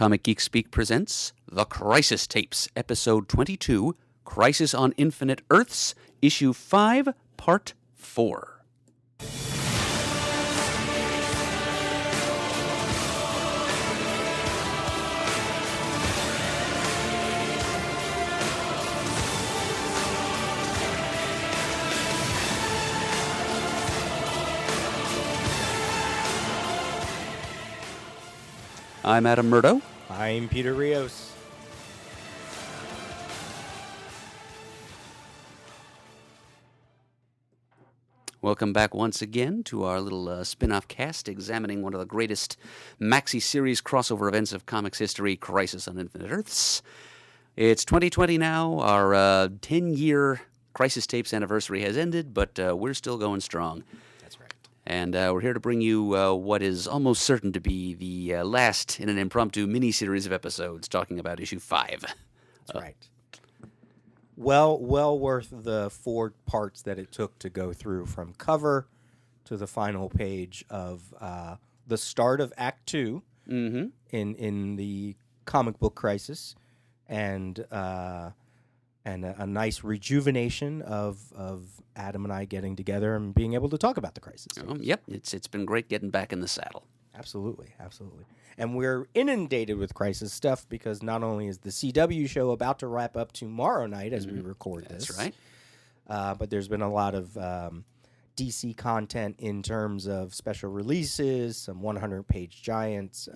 Comic Geek Speak presents The Crisis Tapes, Episode 22, Crisis on Infinite Earths, Issue 5, Part 4. I'm Adam Murdo. I'm Peter Rios. Welcome back once again to our little spin-off cast examining one of the greatest maxi-series crossover events of comics history, Crisis on Infinite Earths. It's 2020 now. Our 10-year Crisis Tapes anniversary has ended, but we're still going strong. That's right. And we're here to bring you what is almost certain to be the last in an impromptu mini-series of episodes talking about Issue 5. That's right. Well worth the 4 parts that it took to go through from cover to the final page of the start of Act 2 in the comic book Crisis, and a nice rejuvenation of Adam and I getting together and being able to talk about the Crisis. Yep, it's been great getting back in the saddle. Absolutely. And we're inundated with Crisis stuff because not only is the CW show about to wrap up tomorrow night as we record this. That's right. But there's been a lot of DC content in terms of special releases, some 100-page giants,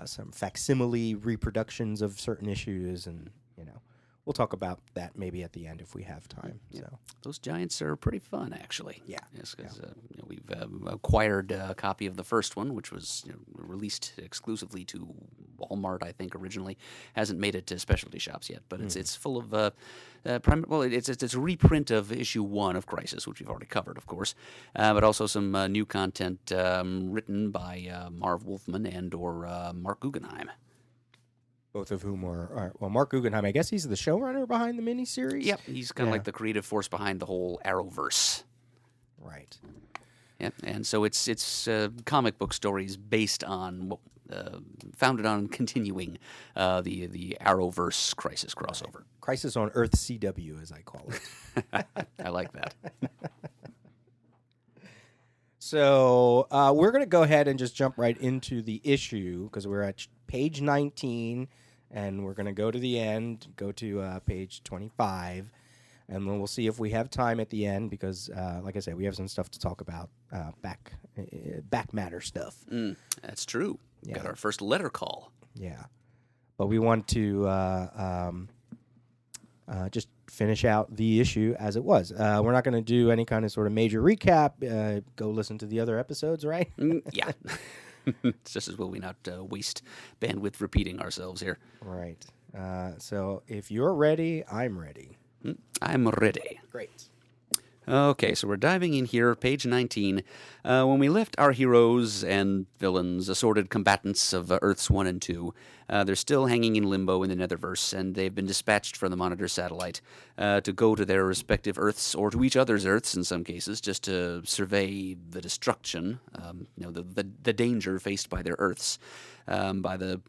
some facsimile reproductions of certain issues, and, we'll talk about that maybe at the end if we have time. Yeah. So those giants are pretty fun, actually. Yeah. Yes, because we've acquired a copy of the first one, which was released exclusively to Walmart, I think, originally. Hasn't made it to specialty shops yet, but it's full of it's a reprint of issue 1 of Crisis, which we've already covered, of course, but also some new content written by Marv Wolfman and or Mark Guggenheim. both of whom are Mark Guggenheim, I guess he's the showrunner behind the miniseries? Yep, he's kind of like the creative force behind the whole Arrowverse. Right. Yeah, and so it's comic book stories based on, founded on continuing the Arrowverse Crisis crossover. Right. Crisis on Earth CW, as I call it. I like that. So we're going to go ahead and just jump right into the issue because we're at page 19, and we're going to go to the end, go to page 25, and then we'll see if we have time at the end because, like I said, we have some stuff to talk about, back matter stuff. That's true. Yeah. Got our first letter call. Yeah. But we want to just finish out the issue as it was. We're not going to do any kind of sort of major recap. Go listen to the other episodes, right? Yeah. It's just as well we not waste bandwidth repeating ourselves here. Right. So if you're ready, I'm ready. I'm ready. Great. Okay, so we're diving in here, page 19. When we left our heroes and villains, assorted combatants of Earths 1 and 2, they're still hanging in limbo in the Netherverse, and they've been dispatched from the Monitor satellite to go to their respective Earths, or to each other's Earths in some cases, just to survey the destruction, the danger faced by their Earths, by the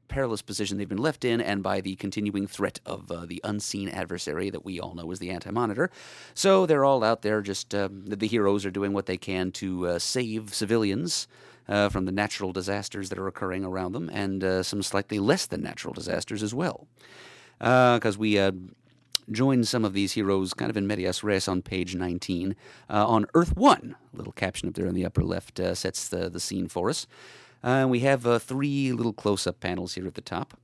perilous position they've been left in, and by the continuing threat of the unseen adversary that we all know is the Anti-Monitor. So they're all out there, just the heroes are doing what they can to save civilians from the natural disasters that are occurring around them, and some slightly less than natural disasters as well. Because we join some of these heroes kind of in medias res on page 19. On Earth 1, a little caption up there in the upper left sets the scene for us. We have 3 little close-up panels here at the top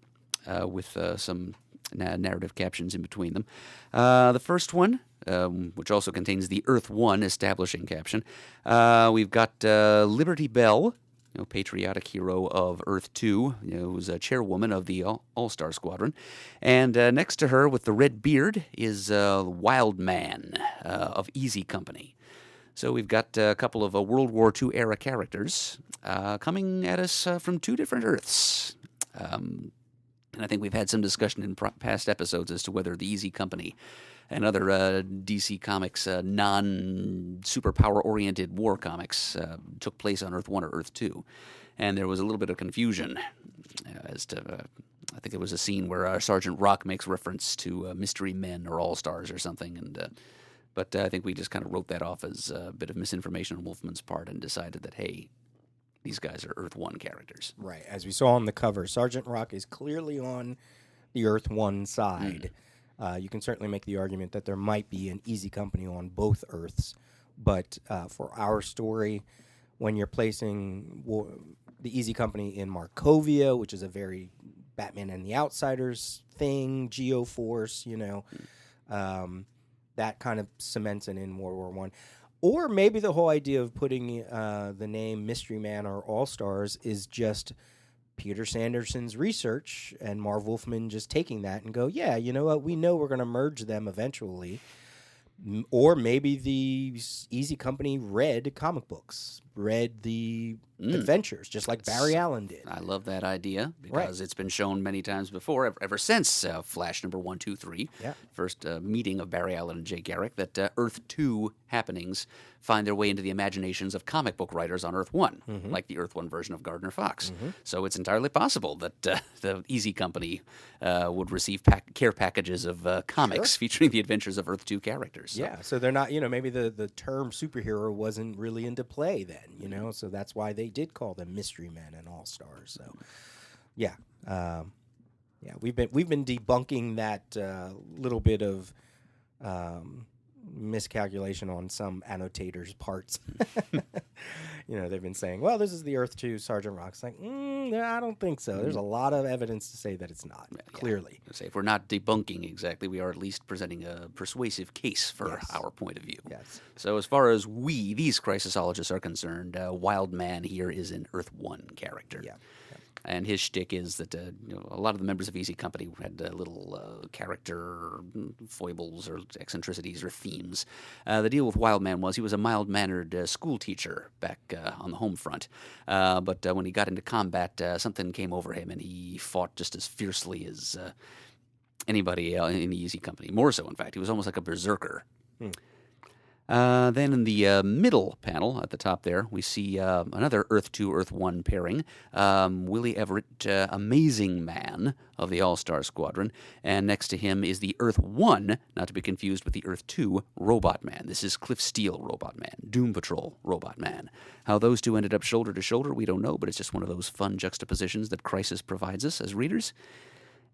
with some narrative captions in between them. The first one, which also contains the Earth 1 establishing caption, we've got Liberty Bell, patriotic hero of Earth 2, who's a chairwoman of the All-Star Squadron. And next to her with the red beard is Wild Man of Easy Company. So we've got a couple of World War II era characters coming at us from 2 different Earths. And I think we've had some discussion in past episodes as to whether the Easy Company and other DC Comics non-superpower-oriented war comics took place on Earth 1 or Earth 2. And there was a little bit of confusion. as to, I think it was a scene where Sergeant Rock makes reference to mystery men or all-stars or something, but I think we just kind of wrote that off as a bit of misinformation on Wolfman's part and decided that, hey, these guys are Earth 1 characters. Right. As we saw on the cover, Sergeant Rock is clearly on the Earth 1 side. You can certainly make the argument that there might be an Easy Company on both Earths, but for our story, when you're placing the Easy Company in Markovia, which is a very Batman and the Outsiders thing, Geoforce, that kind of cements it in World War One. Or maybe the whole idea of putting the name Mystery Man or All-Stars is just Peter Sanderson's research and Marv Wolfman just taking that and go, yeah, you know what, we know we're going to merge them eventually. Or maybe the Easy Company read comic books, read the adventures, just like Barry Allen did. I love that idea because it's been shown many times before, ever since Flash number 123, first meeting of Barry Allen and Jay Garrick, that Earth 2 happenings find their way into the imaginations of comic book writers on Earth 1, like the Earth 1 version of Gardner Fox. So it's entirely possible that the Easy Company would receive care packages of comics featuring the adventures of Earth 2 characters. So. Yeah, so they're not, maybe the term superhero wasn't really into play then, so that's why they did call them Mystery Men and All-Stars. So, we've been debunking that little bit of miscalculation on some annotators' parts. They've been saying, well, this is the Earth 2 Sergeant Rock's like, I don't think so. There's a lot of evidence to say that it's not, clearly. Say, if we're not debunking exactly, we are at least presenting a persuasive case for our point of view. Yes. So as far as these crisisologists, are concerned, Wild Man here is an Earth 1 character. Yeah. And his shtick is that a lot of the members of Easy Company had little character foibles or eccentricities or themes. The deal with Wild Man was he was a mild-mannered school teacher back on the home front. But when he got into combat, something came over him, and he fought just as fiercely as anybody in the Easy Company. More so, in fact. He was almost like a berserker. Then in the middle panel at the top there, we see another Earth 2, Earth 1 pairing. Willie Everett, Amazing Man of the All-Star Squadron. And next to him is the Earth 1, not to be confused with the Earth 2, Robot Man. This is Cliff Steele Robot Man, Doom Patrol Robot Man. How those two ended up shoulder to shoulder, we don't know, but it's just one of those fun juxtapositions that Crisis provides us as readers.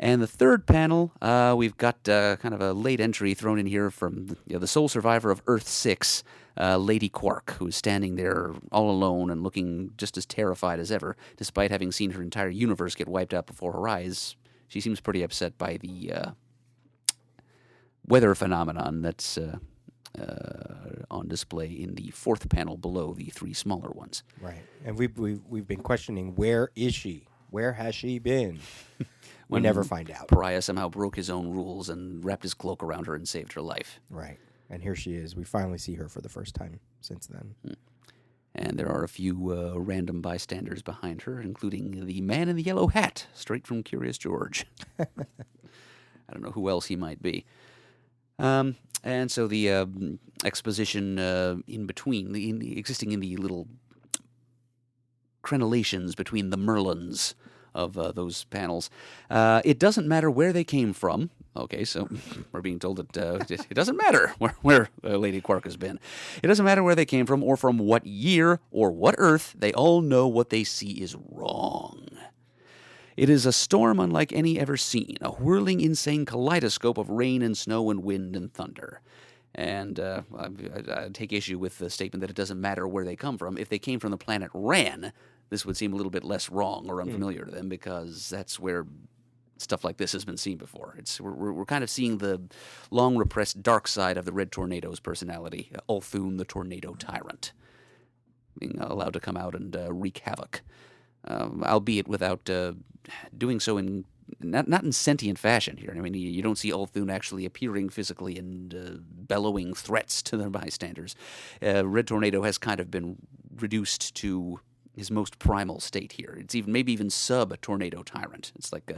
And the third panel, we've got kind of a late entry thrown in here from the sole survivor of Earth 6, Lady Quark, who's standing there all alone and looking just as terrified as ever, despite having seen her entire universe get wiped out before her eyes. She seems pretty upset by the weather phenomenon that's on display in the fourth panel below the three smaller ones. Right, and we've been questioning, where is she? Where has she been? We never find out. Pariah somehow broke his own rules and wrapped his cloak around her and saved her life. Right. And here she is. We finally see her for the first time since then. And there are a few random bystanders behind her, including the man in the yellow hat, straight from Curious George. I don't know who else he might be. And so the exposition in between, existing in the little crenellations between the Merlins of those panels. It doesn't matter where they came from. Okay, so we're being told that it doesn't matter where Lady Quark has been. It doesn't matter where they came from or from what year or what Earth. They all know what they see is wrong. It is a storm unlike any ever seen, a whirling, insane kaleidoscope of rain and snow and wind and thunder. And I take issue with the statement that it doesn't matter where they come from. If they came from the planet Ran, this would seem a little bit less wrong or unfamiliar to them, because that's where stuff like this has been seen before. We're kind of seeing the long-repressed dark side of the Red Tornado's personality, Ulthun the Tornado Tyrant, being allowed to come out and wreak havoc, albeit without doing so in not in sentient fashion here. I mean, you don't see Ulthun actually appearing physically and bellowing threats to the bystanders. Red Tornado has kind of been reduced to his most primal state here. It's maybe even sub-Tornado Tyrant. It's like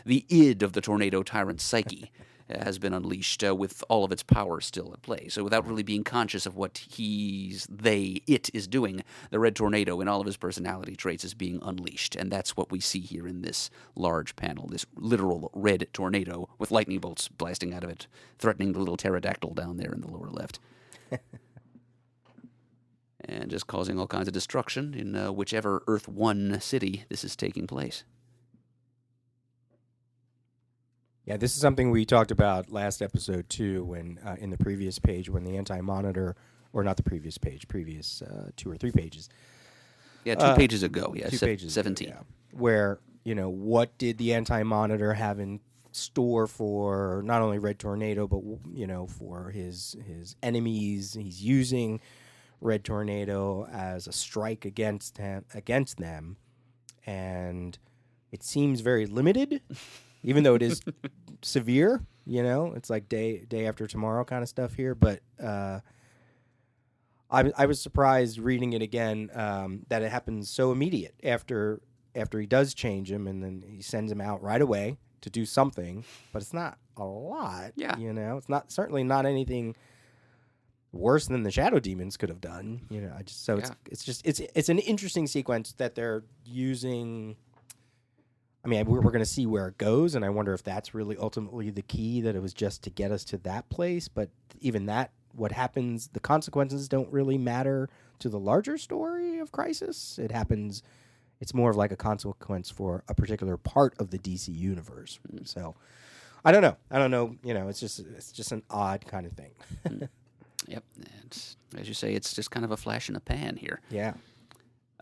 the id of the Tornado Tyrant psyche. has been unleashed with all of its power still at play. So without really being conscious of what it is doing, the red tornado in all of his personality traits is being unleashed. And that's what we see here in this large panel, this literal red tornado with lightning bolts blasting out of it, threatening the little pterodactyl down there in the lower left. And just causing all kinds of destruction in whichever Earth 1 city this is taking place. Yeah, this is something we talked about last episode, too, when in the previous page, when the anti-monitor, or not the previous page, previous 2 or 3 pages. Yeah, 2 pages ago, yeah, 17. Ago, yeah, where, what did the anti-monitor have in store for not only Red Tornado, but, for his enemies. He's using Red Tornado as a strike against them, and it seems very limited. Even though it is severe, it's like day after tomorrow kind of stuff here. But I was surprised reading it again that it happens so immediate after he does change him, and then he sends him out right away to do something. But it's not a lot. Yeah. It's certainly not anything worse than the Shadow Demons could have done. It's an interesting sequence that they're using. I mean, we're going to see where it goes, and I wonder if that's really ultimately the key, that it was just to get us to that place. But even that, what happens, the consequences don't really matter to the larger story of Crisis. It's more of like a consequence for a particular part of the DC universe. So, I don't know. It's just an odd kind of thing. Yep. It's, as you say, it's just kind of a flash in a pan here. Yeah.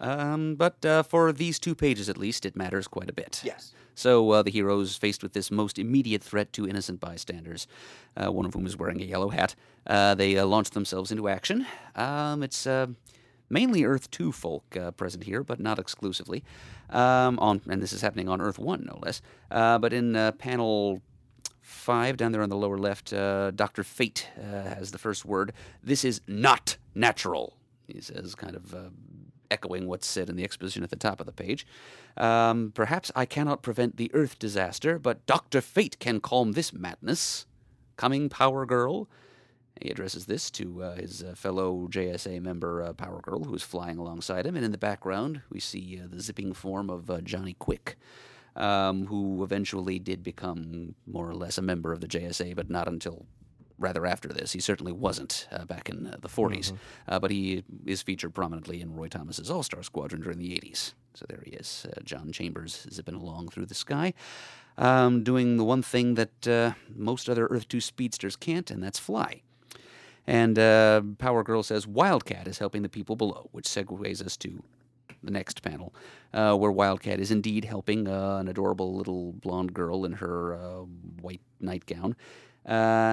But for these 2 pages, at least, it matters quite a bit. Yes. So the heroes, faced with this most immediate threat to innocent bystanders, one of whom is wearing a yellow hat, they launch themselves into action. It's mainly Earth 2 folk present here, but not exclusively. And this is happening on Earth 1, no less. But in panel 5, down there on the lower left, Dr. Fate has the first word. This is not natural, he says, kind of echoing what's said in the exposition at the top of the page. Perhaps I cannot prevent the Earth disaster, but Dr. Fate can calm this madness. Coming, Power Girl. He addresses this to his fellow JSA member, Power Girl, who is flying alongside him. And in the background, we see the zipping form of Johnny Quick, who eventually did become more or less a member of the JSA, but not until rather after this. He certainly wasn't back in the 40s, but he is featured prominently in Roy Thomas's All-Star Squadron during the 80s. So there he is, John Chambers, zipping along through the sky, doing the one thing that most other Earth 2 speedsters can't, and that's fly. And Power Girl says Wildcat is helping the people below, which segues us to the next panel, where Wildcat is indeed helping an adorable little blonde girl in her white nightgown.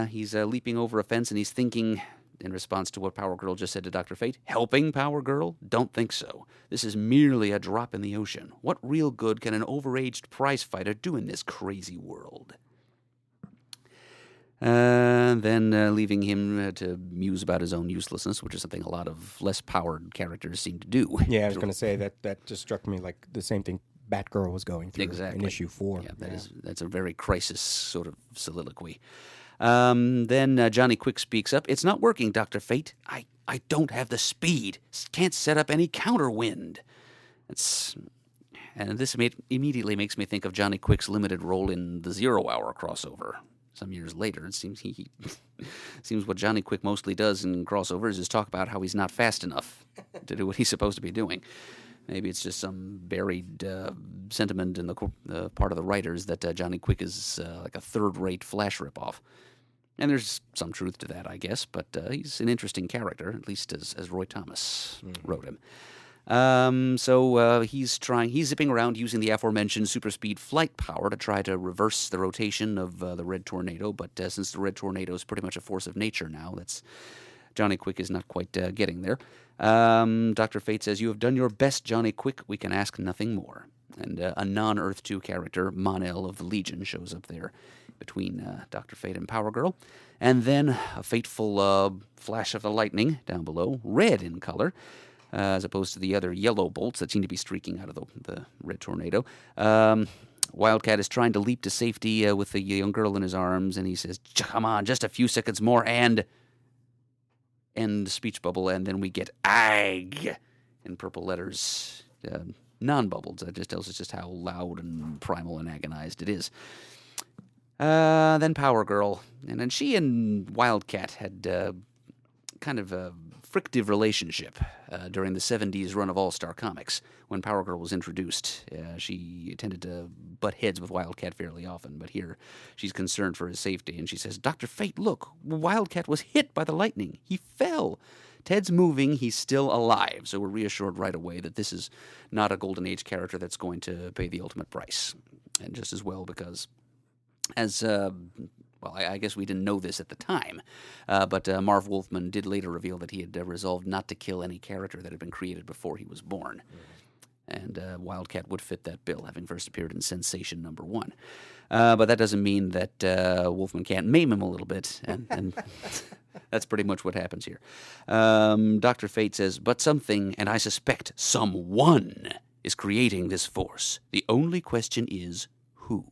He's leaping over a fence, and he's thinking, in response to what Power Girl just said to Dr. Fate, helping Power Girl? Don't think so. This is merely a drop in the ocean. What real good can an overaged prize fighter do in this crazy world? Then leaving him to muse about his own uselessness, which is something a lot of less powered characters seem to do. Yeah, I was going to say that just struck me like the same thing Batgirl was going through in issue 4. Yeah, that's a very Crisis sort of soliloquy. Then Johnny Quick speaks up. It's not working, Dr. Fate. I don't have the speed. Can't set up any counterwind. And this immediately makes me think of Johnny Quick's limited role in the 0 Hour crossover. Some years later, it seems seems what Johnny Quick mostly does in crossovers is talk about how he's not fast enough to do what he's supposed to be doing. Maybe it's just some buried sentiment in the part of the writers that Johnny Quick is like a third-rate Flash ripoff. And there's some truth to that, I guess, but he's an interesting character, at least as Roy Thomas wrote him. So he's zipping around using the aforementioned super speed flight power to try to reverse the rotation of the Red Tornado, but since the Red Tornado is pretty much a force of nature now, Johnny Quick is not quite getting there. Dr. Fate says, you have done your best, Johnny Quick. We can ask nothing more. And a non-Earth 2 character, Mon-El of the Legion, shows up there between Dr. Fate and Power Girl. And then a fateful flash of the lightning down below, red in color, as opposed to the other yellow bolts that seem to be streaking out of the Red Tornado. Wildcat is trying to leap to safety with the young girl in his arms, and he says, "Come on, just a few seconds more, and..." End speech bubble, and then we get "Ag" in purple letters, non-bubbled. That just tells us just how loud and primal and agonized it is. Then Power Girl, and then she and Wildcat had kind of a frictive relationship during the 70s run of All-Star Comics. When Power Girl was introduced, she tended to butt heads with Wildcat fairly often, but here she's concerned for his safety, and she says, "Dr. Fate, look, Wildcat was hit by the lightning. He fell. Ted's moving. He's still alive." So we're reassured right away that this is not a Golden Age character that's going to pay the ultimate price. And just as well because, as... well, I guess we didn't know this at the time, but Marv Wolfman did later reveal that he had resolved not to kill any character that had been created before he was born. And Wildcat would fit that bill, having first appeared in Sensation #1. But that doesn't mean that Wolfman can't maim him a little bit, and that's pretty much what happens here. Dr. Fate says, "But something, and I suspect someone, is creating this force. The only question is who."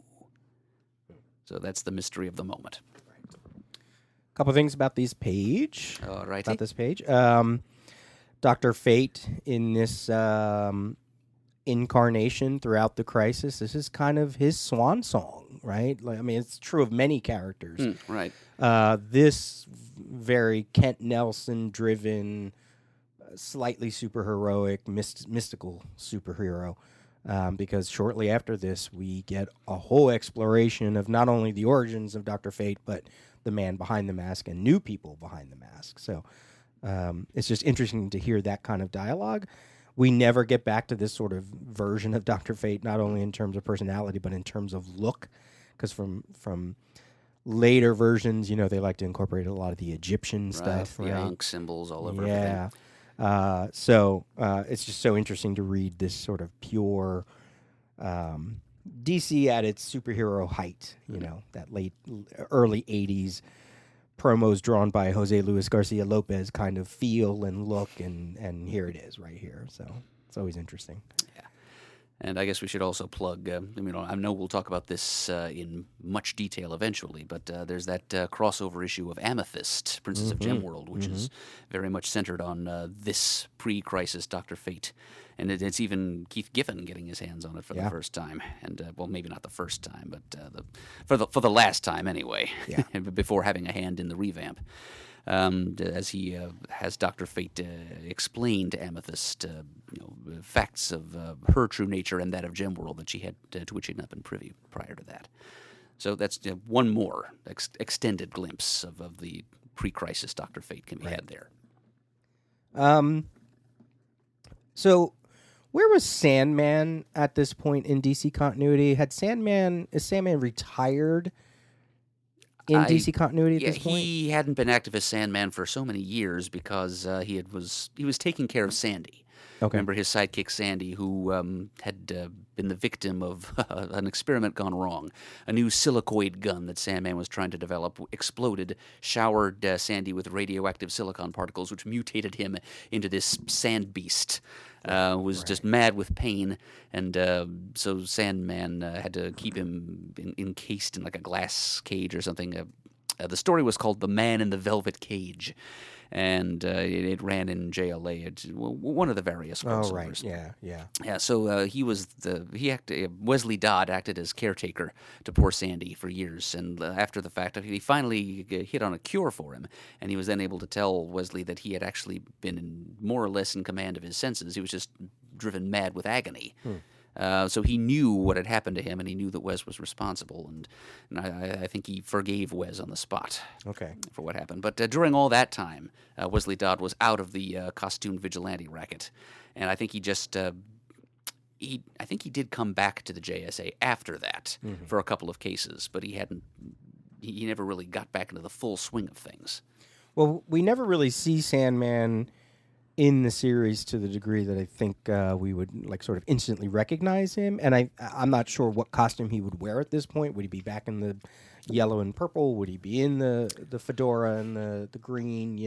So that's the mystery of the moment. A couple things about this page. All right. About this page. Dr. Fate in this incarnation throughout the crisis, this is kind of his swan song, right? Like, I mean, it's true of many characters. Right. This very Kent Nelson-driven, slightly superheroic, mystical superhero. Because shortly after this, we get a whole exploration of not only the origins of Dr. Fate, but the man behind the mask and new people behind the mask. So it's just interesting to hear that kind of dialogue. We never get back to this sort of version of Dr. Fate, not only in terms of personality, but in terms of look. Because from later versions, you know, they like to incorporate a lot of the Egyptian stuff. The Ankh symbols all over everything. So it's just so interesting to read this sort of pure DC at its superhero height, you know, that early 80s promos drawn by Jose Luis Garcia Lopez kind of feel and look, and here it is right here. So it's always interesting. Yeah. And I guess we should also plug, I know we'll talk about this in much detail eventually, but there's that crossover issue of Amethyst, Princess of Gemworld, which is very much centered on this pre-crisis Dr. Fate. And it's even Keith Giffen getting his hands on it for the first time. And, well, maybe not the first time, but for the last time anyway, before having a hand in the revamp. As he has Dr. Fate explain to Amethyst facts of her true nature and that of Gemworld that she had to which she had not been privy prior to that. So that's one more extended glimpse of the pre-crisis Dr. Fate can be had there. So where was Sandman at this point in DC continuity? Is Sandman retired in DC continuity at this point? He hadn't been active as Sandman for so many years because he was taking care of Sandy. Okay. Remember his sidekick Sandy, who had been the victim of an experiment gone wrong. A new silicoid gun that Sandman was trying to develop exploded, showered Sandy with radioactive silicon particles, which mutated him into this sand beast. Was just mad with pain, and so Sandman had to keep him encased in like a glass cage or something. The story was called "The Man in the Velvet Cage," and it ran in JLA. It's one of the various crossovers. Oh, right, yeah. So Wesley Dodd acted as caretaker to poor Sandy for years, and after the fact, he finally hit on a cure for him, and he was then able to tell Wesley that he had actually been more or less in command of his senses. He was just driven mad with agony. So he knew what had happened to him, and he knew that Wes was responsible, and I think he forgave Wes on the spot for what happened. But during all that time, Wesley Dodd was out of the costumed vigilante racket, and I think he just I think he did come back to the JSA after that for a couple of cases, but he never really got back into the full swing of things. Well, we never really see Sandman in the series to the degree that I think we would like sort of instantly recognize him. And I'm not sure what costume he would wear at this point. Would he be back in the yellow and purple? Would he be in the fedora and the green,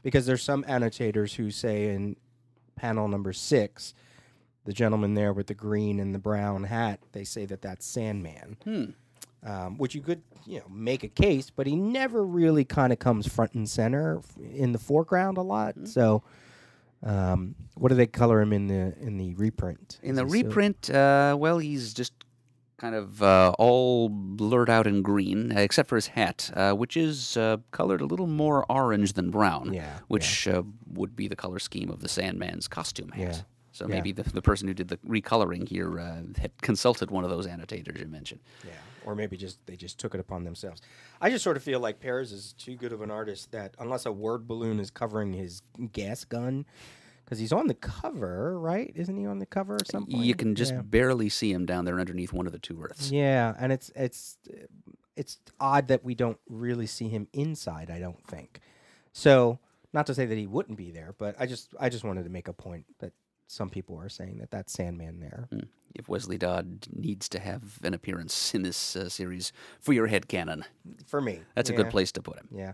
Because there's some annotators who say in panel number 6 the gentleman there with the green and the brown hat, they say that that's Sandman. Which you could, make a case, but he never really kind of comes front and center in the foreground a lot. So, what do they color him in the reprint? In the reprint, well, he's just kind of all blurred out in green, except for his hat, which is colored a little more orange than brown, which would be the color scheme of the Sandman's costume hat. Yeah. So maybe the person who did the recoloring here had consulted one of those annotators you mentioned. Yeah, or maybe they just took it upon themselves. I just sort of feel like Perez is too good of an artist that unless a word balloon is covering his gas gun, because he's on the cover, right? Isn't he on the cover or something? You can just barely see him down there underneath one of the two Earths. Yeah, and it's odd that we don't really see him inside, I don't think. So, not to say that he wouldn't be there, but I just wanted to make a point that some people are saying that that's Sandman there. If Wesley Dodd needs to have an appearance in this series for your headcanon. For me. That's a good place to put him. Yeah.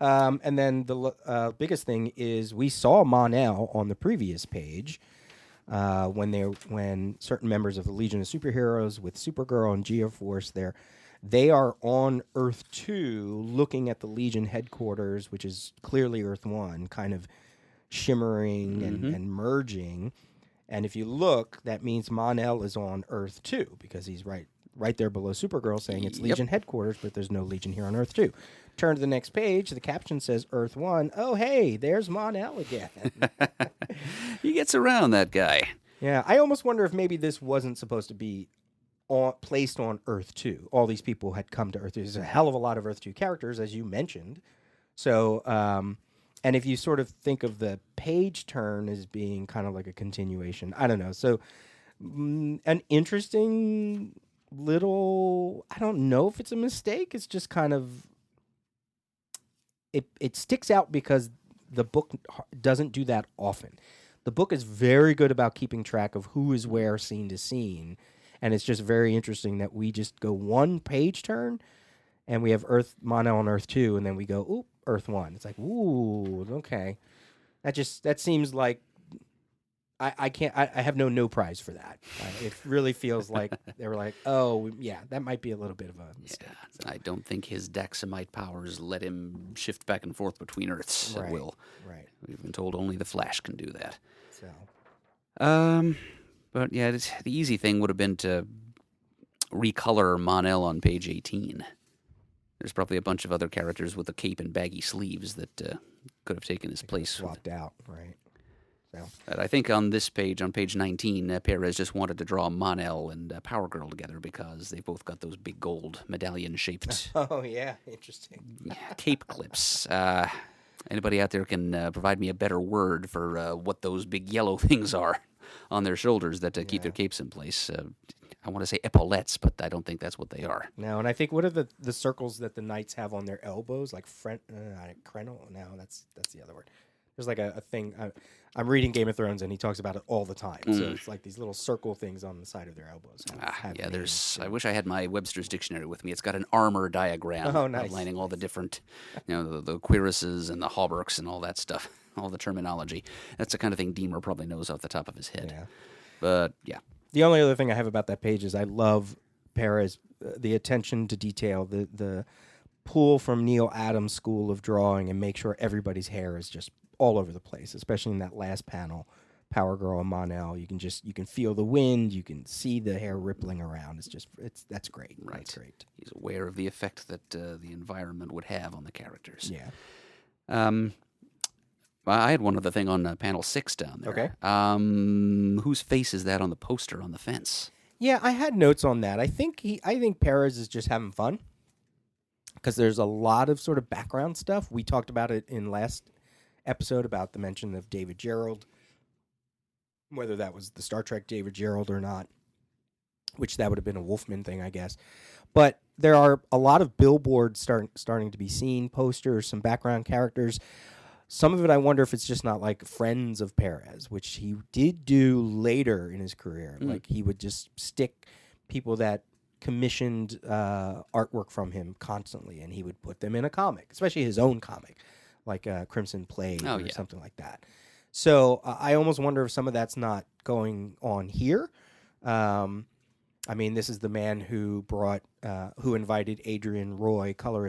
And then the biggest thing is we saw Mon-El on the previous page when certain members of the Legion of Superheroes with Supergirl and Geoforce there, they are on Earth 2 looking at the Legion headquarters, which is clearly Earth 1, kind of shimmering and merging. And if you look, that means Mon-El is on Earth 2 because he's right there below Supergirl saying it's Legion headquarters, but there's no Legion here on Earth 2. Turn to the next page, the caption says Earth 1. Oh, hey, there's Mon-El again. He gets around, that guy. Yeah, I almost wonder if maybe this wasn't supposed to be placed on Earth 2. All these people had come to Earth 2. There's a hell of a lot of Earth 2 characters, as you mentioned. So, and if you sort of think of the page turn as being kind of like a continuation, I don't know. So, an interesting little, I don't know if it's a mistake. It's just kind of, it sticks out because the book doesn't do that often. The book is very good about keeping track of who is where scene to scene. And it's just very interesting that we just go one page turn and we have Mon-El on Earth 2, and then we go, oop, Earth 1. It's like, ooh, okay. That seems like I have no prize for that. It really feels like they were like, oh, yeah, that might be a little bit of a mistake. Yeah, so. I don't think his Daxamite powers let him shift back and forth between Earths at will. Right. We've been told only the Flash can do that. So. But yeah, the easy thing would have been to recolor Mon-El on page 18. There's probably a bunch of other characters with a cape and baggy sleeves that could have taken his place. Swapped out, right. So. But I think on this page, on page 19, Perez just wanted to draw Mon-El and Power Girl together because they both got those big gold medallion-shaped oh, yeah, interesting. cape clips. Anybody out there can provide me a better word for what those big yellow things are on their shoulders that keep their capes in place. I want to say epaulettes, but I don't think that's what they are. No, and I think what are the circles that the knights have on their elbows, like crenel? No, that's the other word. There's like a thing. I'm reading Game of Thrones, and he talks about it all the time. So it's like these little circle things on the side of their elbows. Yeah, there's. I wish I had my Webster's dictionary with me. It's got an armor diagram outlining all the different, the cuirasses and the hauberks and all that stuff, all the terminology. That's the kind of thing Deemer probably knows off the top of his head. Yeah. But yeah. The only other thing I have about that page is I love Perez, the attention to detail, the pull from Neil Adams' school of drawing, and make sure everybody's hair is just all over the place, especially in that last panel, Power Girl and Mon-El. You can feel the wind, you can see the hair rippling around. That's great. Right. That's great. He's aware of the effect that the environment would have on the characters. Yeah. I had one other thing on panel 6 down there. Okay. Whose face is that on the poster on the fence? Yeah, I had notes on that. I think Perez is just having fun because there's a lot of sort of background stuff. We talked about it in last episode about the mention of David Gerald, whether that was the Star Trek David Gerald or not, which that would have been a Wolfman thing, I guess. But there are a lot of billboards starting to be seen, posters, some background characters. Some of it, I wonder if it's just not like friends of Perez, which he did do later in his career. Like he would just stick people that commissioned artwork from him constantly, and he would put them in a comic, especially his own comic, like Crimson Plague or something like that. So I almost wonder if some of that's not going on here. I mean, this is the man who who invited Adrian Roy, color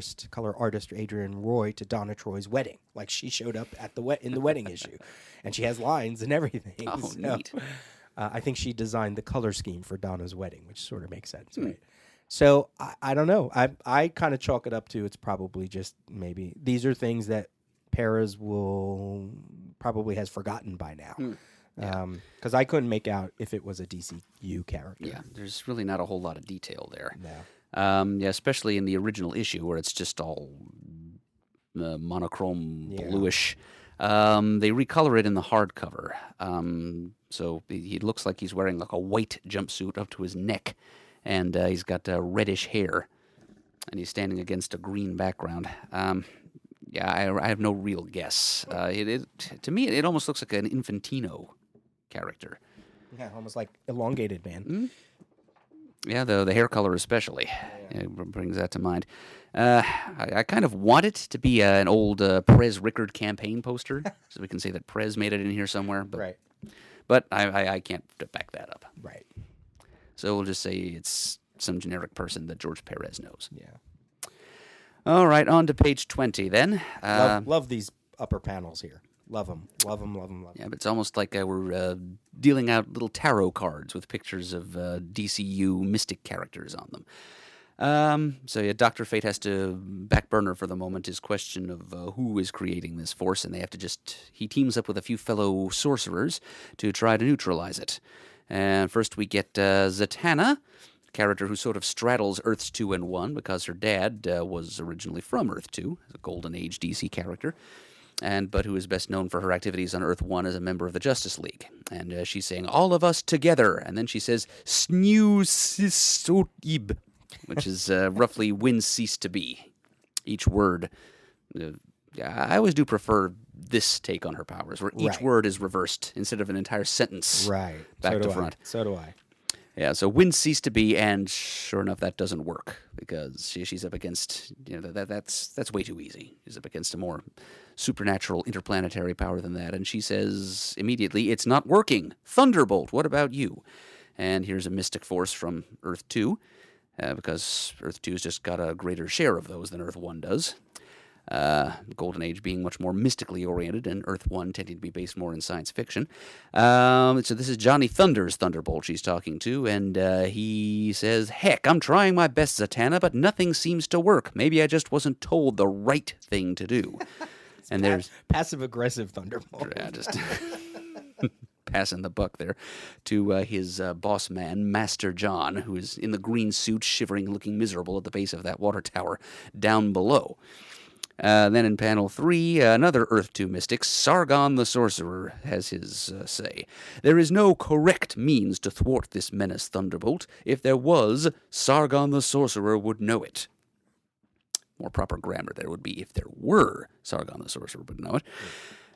artist Adrian Roy, to Donna Troy's wedding. Like, she showed up at in the wedding issue, and she has lines and everything. Oh, so, neat. I think she designed the color scheme for Donna's wedding, which sort of makes sense, right? So I don't know. I kind of chalk it up to it's probably just maybe these are things that Perez will probably has forgotten by now. Because I couldn't make out if it was a DCU character. Yeah, there's really not a whole lot of detail there. No. Yeah, especially in the original issue where it's just all monochrome bluish. They recolor it in the hardcover. So he looks like he's wearing like a white jumpsuit up to his neck, and he's got reddish hair, and he's standing against a green background. Yeah, I have no real guess. To me, it almost looks like an Infantino character. Yeah, almost like elongated man. Mm-hmm. Yeah, the hair color especially it brings that to mind. I kind of want it to be an old Prez Rickard campaign poster, so we can say that Prez made it in here somewhere. But, Right. But I can't back that up. Right. So we'll just say it's some generic person that George Perez knows. Yeah. All right, on to page 20 then. Love these upper panels here. Love them. Love them, love them, love them. Yeah, but it's almost like we're dealing out little tarot cards with pictures of DCU mystic characters on them. So yeah, Dr. Fate has to back burner for the moment his question of who is creating this force, and they have to he teams up with a few fellow sorcerers to try to neutralize it. And first we get Zatanna, a character who sort of straddles Earths 2 and 1 because her dad was originally from Earth 2, a Golden Age DC character. But who is best known for her activities on Earth 1 as a member of the Justice League. And she's saying, all of us together. And then she says, Snew Sisotib, which is roughly when cease to be. Each word. I always do prefer this take on her powers, where each word is reversed instead of an entire sentence back to front. So do I. Yeah, so when cease to be, and sure enough, that doesn't work because she's up against that's way too easy. She's up against a more supernatural interplanetary power than that, and she says immediately, "It's not working. Thunderbolt. What about you?" And here's a mystic force from Earth 2, because Earth 2's just got a greater share of those than Earth 1 does. Golden Age being much more mystically oriented, and Earth 1 tending to be based more in science fiction. So this is Johnny Thunder's Thunderbolt she's talking to, and he says, "Heck, I'm trying my best, Zatanna, but nothing seems to work. Maybe I just wasn't told the right thing to do." And there's passive-aggressive Thunderbolt. Yeah, just passing the buck there to his boss man, Master John, who is in the green suit, shivering, looking miserable at the base of that water tower down below. Then in panel 3, another Earth 2 mystic, Sargon the Sorcerer, has his say. "There is no correct means to thwart this menace, Thunderbolt. If there was, Sargon the Sorcerer would know it." More proper grammar there would be, if there were, Sargon the Sorcerer would know it.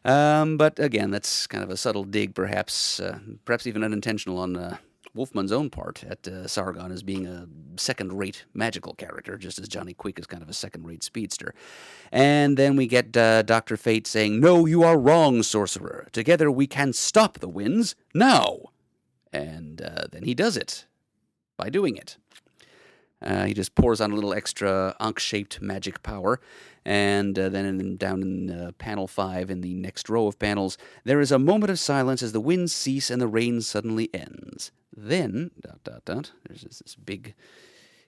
But again, that's kind of a subtle dig, perhaps even unintentional on Wolfman's own part at Sargon as being a second-rate magical character, just as Johnny Quick is kind of a second-rate speedster. And then we get Dr. Fate saying, "No, you are wrong, Sorcerer. Together we can stop the winds, now." And then he does it by doing it. He just pours on a little extra Ankh-shaped magic power. And then down in panel 5, in the next row of panels, there is a moment of silence as the winds cease and the rain suddenly ends. Then, there's this big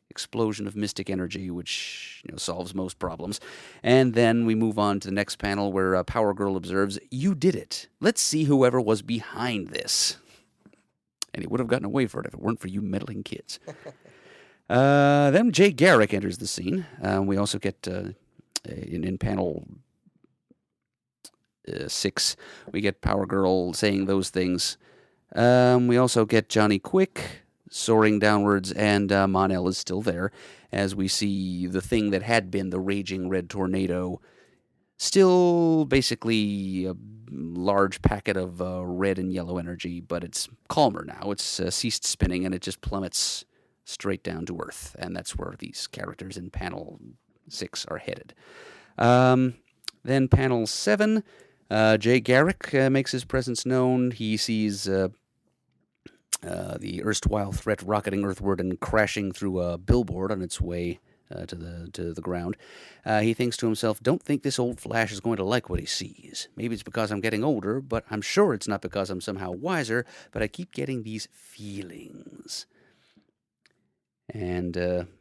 explosion of mystic energy, which solves most problems. And then we move on to the next panel where Power Girl observes, "You did it. Let's see whoever was behind this." And he would have gotten away for it if it weren't for you meddling kids. Then Jay Garrick enters the scene. We also get... In panel 6, we get Power Girl saying those things. We also get Johnny Quick soaring downwards, and Mon-El is still there, as we see the thing that had been the raging red tornado still basically a large packet of red and yellow energy, but it's calmer now. It's ceased spinning, and it just plummets straight down to Earth, and that's where these characters in panel 6 are headed. Then panel 7, Jay Garrick makes his presence known. He sees the erstwhile threat rocketing earthward and crashing through a billboard on its way to the ground. He thinks to himself, "Don't think this old Flash is going to like what he sees. Maybe it's because I'm getting older, but I'm sure it's not because I'm somehow wiser, but I keep getting these feelings." And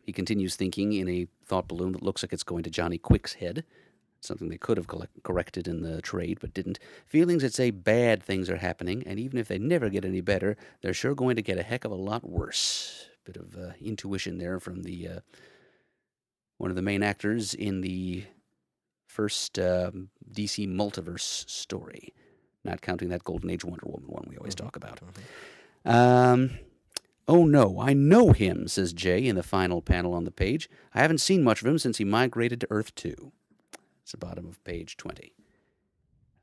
he continues thinking in a thought balloon that looks like it's going to Johnny Quick's head. Something they could have corrected in the trade, but didn't. Feelings that say bad things are happening, and even if they never get any better, they're sure going to get a heck of a lot worse. Bit of intuition there from the one of the main actors in the first DC Multiverse story, not counting that Golden Age Wonder Woman one we always talk about. "Oh no, I know him," says Jay in the final panel on the page. "I haven't seen much of him since he migrated to Earth 2. It's the bottom of page 20.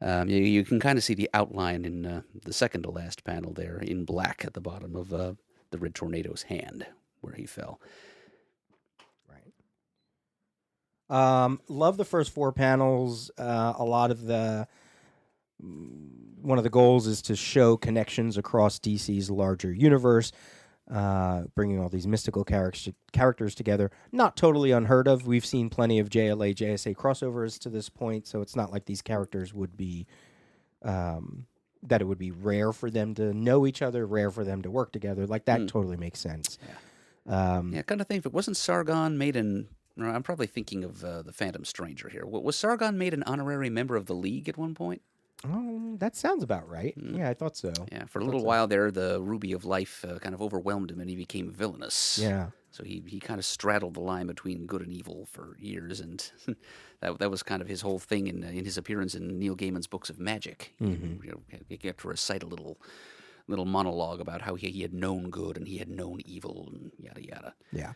You can kind of see the outline in the second to last panel there in black at the bottom of the Red Tornado's hand where he fell. Right. Love the first 4 panels. A lot of one of the goals is to show connections across DC's larger universe. Bringing all these mystical characters together. Not totally unheard of. We've seen plenty of JLA, JSA crossovers to this point, so it's not like these characters would be, that it would be rare for them to know each other, rare for them to work together. Like, that totally makes sense. Yeah, kind of think if it wasn't Sargon made I'm probably thinking of the Phantom Stranger here. Was Sargon made an honorary member of the League at one point? Oh, that sounds about right. Yeah, I thought so. Yeah, for a little while there, the Ruby of Life kind of overwhelmed him, and he became villainous. Yeah. So he kind of straddled the line between good and evil for years, and that was kind of his whole thing in his appearance in Neil Gaiman's books of magic. He got to recite a little monologue about how he had known good and he had known evil, and yada yada. Yeah.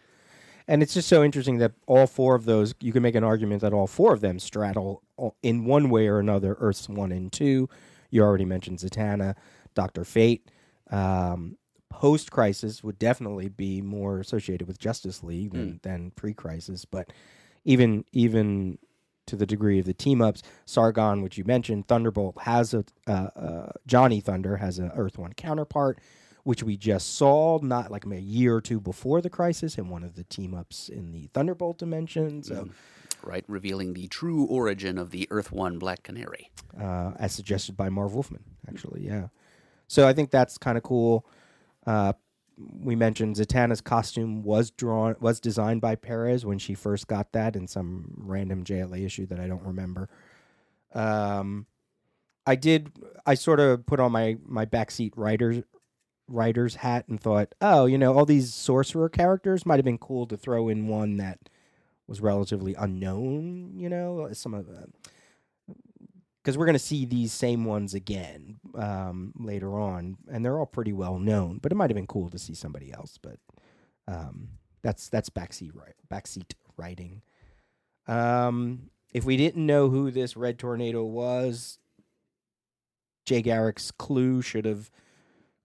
And it's just so interesting that all 4 of those, you can make an argument that all 4 of them straddle in one way or another Earths 1 and 2. You already mentioned Zatanna, Dr. Fate. Post-Crisis would definitely be more associated with Justice League than pre-Crisis. But even to the degree of the team-ups, Sargon, which you mentioned, Thunderbolt has Johnny Thunder has an Earth 1 counterpart, which we just saw not like a year or 2 before the Crisis in one of the team-ups in the Thunderbolt dimension. So, right, revealing the true origin of the Earth 1 Black Canary. As suggested by Marv Wolfman, actually, yeah. So I think that's kind of cool. We mentioned Zatanna's costume was designed by Perez when she first got that in some random JLA issue that I don't remember. I sort of put on my backseat writer's hat and thought, all these sorcerer characters might have been cool to throw in one that was relatively unknown, some of them. Because we're going to see these same ones again later on, and they're all pretty well known. But it might have been cool to see somebody else. But that's backseat writing. If we didn't know who this Red Tornado was, Jay Garrick's clue should have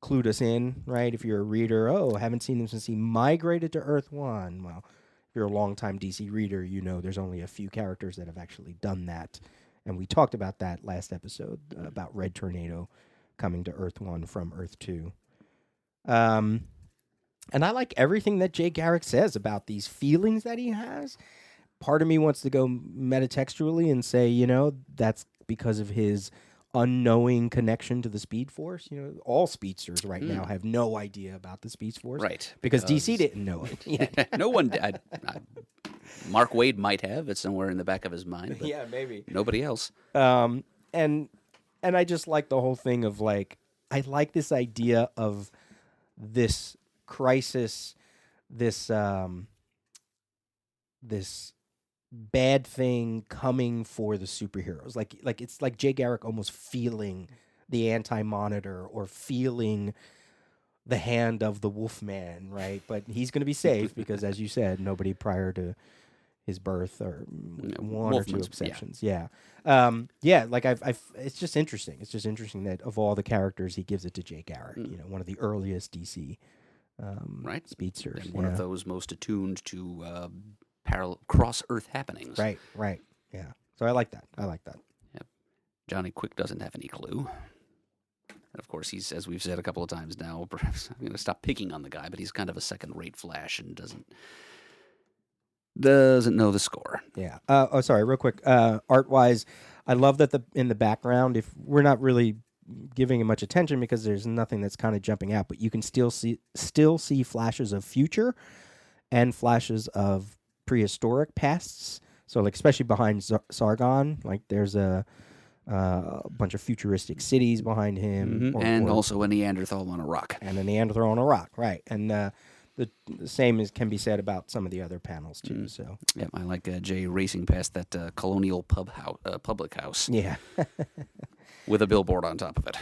clued us in, right? If you're a reader, haven't seen him since he migrated to Earth 1. Well, if you're a longtime DC reader, you know there's only a few characters that have actually done that. And we talked about that last episode, about Red Tornado coming to Earth 1 from Earth 2. And I like everything that Jay Garrick says about these feelings that he has. Part of me wants to go metatextually and say, that's because of his unknowing connection to the Speed Force. All speedsters right now have no idea about the Speed Force. Right. Because DC didn't know it yet. No one did. Mark Waid might have. It's somewhere in the back of his mind. But yeah, maybe. Nobody else. And I just like the whole thing of I like this idea of this crisis, this bad thing coming for the superheroes. Like it's like Jay Garrick almost feeling the Anti-Monitor or feeling the hand of the Wolfman, right? But he's going to be safe because, as you said, nobody prior to his birth or one or two exceptions. Yeah. It's just interesting. It's just interesting that of all the characters, he gives it to Jay Garrick, one of the earliest DC right speedsters. And one of those most attuned to parallel cross-Earth happenings. Right. Yeah. So I like that. Yep. Johnny Quick doesn't have any clue. And of course, he's, as we've said a couple of times now, perhaps I'm going to stop picking on the guy, but he's kind of a second-rate Flash and doesn't know the score. Yeah. Sorry, real quick. Art-wise, I love that in the background, if we're not really giving it much attention because there's nothing that's kind of jumping out, but you can still see flashes of future and flashes of prehistoric pasts. So, like, especially behind Sargon, like there's a bunch of futuristic cities behind him, and also a Neanderthal on a rock. And a Neanderthal on a rock, right? And the same can be said about some of the other panels too. So, yeah, I like Jay racing past that colonial public house. Yeah. With a billboard on top of it.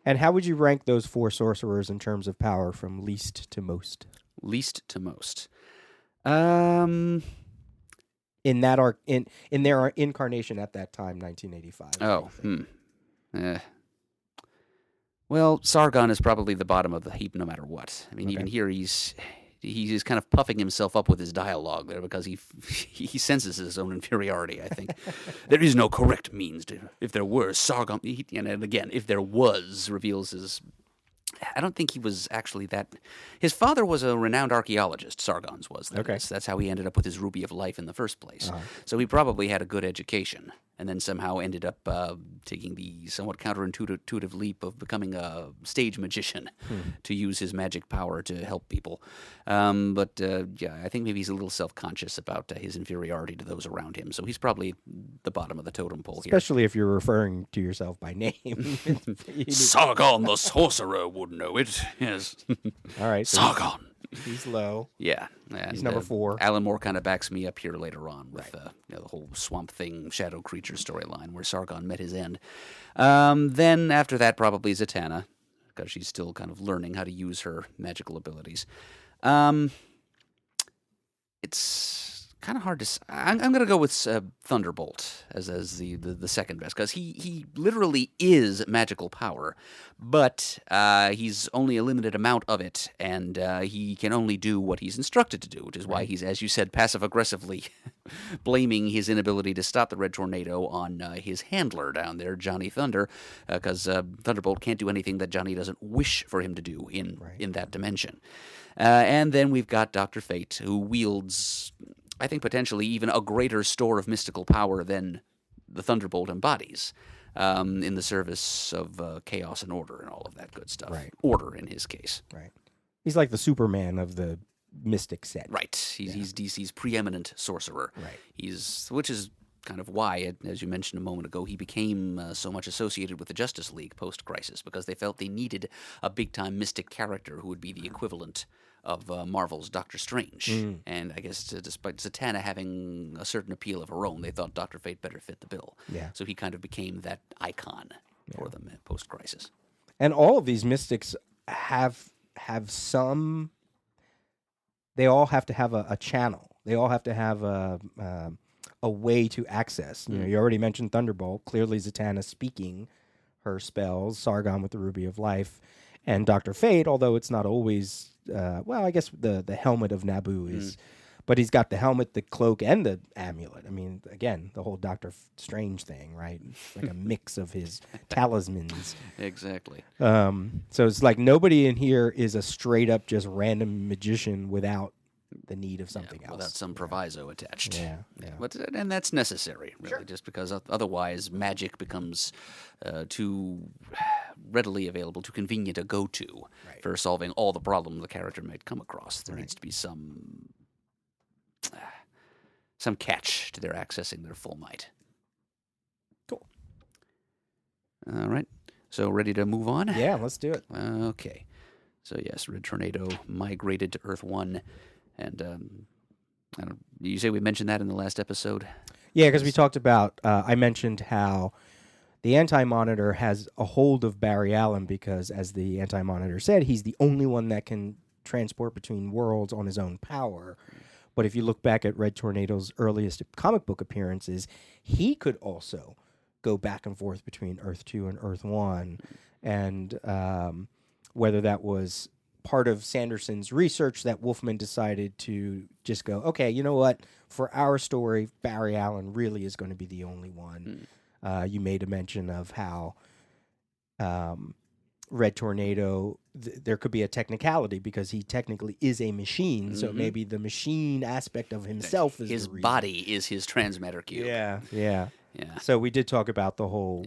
And how would you rank those 4 sorcerers in terms of power from least to most? Least to most. In that in their incarnation at that time, 1985. Oh, Well, Sargon is probably the bottom of the heap no matter what. I mean, even here he's kind of puffing himself up with his dialogue there because he senses his own inferiority, I think. There is no correct means to, if there were, Sargon, and again, if there was, reveals his... I don't think he was actually that... His father was a renowned archaeologist, Sargon's was. That's how he ended up with his Ruby of Life in the first place. Uh-huh. So he probably had a good education, and then somehow ended up taking the somewhat counterintuitive leap of becoming a stage magician to use his magic power to help people. But I think maybe he's a little self-conscious about his inferiority to those around him. So he's probably the bottom of the totem pole here. Especially if you're referring to yourself by name. Sargon the sorcerer would know it. Yes. All right. So Sargon. He's low. Yeah. And, he's number 4. Alan Moore kind of backs me up here later on with the whole Swamp Thing Shadow Creature storyline where Sargon met his end. Then after that, probably Zatanna, because she's still kind of learning how to use her magical abilities. It's kind of hard to... I'm going to go with Thunderbolt as the second best, because he literally is magical power, but he's only a limited amount of it, and he can only do what he's instructed to do, which is why he's, as you said, passive-aggressively blaming his inability to stop the Red Tornado on his handler down there, Johnny Thunder, because Thunderbolt can't do anything that Johnny doesn't wish for him to do in that dimension. And then we've got Dr. Fate, who wields... I think potentially even a greater store of mystical power than the Thunderbolt embodies in the service of chaos and order and all of that good stuff. Right. Order in his case. Right. He's like the Superman of the mystic set. Right. He's DC's preeminent sorcerer. Right. Which is kind of why, as you mentioned a moment ago, he became so much associated with the Justice League post-Crisis, because they felt they needed a big-time mystic character who would be the equivalent of Marvel's Doctor Strange. And I guess despite Zatanna having a certain appeal of her own, they thought Dr. Fate better fit the bill. Yeah. So he kind of became that icon for them post-Crisis. And all of these mystics have some... They all have to have a channel. They all have to have a way to access. You know, you already mentioned Thunderbolt. Clearly Zatanna speaking her spells, Sargon with the Ruby of Life, and Dr. Fate, although it's not always... I guess the helmet of Naboo is... But he's got the helmet, the cloak, and the amulet. I mean, again, the whole Doctor Strange thing, right? It's like a mix of his talismans. Exactly. So it's like nobody in here is a straight-up just random magician without the need of something else. Without some proviso attached. Yeah. And that's necessary, really, just because otherwise magic becomes too readily available, too convenient a go-to for solving all the problems the character might come across. There needs to be some catch to their accessing their full might. Cool. All right. So ready to move on? Yeah, let's do it. Okay. So yes, Red Tornado migrated to Earth 1. And you say we mentioned that in the last episode? Yeah, because we talked about, I mentioned how the Anti-Monitor has a hold of Barry Allen because, as the Anti-Monitor said, he's the only one that can transport between worlds on his own power. But if you look back at Red Tornado's earliest comic book appearances, he could also go back and forth between Earth 2 and Earth 1. And whether that was part of Sanderson's research, that Wolfman decided to just go, okay, you know what? For our story, Barry Allen really is going to be the only one. You made a mention of how Red Tornado, there could be a technicality because he technically is a machine. So maybe the machine aspect of himself is his the reason. body is his transmatter cube. Yeah. Yeah. So we did talk about the whole,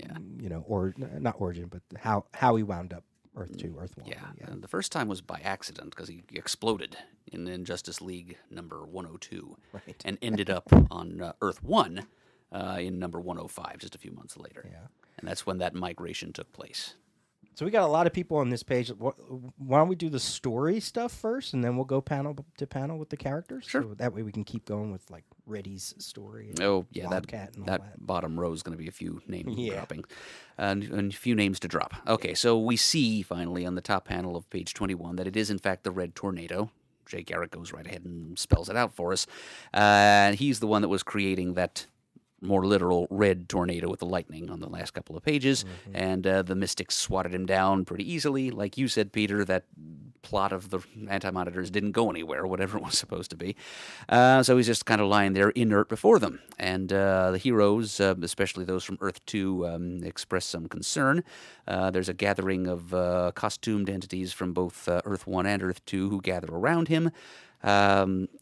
or not origin, but how he wound up Earth 2, Earth 1. Yeah. And the first time was by accident because he exploded in Justice League number 102 and ended up on Earth 1 in number 105 just a few months later. Yeah. And that's when that migration took place. So we got a lot of people on this page. Why don't we do the story stuff first, and then we'll go panel to panel with the characters? Sure. So that way we can keep going with like Reddy's story. And Wildcat and that all that. bottom row is going to be a few name dropping, and a few names to drop. Okay, so we see finally on the top panel of page 21 that it is in fact the Red Tornado. Jay Garrick goes right ahead and spells it out for us. He's the one that was creating that more literal red tornado with the lightning on the last couple of pages, and the Mystics swatted him down pretty easily. Like you said, Peter, that plot of the Anti-Monitors didn't go anywhere, whatever it was supposed to be. So he's just kind of lying there inert before them. And the heroes, especially those from Earth 2, express some concern. There's a gathering of costumed entities from both Earth 1 and Earth 2 who gather around him.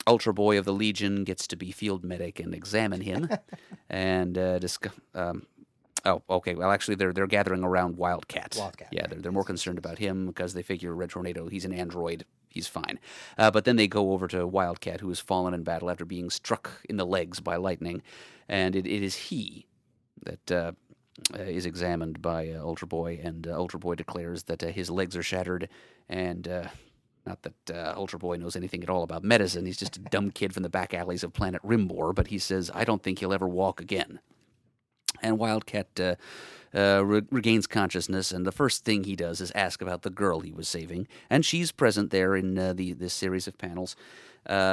Ultra Boy of the Legion gets to be field medic and examine him, and okay. Well, actually, they're gathering around Wildcat. Yeah, they're more concerned about him because they figure Red Tornado, he's an android, he's fine. But then they go over to Wildcat, who has fallen in battle after being struck in the legs by lightning, and it is he that is examined by Ultra Boy, and Ultra Boy declares that his legs are shattered, and not that Ultra Boy knows anything at all about medicine. He's just a dumb kid from the back alleys of planet Rimbor, but he says, I don't think he'll ever walk again. And Wildcat regains consciousness, and the first thing he does is ask about the girl he was saving. And she's present there in this series of panels.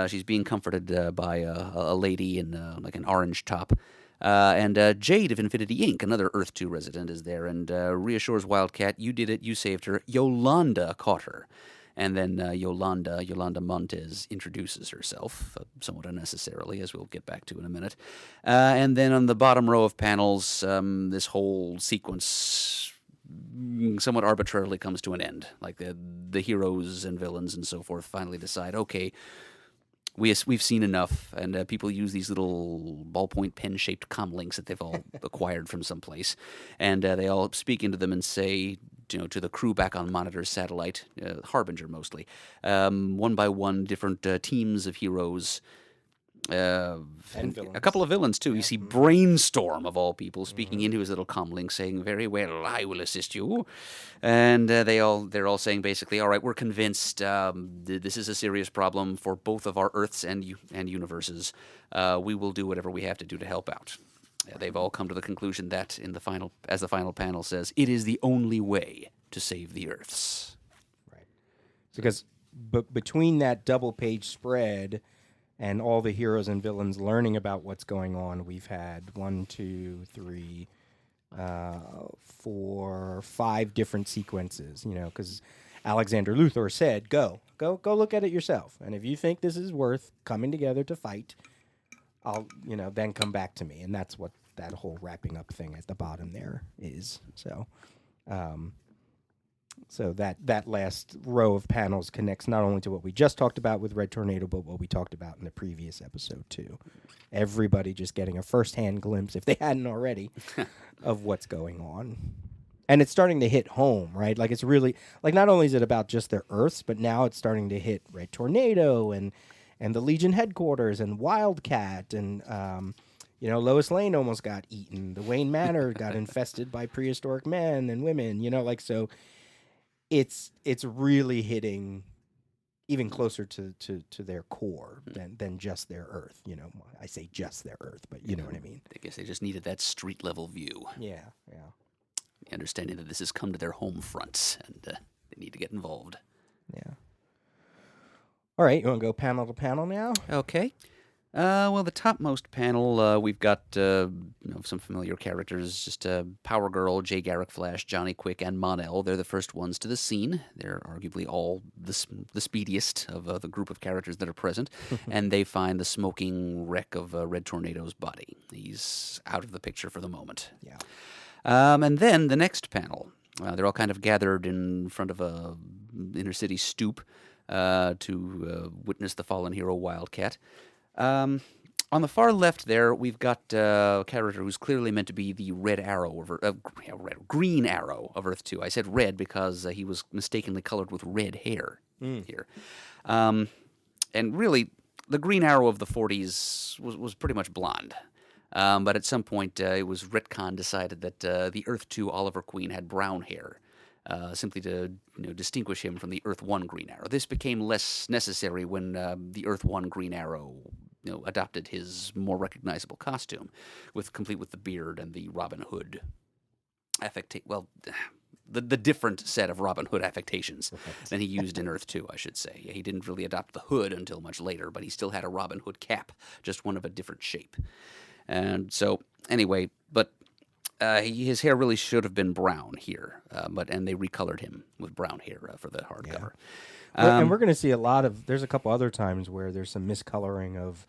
She's being comforted by a lady in like an orange top. And Jade of Infinity Inc., another Earth 2 resident, is there and reassures Wildcat, you did it, you saved her. Yolanda caught her. And then Yolanda Montez introduces herself, somewhat unnecessarily, as we'll get back to in a minute. And then on the bottom row of panels, this whole sequence somewhat arbitrarily comes to an end. Like the heroes and villains and so forth finally decide, okay, we've seen enough, and people use these little ballpoint pen-shaped comlinks that they've all acquired from someplace, and they all speak into them and say, to the crew back on Monitor's satellite, Harbinger mostly, one by one, different teams of heroes, and a couple of villains too. You see Brainstorm of all people speaking into his little comlink, saying, "Very well, I will assist you," and they're all saying basically, "All right, we're convinced this is a serious problem for both of our Earths and universes. We will do whatever we have to do to help out." They've all come to the conclusion that, as the final panel says, it is the only way to save the Earths. Right. Because between that double-page spread and all the heroes and villains learning about what's going on, we've had 1, 2, 3, 4, 5 different sequences. Because Alexander Luthor said, "Go look at it yourself, and if you think this is worth coming together to fight, I'll, then come back to me." And that's what that whole wrapping up thing at the bottom there is. So, so that last row of panels connects not only to what we just talked about with Red Tornado, but what we talked about in the previous episode too. Everybody just getting a first-hand glimpse, if they hadn't already, of what's going on. And it's starting to hit home, right? Like, it's really, like, not only is it about just their Earths, but now it's starting to hit Red Tornado and the Legion headquarters and Wildcat and, Lois Lane almost got eaten. The Wayne Manor got infested by prehistoric men and women, so it's really hitting even closer to their core than just their Earth. I say just their Earth, but you know what I mean. I guess they just needed that street level view. Yeah. Understanding that this has come to their home fronts and they need to get involved. Yeah. All right, you want to go panel to panel now? Okay. Well, the topmost panel, we've got some familiar characters, just Power Girl, Jay Garrick Flash, Johnny Quick, and Mon-El. They're the first ones to the scene. They're arguably all the speediest of the group of characters that are present, and they find the smoking wreck of Red Tornado's body. He's out of the picture for the moment. Yeah. And then the next panel, they're all kind of gathered in front of a inner city stoop to witness the fallen hero Wildcat. On the far left there, we've got a character who's clearly meant to be the Green Arrow of Earth 2. I said red because he was mistakenly colored with red hair here. And really, the Green Arrow of the 40s was pretty much blonde. But at some point, it was retcon decided that the Earth 2 Oliver Queen had brown hair. Simply to distinguish him from the Earth 1 Green Arrow. This became less necessary when the Earth 1 Green Arrow adopted his more recognizable costume, complete with the beard and the Robin Hood the different set of Robin Hood affectations than he used in Earth 2, I should say. He didn't really adopt the hood until much later, but he still had a Robin Hood cap, just one of a different shape. And so, anyway, but his hair really should have been brown here, and they recolored him with brown hair for the hardcover. And we're going to see there's a couple other times where there's some miscoloring of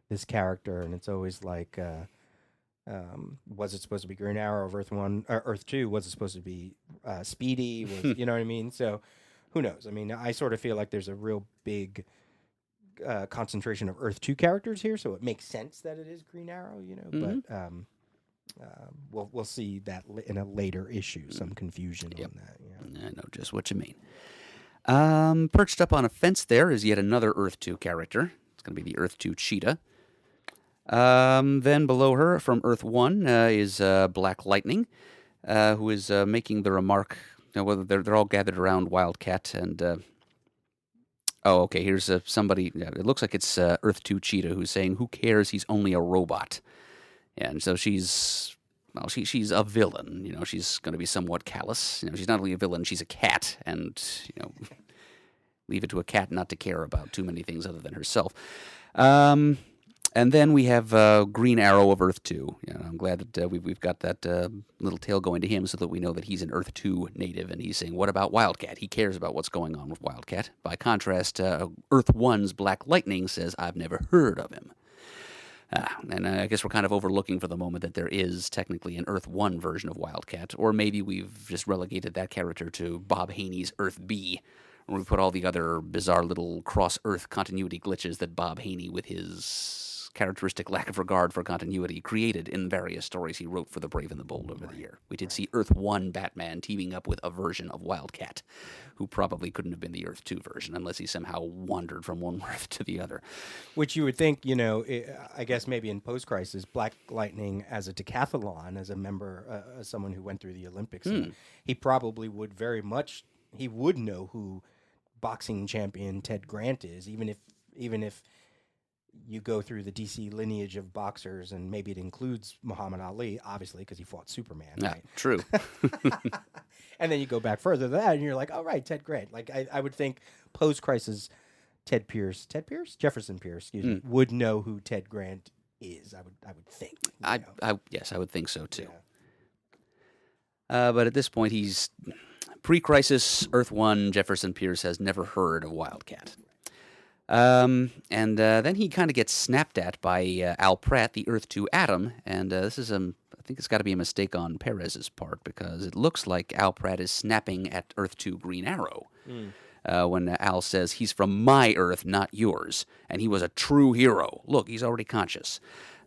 this character, and it's always like, was it supposed to be Green Arrow of Earth 1, or Earth 2? Was it supposed to be Speedy? You know what I mean? So, who knows? I mean, I sort of feel like there's a real big concentration of Earth 2 characters here, so it makes sense that it is Green Arrow, but we'll see that in a later issue, some confusion on that. I know just what you mean. Perched up on a fence there is yet another Earth 2 character. It's going to be the Earth 2 Cheetah. Then below her, from Earth 1, is Black Lightning, who is making the remark, whether they're all gathered around Wildcat, and here's somebody, it looks like it's Earth 2 Cheetah, who's saying, who cares, he's only a robot. And so she's a villain. She's going to be somewhat callous. She's not only a villain, she's a cat, and leave it to a cat not to care about too many things other than herself. And then we have Green Arrow of Earth 2. I'm glad that we've got that little tale going to him so that we know that he's an Earth 2 native, and he's saying, what about Wildcat? He cares about what's going on with Wildcat. By contrast, Earth 1's Black Lightning says, I've never heard of him. And I guess we're kind of overlooking for the moment that there is technically an Earth 1 version of Wildcat, or maybe we've just relegated that character to Bob Haney's Earth B, where we put all the other bizarre little cross-Earth continuity glitches that Bob Haney, with his characteristic lack of regard for continuity, created in various stories he wrote for The Brave and the Bold over the year. We did see Earth 1 Batman teaming up with a version of Wildcat, who probably couldn't have been the Earth 2 version unless he somehow wandered from one Earth to the other. Which you would think, I guess maybe in post-crisis, Black Lightning as a decathlon, as a member, as someone who went through the Olympics, he probably would he would know who boxing champion Ted Grant is, even if you go through the DC lineage of boxers, and maybe it includes Muhammad Ali, obviously, because he fought Superman. Right? True. And then you go back further than that, and you're like, oh, right, Ted Grant. Like, I would think post-crisis Jefferson Pierce, would know who Ted Grant is, I would think. Yes, I would think so, too. Yeah. But at this point, he's pre-crisis Earth 1, Jefferson Pierce has never heard of Wildcat. And then he kind of gets snapped at by Al Pratt, the Earth 2 Atom, and this is I think it's got to be a mistake on Perez's part, because it looks like Al Pratt is snapping at Earth 2 Green Arrow when Al says, he's from my Earth, not yours, and he was a true hero. Look, he's already conscious.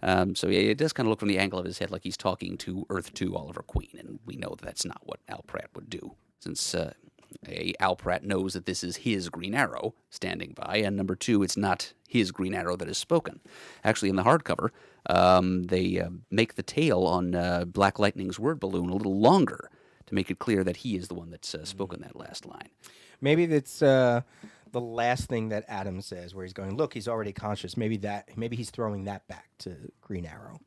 So it does kind of look from the angle of his head like he's talking to Earth 2 Oliver Queen, and we know that that's not what Al Pratt would do, since Al Pratt knows that this is his Green Arrow standing by, and number two, it's not his Green Arrow that is spoken. Actually, in the hardcover, they make the tail on Black Lightning's word balloon a little longer to make it clear that he is the one that's spoken that last line. Maybe that's the last thing that Adam says, where he's going, look, he's already conscious. Maybe he's throwing that back to Green Arrow.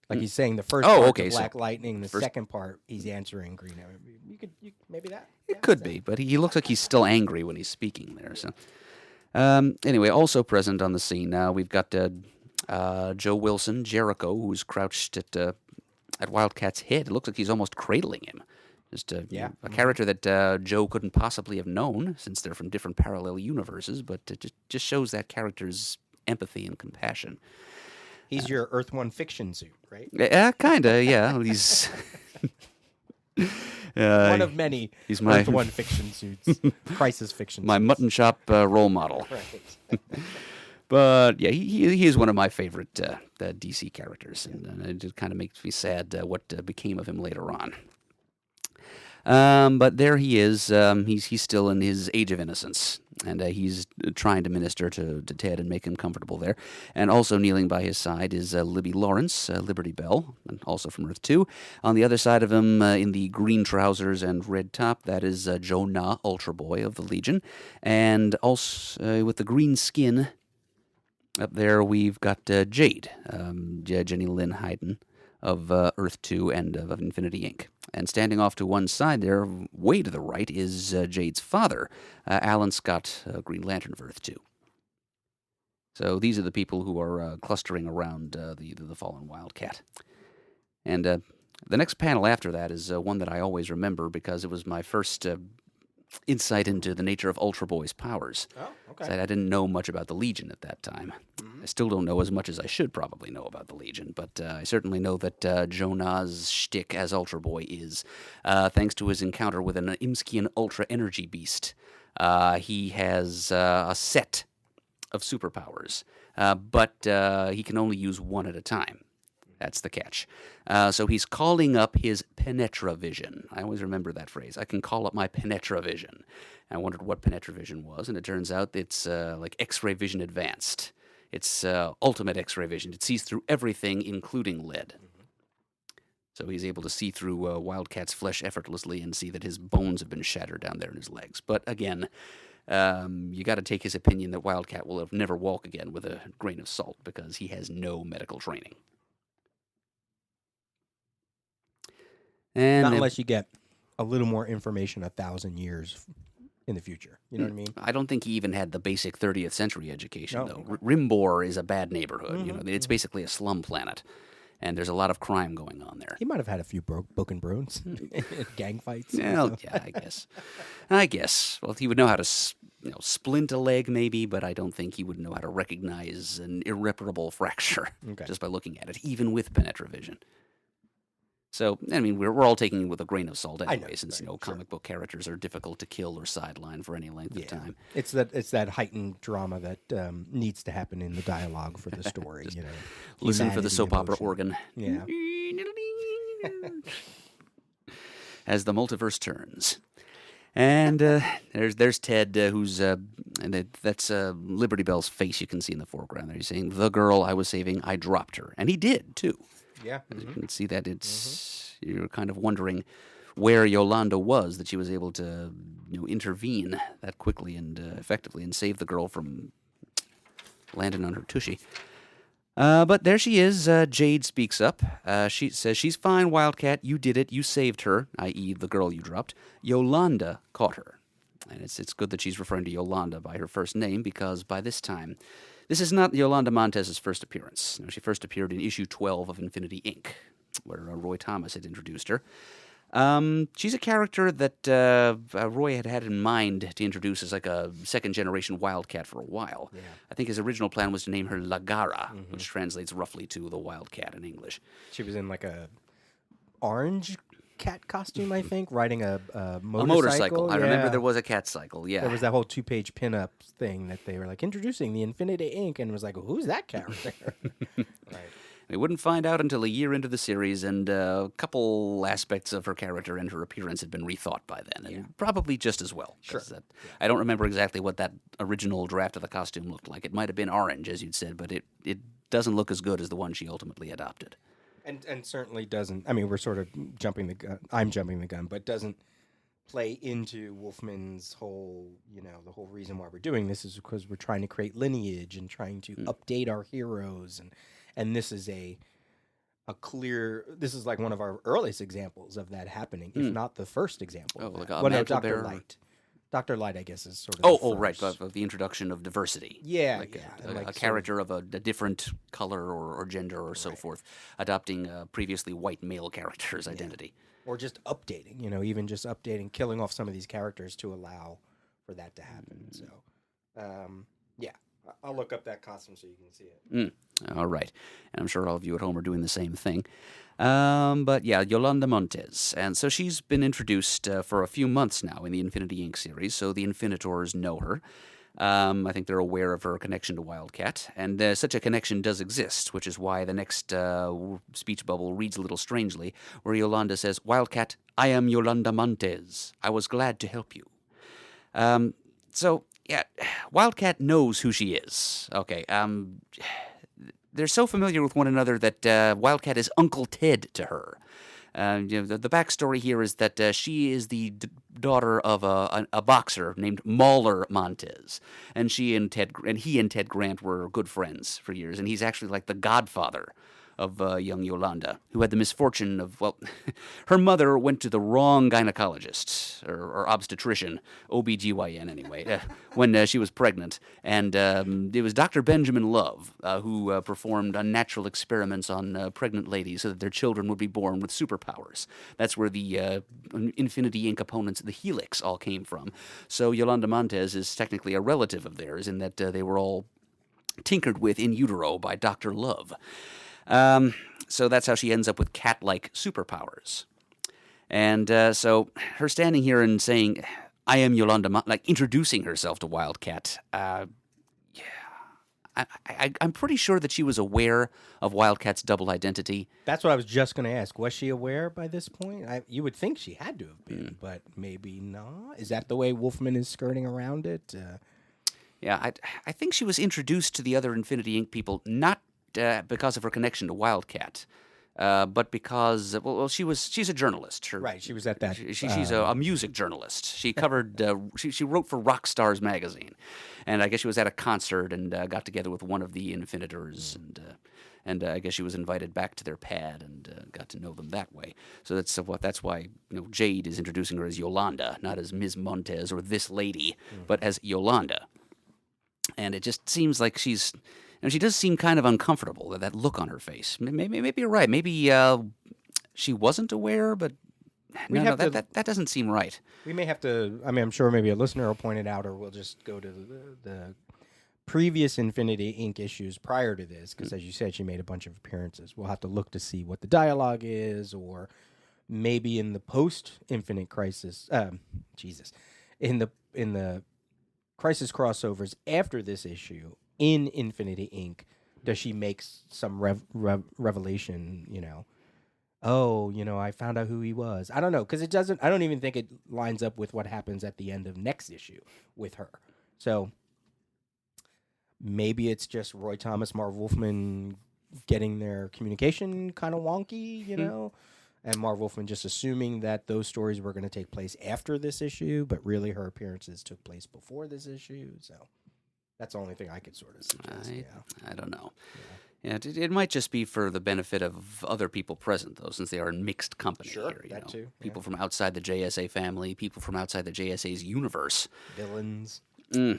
Like he's saying the first part to Black Lightning, the second part he's answering Green Arrow. Maybe that? It could be, but he looks like he's still angry when he's speaking there. So, anyway, also present on the scene now, we've got Joe Wilson, Jericho, who's crouched at Wildcat's head. It looks like he's almost cradling him. Just a character that Joe couldn't possibly have known, since they're from different parallel universes, but it just shows that character's empathy and compassion. He's your Earth One fiction suit, right? Kinda, yeah. He's one of many he's my, Earth One fiction suits, crisis fiction my suits. mutton shop role model. Right. But yeah, he is one of my favorite DC characters, and it just kind of makes me sad what became of him later on. But there he is. He's still in his age of innocence, and he's trying to minister to Ted and make him comfortable there. And also kneeling by his side is Libby Lawrence, Liberty Bell, and also from Earth 2. On the other side of him, in the green trousers and red top, that is Jonah, Ultra Boy of the Legion. And also with the green skin, up there we've got Jade, Jenny Lynn Hayden of Earth 2 and of Infinity Inc. And standing off to one side there, way to the right, is Jade's father, Alan Scott, Green Lantern of Earth 2. So these are the people who are clustering around the fallen Wildcat. And the next panel after that is one that I always remember because it was my first insight into the nature of Ultra Boy's powers. Oh, okay. So I didn't know much about the Legion at that time. I still don't know as much as I should probably know about the Legion, but I certainly know that Jonah's shtick as Ultra Boy is, thanks to his encounter with an Imskian Ultra Energy Beast. He has a set of superpowers, but he can only use one at a time. That's the catch. So he's calling up his Penetra Vision. I always remember that phrase. I can call up my Penetra Vision. I wondered what Penetra Vision was, and it turns out it's like X-ray vision advanced. It's ultimate X-ray vision. It sees through everything, including lead. So he's able to see through Wildcat's flesh effortlessly and see that his bones have been shattered down there in his legs. But again, you got to take his opinion that Wildcat will never walk again with a grain of salt because he has no medical training. And not unless you get a little more information 1,000 years in the future. You know what I mean? I don't think he even had the basic 30th century education, No. though. Rimbor is a bad neighborhood. You know, it's basically a slum planet, and there's a lot of crime going on there. He might have had a few broken bones, gang fights. Well, yeah, I guess. Well, he would know how to, splint a leg, maybe, but I don't think he would know how to recognize an irreparable fracture just by looking at it, even with Penetra Vision. So, I mean, we're all taking it with a grain of salt anyway, since, comic book characters are difficult to kill or sideline for any length of time. It's that heightened drama that needs to happen in the dialogue for the story. Listen for the Humanity, soap opera emotion. organ. Yeah. As the multiverse turns. And there's Ted, who's and that's Liberty Bell's face you can see in the foreground there. He's saying, "The girl I was saving, I dropped her," and he did too. Yeah, You can see that you're kind of wondering where Yolanda was, that she was able to intervene that quickly and effectively and save the girl from landing on her tushy. But there she is. Jade speaks up. She says, "She's fine, Wildcat. You did it. You saved her," i.e. the girl you dropped. Yolanda caught her. And it's good that she's referring to Yolanda by her first name, because by this time, this is not Yolanda Montez's first appearance. She first appeared in issue 12 of Infinity Inc., where Roy Thomas had introduced her. She's a character that Roy had in mind to introduce as like a second-generation Wildcat for a while. Yeah. I think his original plan was to name her Lagara, which translates roughly to the Wildcat in English. She was in like a orange cat costume, I think, riding a motorcycle. A motorcycle. I Yeah. remember there was a cat cycle, yeah. There was that whole 2-page pinup thing that they were like introducing the Infinity Inc. and it was like, who's that character? Right. We wouldn't find out until a year into the series, and a couple aspects of her character and her appearance had been rethought by then, and probably just as well. Sure. I don't remember exactly what that original draft of the costume looked like. It might have been orange, as you'd said, but it doesn't look as good as the one she ultimately adopted. And certainly doesn't, I mean, we're sort of jumping the gun, I'm jumping the gun, but doesn't play into Wolfman's whole, the whole reason why we're doing this is because we're trying to create lineage and trying to update our heroes. And this is this is like one of our earliest examples of that happening, if not the first example. Oh, of like that. a mantle Dr. bearer? Light. Dr. Light, I guess, is sort of Right, first. of the introduction of diversity. Yeah, Like yeah. a, And a like character of a different color or gender or so forth, adopting a previously white male character's identity. or just updating, even just updating, killing off some of these characters to allow for that to happen. So, yeah, I'll look up that costume so you can see it. All right. And I'm sure all of you at home are doing the same thing. But yeah, Yolanda Montes. And so she's been introduced for a few months now in the Infinity Inc. series, so the Infinitors know her. I think they're aware of her connection to Wildcat, and such a connection does exist, which is why the next speech bubble reads a little strangely, where Yolanda says, "Wildcat, I am Yolanda Montes. I was glad to help you." So, yeah, Wildcat knows who she is. Okay, they're so familiar with one another that Wildcat is Uncle Ted to her. The backstory here is that she is the daughter of a boxer named Mauler Montes, and he and Ted Grant were good friends for years, and he's actually like the godfather of young Yolanda, who had the misfortune of, her mother went to the wrong gynecologist, or obstetrician, OBGYN anyway, when she was pregnant. And it was Dr. Benjamin Love who performed unnatural experiments on pregnant ladies so that their children would be born with superpowers. That's where the Infinity Inc. opponents, the Helix, all came from. So Yolanda Montes is technically a relative of theirs in that they were all tinkered with in utero by Dr. Love. So that's how she ends up with cat-like superpowers. And so her standing here and saying, "I am Yolanda," like introducing herself to Wildcat, I'm pretty sure that she was aware of Wildcat's double identity. That's what I was just going to ask. Was she aware by this point? You would think she had to have been, but maybe not. Is that the way Wolfman is skirting around it? Yeah, I think she was introduced to the other Infinity Inc. people not because of her connection to Wildcat, but because she's a journalist. Right, she was at that. She's a music journalist. She covered. She wrote for Rockstars magazine, and I guess she was at a concert and got together with one of the Infinitors, and I guess she was invited back to their pad and got to know them that way. So that's why Jade is introducing her as Yolanda, not as Ms. Montes or this lady, but as Yolanda. And it just seems like she does seem kind of uncomfortable, that look on her face. Maybe you're right. Maybe she wasn't aware, but that doesn't seem right. We may have to, I'm sure maybe a listener will point it out, or we'll just go to the previous Infinity Inc. issues prior to this, because as you said, she made a bunch of appearances. We'll have to look to see what the dialogue is, or maybe in the post-Infinite Crisis, in the Crisis crossovers after this issue, in Infinity Inc., does she make some revelation, I found out who he was. I don't know, because I don't even think it lines up with what happens at the end of next issue with her. So maybe it's just Roy Thomas, Marv Wolfman getting their communication kind of wonky, and Marv Wolfman just assuming that those stories were going to take place after this issue, but really her appearances took place before this issue, so... That's the only thing I could sort of suggest. I don't know. Yeah, it might just be for the benefit of other people present, though, since they are in mixed company. Sure, here, that too. People from outside the JSA family, people from outside the JSA's universe. Villains.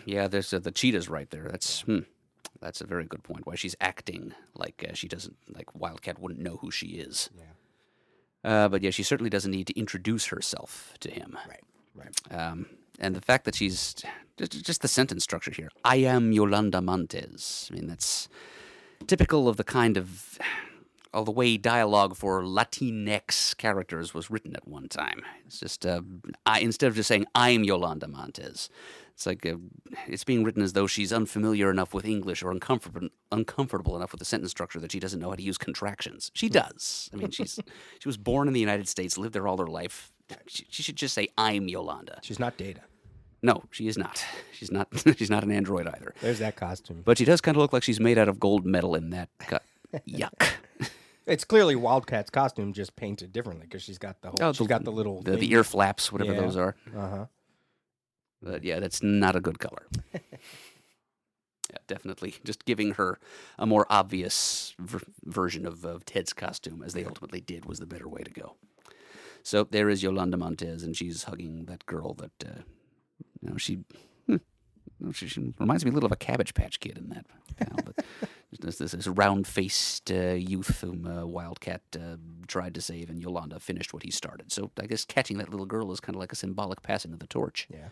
Yeah, there's the cheetah's right there. That's a very good point. Why she's acting like she doesn't, like Wildcat wouldn't know who she is. Yeah. But yeah, she certainly doesn't need to introduce herself to him. Right. And the fact that she's just the sentence structure here. I am Yolanda Montes. I mean, that's typical of the kind of the way dialogue for Latinx characters was written at one time. It's just instead of just saying I'm Yolanda Montes, it's like it's being written as though she's unfamiliar enough with English or uncomfortable enough with the sentence structure that she doesn't know how to use contractions. She does. I mean, she was born in the United States, lived there all her life. She should just say I'm Yolanda. She's not Data. No, she is not. She's not. She's not an android either. There's that costume. But she does kind of look like she's made out of gold metal in that cut. Yuck. It's clearly Wildcat's costume, just painted differently because she's got the whole. She's got the little the ear flaps, whatever those are. But yeah, that's not a good color. Yeah, definitely. Just giving her a more obvious version of Ted's costume, as they ultimately did, was the better way to go. So there is Yolanda Montes, and she's hugging that girl that She reminds me a little of a Cabbage Patch Kid in that panel, but there's this round-faced youth whom Wildcat tried to save, and Yolanda finished what he started. So I guess catching that little girl is kind of like a symbolic passing of the torch. Yeah.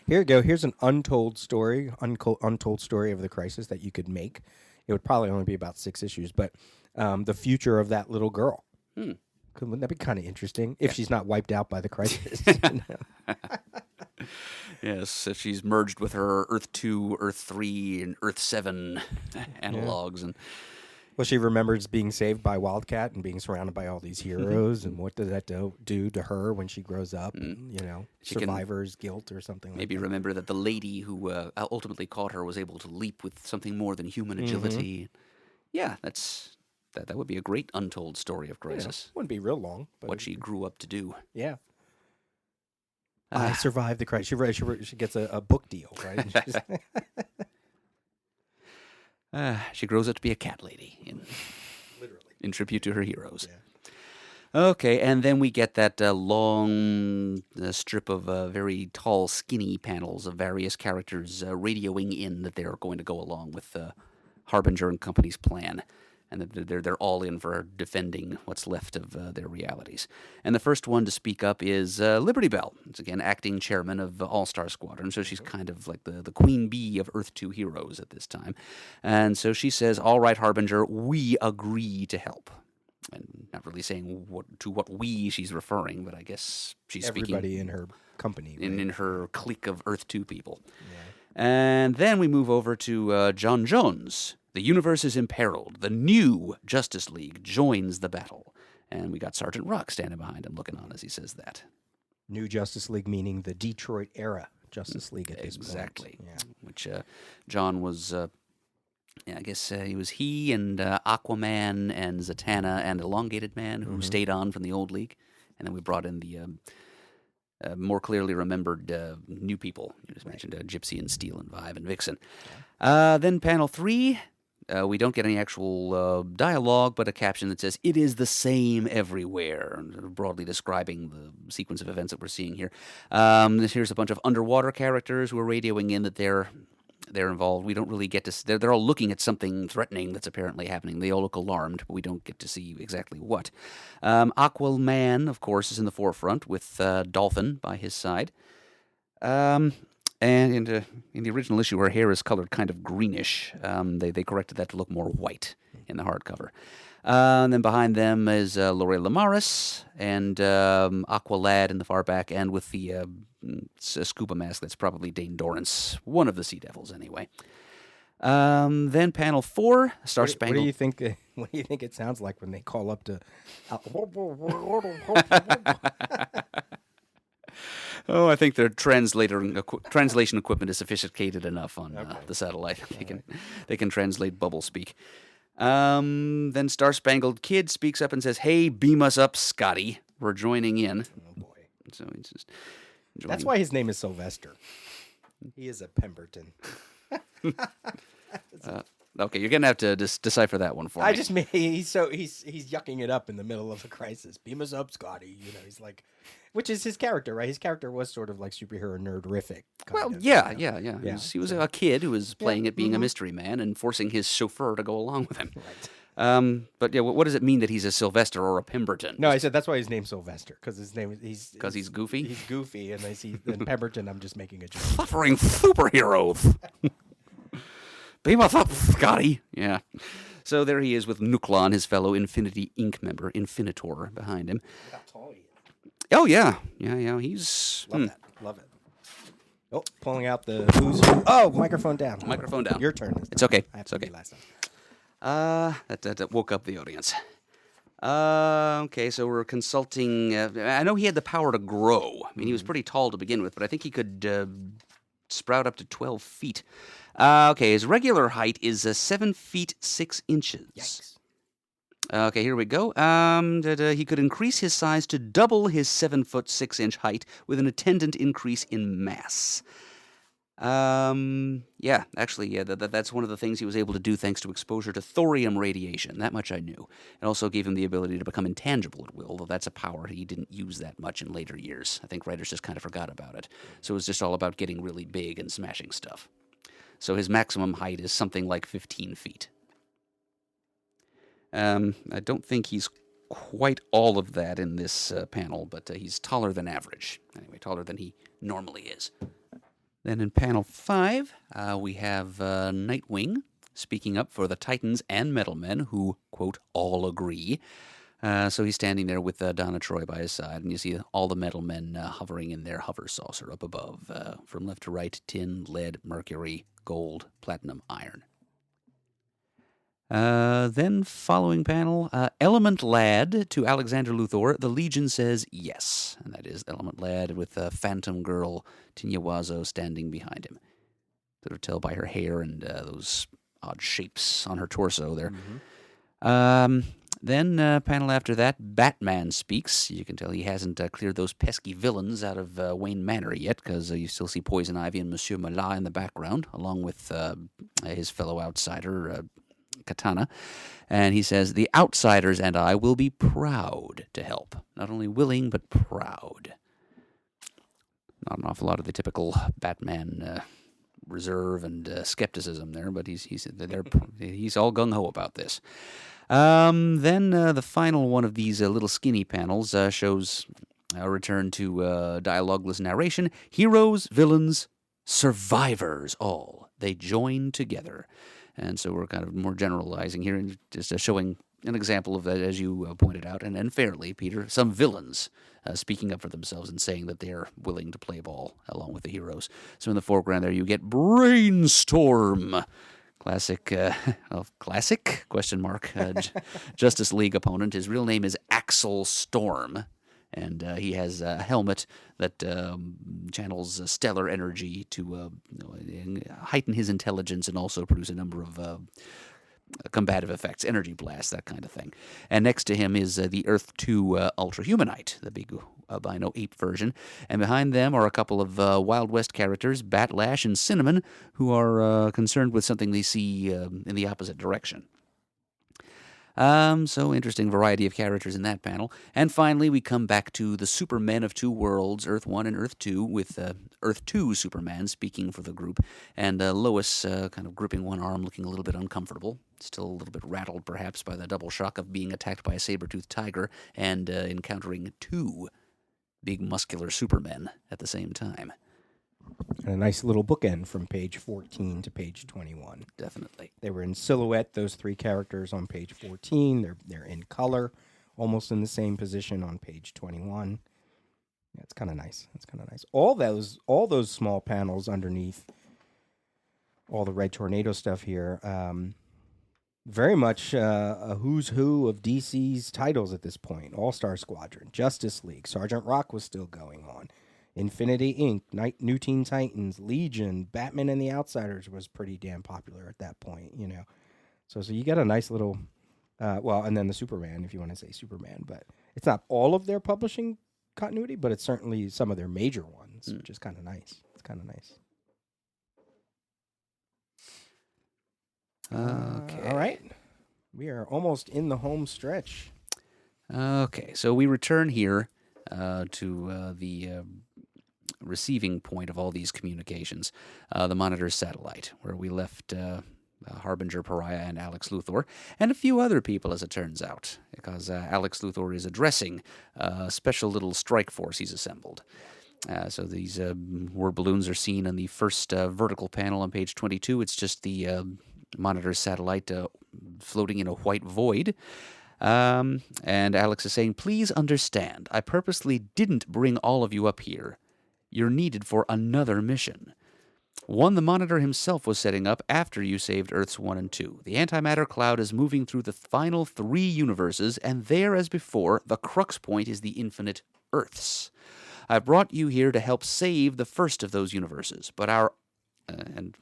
Here you go. Here's an untold story of the Crisis that you could make. It would probably only be about 6 issues, but the future of that little girl. Wouldn't that be kind of interesting if she's not wiped out by the Crisis? Yes, if she's merged with her Earth 2, Earth 3, and Earth 7 analogs. And well, she remembers being saved by Wildcat and being surrounded by all these heroes, and what does that do to her when she grows up? And, survivor's guilt or something like that. Maybe remember that the lady who ultimately caught her was able to leap with something more than human agility. Yeah, that would be a great untold story of Crisis. Wouldn't be real long. But what she grew up to do. Yeah. I survived the Crisis. She gets a book deal, right? She grows up to be a cat lady, Literally, in tribute to her heroes. Yeah. Okay, and then we get that long strip of very tall, skinny panels of various characters radioing in that they're going to go along with Harbinger and company's plan, and that they're all in for defending what's left of their realities. And the first one to speak up is Liberty Bell. It's, again, acting chairman of All-Star Squadron, so she's kind of like the queen bee of Earth 2 heroes at this time. And so she says, all right, Harbinger, we agree to help. And not really saying what we she's referring, but I guess she's speaking... Everybody in her company. Right? In her clique of Earth 2 people. Yeah. And then we move over to John Jones. The universe is imperiled. The new Justice League joins the battle. And we got Sergeant Rock standing behind him looking on as he says that. New Justice League meaning the Detroit era Justice League at this point. Exactly. Yeah. Which John was, I guess he and Aquaman and Zatanna and Elongated Man who stayed on from the old league. And then we brought in the more clearly remembered new people. You just mentioned Gypsy and Steel and Vibe and Vixen. Yeah. Then panel 3, we don't get any actual dialogue, but a caption that says, "It is the same everywhere," broadly describing the sequence of events that we're seeing here. Here's a bunch of underwater characters who are radioing in that they're involved. We don't really get to... They're all looking at something threatening that's apparently happening. They all look alarmed, but we don't get to see exactly what. Aquaman, of course, is in the forefront with Dolphin by his side. And in the original issue, her hair is colored kind of greenish. They corrected that to look more white in the hardcover. And then behind them is Lorraine Lamaris and Aqualad in the far back, and with the scuba mask, that's probably Dane Dorrance, one of the Sea Devils anyway. Then panel 4, Star Spangled. What do you think it sounds like when they call up to? Oh, I think their translation equipment is sophisticated enough on the satellite. They can translate bubble speak. Then Star Spangled Kid speaks up and says, "Hey, beam us up, Scotty. We're joining in." Oh boy! So he's just joining. That's why his name is Sylvester. He is a Pemberton. Okay, you're gonna have to decipher that one for me. He's yucking it up in the middle of a crisis. Beam us up, Scotty. He's like, which is his character, right? His character was sort of like superhero nerdrific. Yeah. He was a kid who was playing at being a mystery man and forcing his chauffeur to go along with him. Right. But yeah, what does it mean that he's a Sylvester or a Pemberton? No, I said that's why his name's Sylvester, because his name is he's goofy. He's goofy, and then Pemberton. I'm just making a joke. Suffering superheroes. Beam us up, Scotty. Yeah. So there he is with Nuklon, his fellow Infinity Inc. member, Infinitor, behind him. Look how tall he is. Oh, yeah. Yeah, he's... Love it. Oh, pulling out the who's who. Oh, microphone down. Microphone down. Your turn. It's okay. It's okay. Last time. That woke up the audience. Okay, so we're consulting... I know he had the power to grow. I mean, he was pretty tall to begin with, but I think he could sprout up to 12 feet. Okay, his regular height is 7 feet 6 inches. Yikes. Okay, here we go. He could increase his size to double his 7 foot 6 inch height with an attendant increase in mass. Yeah, actually, yeah, that's one of the things he was able to do thanks to exposure to thorium radiation. That much I knew. It also gave him the ability to become intangible at will, though that's a power he didn't use that much in later years. I think writers just kind of forgot about it. So it was just all about getting really big and smashing stuff. So his maximum height is something like 15 feet. I don't think he's quite all of that in this panel, but he's taller than average. Anyway, taller than he normally is. Then in panel 5, we have Nightwing speaking up for the Titans and Metalmen, who, quote, all agree. So he's standing there with Donna Troy by his side, and you see all the Metalmen hovering in their hover saucer up above. From left to right, tin, lead, mercury, gold, platinum, iron. Then following panel, Element Lad to Alexander Luthor. The Legion says yes, and that is Element Lad with Phantom Girl Tinyawazo standing behind him. Sort of tell by her hair and those odd shapes on her torso there. Then panel after that, Batman speaks. You can tell he hasn't cleared those pesky villains out of Wayne Manor yet, because you still see Poison Ivy and Monsieur Malat in the background, along with his fellow outsider, Katana. And he says, the outsiders and I will be proud to help. Not only willing, but proud. Not an awful lot of the typical Batman reserve and skepticism there, but he's all gung-ho about this. Then the final one of these little skinny panels shows a return to dialogueless narration. Heroes, villains, survivors, all. They join together. And so we're kind of more generalizing here and just showing an example of that, as you pointed out, and fairly, Peter, some villains speaking up for themselves and saying that they're willing to play ball along with the heroes. So in the foreground there you get Brainstorm, classic, classic, question mark, Justice League opponent. His real name is Axel Storm. And he has a helmet that channels stellar energy to heighten his intelligence and also produce a number of combative effects, energy blasts, that kind of thing. And next to him is the Earth 2 Ultra Humanite, the big albino ape version. And behind them are a couple of Wild West characters, Batlash and Cinnamon, who are concerned with something they see in the opposite direction. So interesting variety of characters in that panel. And finally, we come back to the Supermen of two worlds, Earth 1 and Earth 2, with Earth 2 Superman speaking for the group, and Lois kind of gripping one arm, looking a little bit uncomfortable, still a little bit rattled perhaps by the double shock of being attacked by a saber-toothed tiger and encountering two big muscular Supermen at the same time. And a nice little bookend from page 14 to page 21. Definitely. They were in silhouette, those three characters on page 14. They're in color, almost in the same position on page 21. Yeah, it's kind of nice. It's kind of nice. All those small panels underneath all the Red Tornado stuff here, very much a who's who of DC's titles at this point. All-Star Squadron, Justice League, Sergeant Rock was still going on. Infinity Inc., New Teen Titans, Legion, Batman and the Outsiders was pretty damn popular at that point, you know. So you get a nice little, and then the Superman, if you want to say Superman. But it's not all of their publishing continuity, but it's certainly some of their major ones, which is kind of nice. It's kind of nice. Okay. All right. We are almost in the home stretch. Okay, so we return here to the receiving point of all these communications, the Monitor satellite, where we left Harbinger Pariah and Alex Luthor, and a few other people, as it turns out, because Alex Luthor is addressing a special little strike force he's assembled. So these word balloons are seen on the first vertical panel on page 22. It's just the Monitor satellite floating in a white void. And Alex is saying, please understand, I purposely didn't bring all of you up here. You're needed for another mission. One the Monitor himself was setting up after you saved Earths 1 and 2. The antimatter cloud is moving through the final 3 universes, and there, as before, the crux point is the infinite Earths. I brought you here to help save the first of those universes, but our... And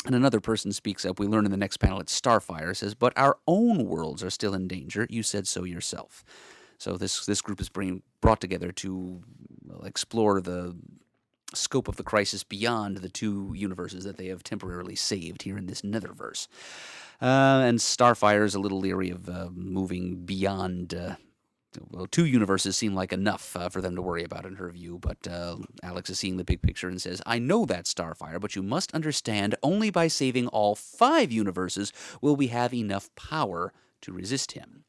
another person speaks up. We learn in the next panel, it's Starfire, says, but our own worlds are still in danger. You said so yourself. So this group is being brought together to explore the scope of the crisis beyond the two universes that they have temporarily saved here in this netherverse. And Starfire is a little leery of moving beyond. Well, two universes seem like enough for them to worry about in her view, but Alex is seeing the big picture and says, I know that, Starfire, but you must understand only by saving all 5 universes will we have enough power to resist him.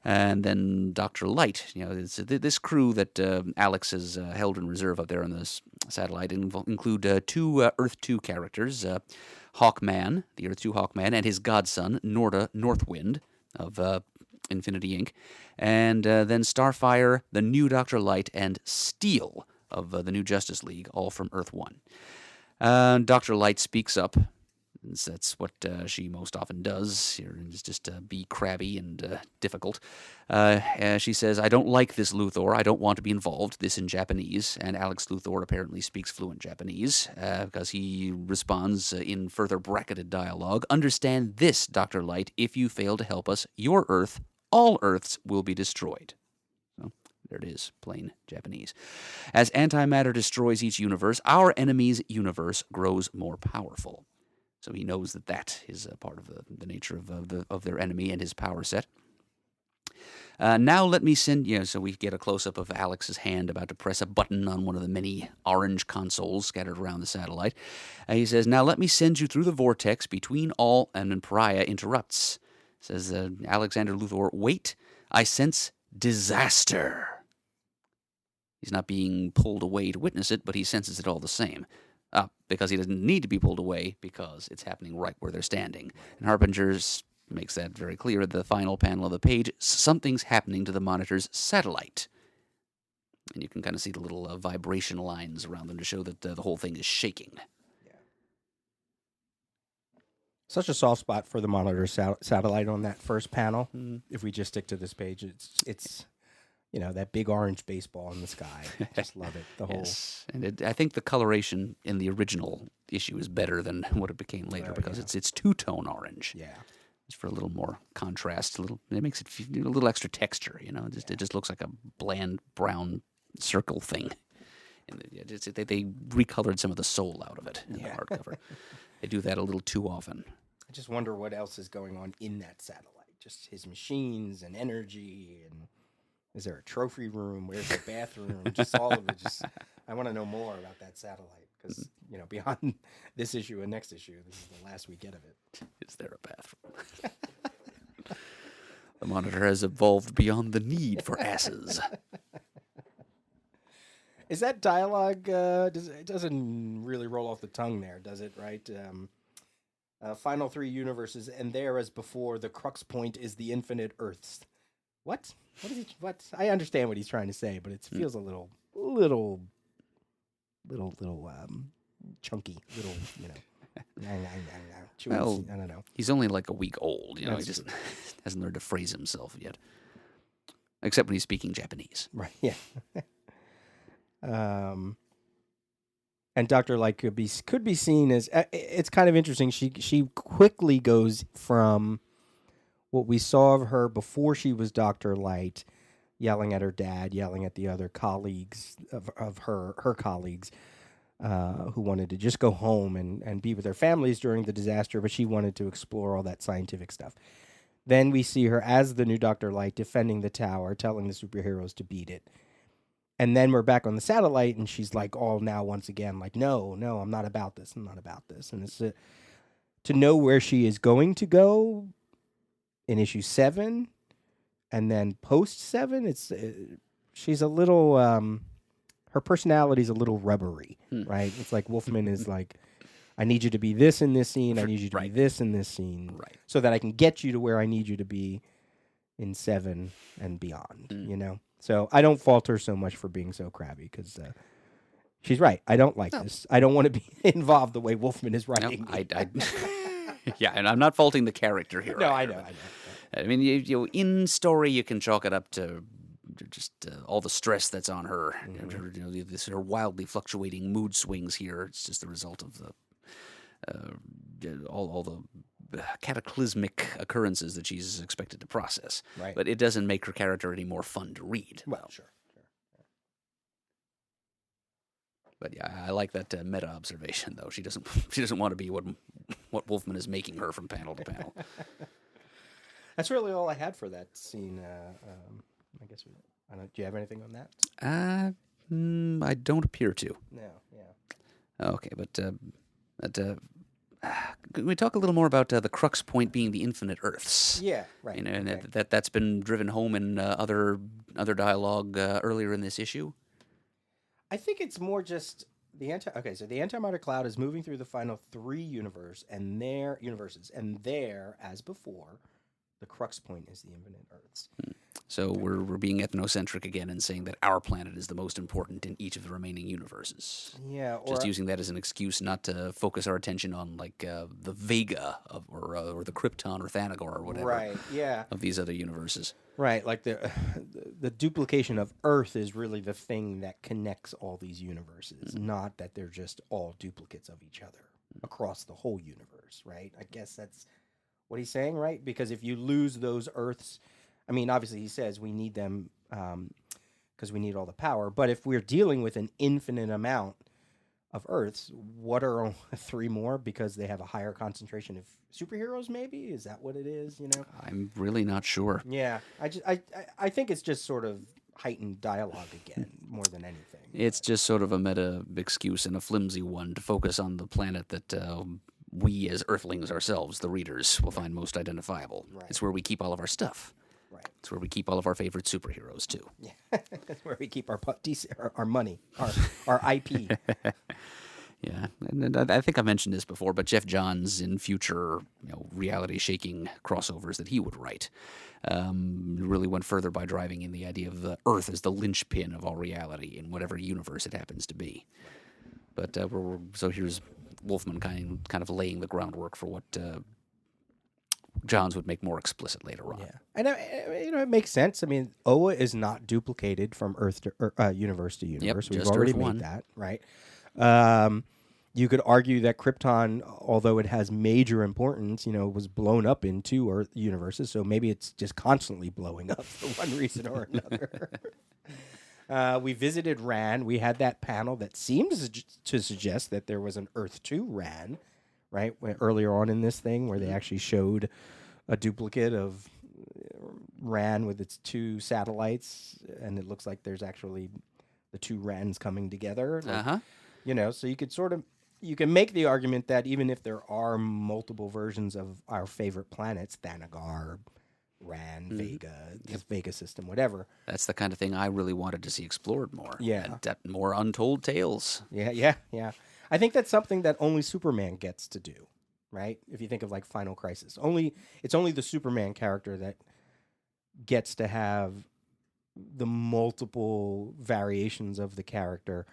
And then Dr. Light, this crew that Alex has held in reserve up there on this satellite include 2 Earth 2 characters, Hawkman, the Earth 2 Hawkman, and his godson, Norda Northwind of Infinity Inc., and then Starfire, the new Dr. Light, and Steel of the New Justice League, all from Earth 1. Dr. Light speaks up. That's what she most often does here, is just be crabby and difficult. She says, I don't like this, Luthor. I don't want to be involved. This in Japanese. And Alex Luthor apparently speaks fluent Japanese because he responds in further bracketed dialogue. Understand this, Dr. Light. If you fail to help us, your Earth, all Earths, will be destroyed. So there it is, plain Japanese. As antimatter destroys each universe, our enemy's universe grows more powerful. So he knows that is a part of the nature of their enemy and his power set. Now let me send so we get a close-up of Alex's hand about to press a button on one of the many orange consoles scattered around the satellite. He says, now let me send you through the vortex between all, and then Pariah interrupts. Says, Alexander Luthor, wait, I sense disaster. He's not being pulled away to witness it, but he senses it all the same. Because he doesn't need to be pulled away because it's happening right where they're standing. And Harbinger's makes that very clear at the final panel of the page. Something's happening to the Monitor's satellite. And you can kind of see the little vibration lines around them to show that the whole thing is shaking. Yeah. Such a soft spot for the Monitor satellite on that first panel. If we just stick to this page, it's that big orange baseball in the sky. Just love it. The whole. Yes. And I think the coloration in the original issue is better than what it became later because it's two-tone orange. Yeah. It's for a little more contrast. It makes it a little extra texture. It just looks like a bland brown circle thing. And they recolored some of the soul out of it in the hardcover. They do that a little too often. I just wonder what else is going on in that satellite. Just his machines and energy and. Is there a trophy room? Where's the bathroom? Just all of it. I want to know more about that satellite because, beyond this issue and next issue, this is the last we get of it. Is there a bathroom? The Monitor has evolved beyond the need for asses. Is that dialogue? It doesn't really roll off the tongue there, does it? Right? Final 3 universes, and there, as before, the crux point is the infinite Earths. What? What? I understand what he's trying to say, but it feels a little chunky, chewy. Well, I don't know. He's only like a week old, he just hasn't learned to phrase himself yet, except when he's speaking Japanese. Right? Yeah. And Dr. Light could be seen as it's kind of interesting. She quickly goes from what we saw of her before she was Dr. Light, yelling at her dad, yelling at the other colleagues of her colleagues who wanted to just go home and be with their families during the disaster, but she wanted to explore all that scientific stuff. Then we see her as the new Dr. Light defending the tower, telling the superheroes to beat it. And then we're back on the satellite, and she's like, once again, like, no, I'm not about this. I'm not about this. And it's to know where she is going to go in issue 7, and then post 7, she's a little her personality's a little rubbery, right? It's like Wolfman is like, I need you to be this in this scene, I need you to be this in this scene, right? So that I can get you to where I need you to be in 7 and beyond. So I don't fault her so much for being so crabby because she's right. I don't like this. I don't want to be involved the way Wolfman is writing. No, yeah, and I'm not faulting the character here. No, I know. I mean, in story, you can chalk it up to just all the stress that's on her. This her wildly fluctuating mood swings here. It's just the result of all the cataclysmic occurrences that she's expected to process. Right. But it doesn't make her character any more fun to read. Well, sure. But yeah, I like that meta observation though. She doesn't want to be what Wolfman is making her from panel to panel. That's really all I had for that scene. I guess I don't. Do you have anything on that? I don't appear to. No. Yeah. Okay, but can we talk a little more about the crux point being the infinite Earths? Yeah. Right. You know, and okay. that's been driven home in other dialogue earlier in this issue. I think it's more just the So the antimatter cloud is moving through the final 3 universes, and there, as before, the crux point is the infinite Earths. So we're being ethnocentric again and saying that our planet is the most important in each of the remaining universes. Yeah, just using that as an excuse not to focus our attention on like the Vega or the Krypton or Thanagar or whatever. Right. Yeah. Of these other universes. Right. Like the duplication of Earth is really the thing that connects all these universes, not that they're just all duplicates of each other across the whole universe. Right. I guess that's what he's saying, right? Because if you lose those Earths. I mean, obviously, he says we need them because we need all the power. But if we're dealing with an infinite amount of Earths, what are 3 more because they have a higher concentration of superheroes? Maybe is that what it is? You know, I'm really not sure. Yeah, I think it's just sort of heightened dialogue again, more than anything. It's just sort of a meta excuse and a flimsy one to focus on the planet that we as Earthlings ourselves, the readers, will find most identifiable. Right. It's where we keep all of our stuff. Right. It's where we keep all of our favorite superheroes, too. Yeah. That's where we keep our money, our IP. Yeah, and I think I mentioned this before, but Jeff Johns in future reality-shaking crossovers that he would write really went further by driving in the idea of the Earth as the linchpin of all reality in whatever universe it happens to be. But so here's Wolfman kind of laying the groundwork for what Johns would make more explicit later on. Yeah, and it makes sense. I mean, Oa is not duplicated from Earth to universe to universe. Yep, We've already made that, right? You could argue that Krypton, although it has major importance, was blown up in 2 Earth universes. So maybe it's just constantly blowing up for one reason or another. We visited Ran. We had that panel that seems to suggest that there was an Earth 2 Ran. Right, earlier on in this thing, where they actually showed a duplicate of Ran with its 2 satellites, and it looks like there's actually the 2 Rans coming together. So you can make the argument that even if there are multiple versions of our favorite planets, Thanagar, Ran, Vega, the Vega system, whatever. That's the kind of thing I really wanted to see explored more. Yeah, more untold tales. Yeah. I think that's something that only Superman gets to do, right? If you think of like Final Crisis, it's only the Superman character that gets to have the multiple variations of the character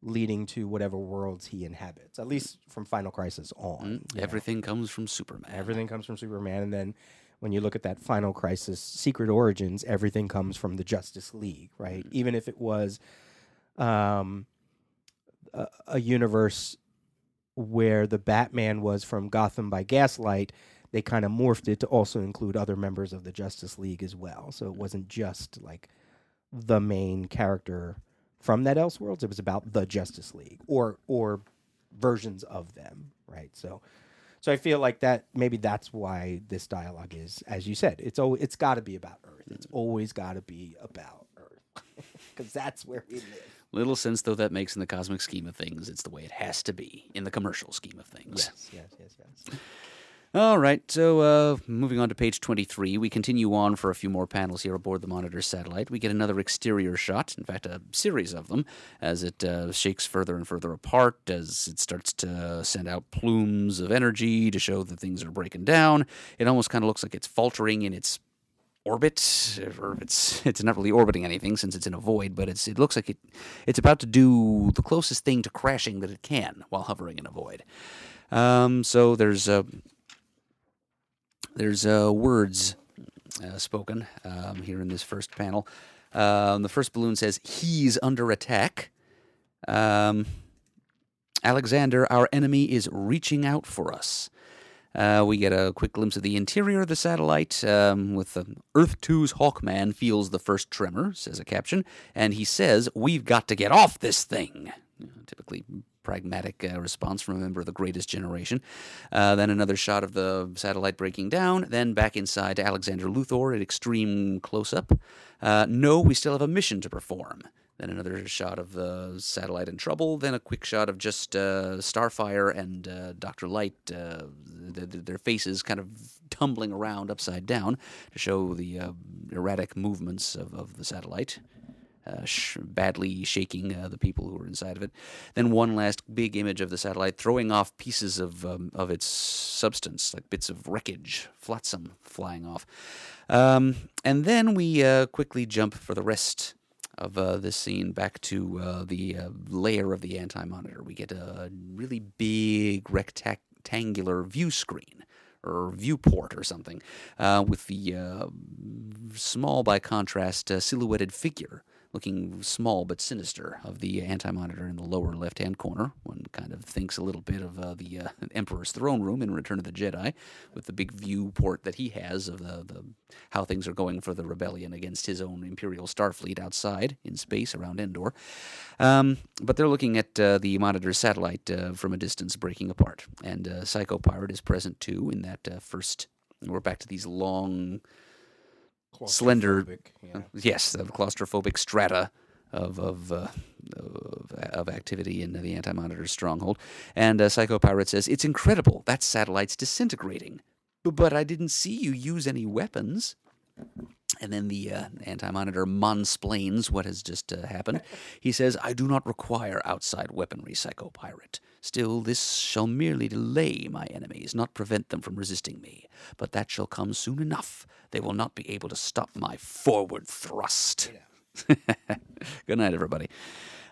leading to whatever worlds he inhabits, at least from Final Crisis on. Everything comes from Superman. Everything comes from Superman, and then when you look at that Final Crisis Secret Origins, everything comes from the Justice League, right? Even if it was a universe where the Batman was from Gotham by Gaslight, they kind of morphed it to also include other members of the Justice League as well. So it wasn't just like the main character from that Elseworlds. It was about the Justice League or versions of them, right? So I feel like that maybe that's why this dialogue is, as you said, it's got to be about Earth. It's always got to be about Earth because that's where we live. Little sense, though, that makes in the cosmic scheme of things. It's the way it has to be in the commercial scheme of things. Yes. All right, so moving on to page 23, we continue on for a few more panels here aboard the Monitor satellite. We get another exterior shot, in fact, a series of them, as it shakes further and further apart, as it starts to send out plumes of energy to show that things are breaking down. It almost kind of looks like it's faltering in its orbit, or it's not really orbiting anything since it's in a void, but it looks like it's about to do the closest thing to crashing that it can while hovering in a void. So there's words spoken here in this first panel. The first balloon says, "He's under attack. Alexander, our enemy, is reaching out for us." We get a quick glimpse of the interior of the satellite with Earth 2's Hawkman feels the first tremor, says a caption, and he says, "We've got to get off this thing." typically pragmatic response from a member of the greatest generation. Then another shot of the satellite breaking down. Then back inside to Alexander Luthor at extreme close-up. No, we still have a mission to perform. Then another shot of the satellite in trouble. Then a quick shot of just Starfire and Dr. Light, their faces kind of tumbling around upside down to show the erratic movements of the satellite. Badly shaking the people who were inside of it. Then one last big image of the satellite throwing off pieces of its substance, like bits of wreckage, flotsam flying off. And then we quickly jump for the rest of this scene back to the layer of the Anti-Monitor. We get a really big rectangular view screen, or viewport or something, with the small by contrast silhouetted figure, looking small but sinister, of the Anti-Monitor in the lower left-hand corner. One kind of thinks a little bit of the Emperor's throne room in Return of the Jedi, with the big viewport that he has of the how things are going for the rebellion against his own Imperial Starfleet outside in space around Endor. But they're looking at the Monitor's satellite from a distance breaking apart. And Psycho Pirate is present too in that first. We're back to these long, slender, yes, the claustrophobic strata of activity in the Anti-Monitor's stronghold. And Psycho Pirate says, "It's incredible. That satellite's disintegrating. But I didn't see you use any weapons." And then the Anti-Monitor mansplains what has just happened. He says, "I do not require outside weaponry, Psycho Pirate. Still, this shall merely delay my enemies, not prevent them from resisting me. But that shall come soon enough. They will not be able to stop my forward thrust." Good night, everybody.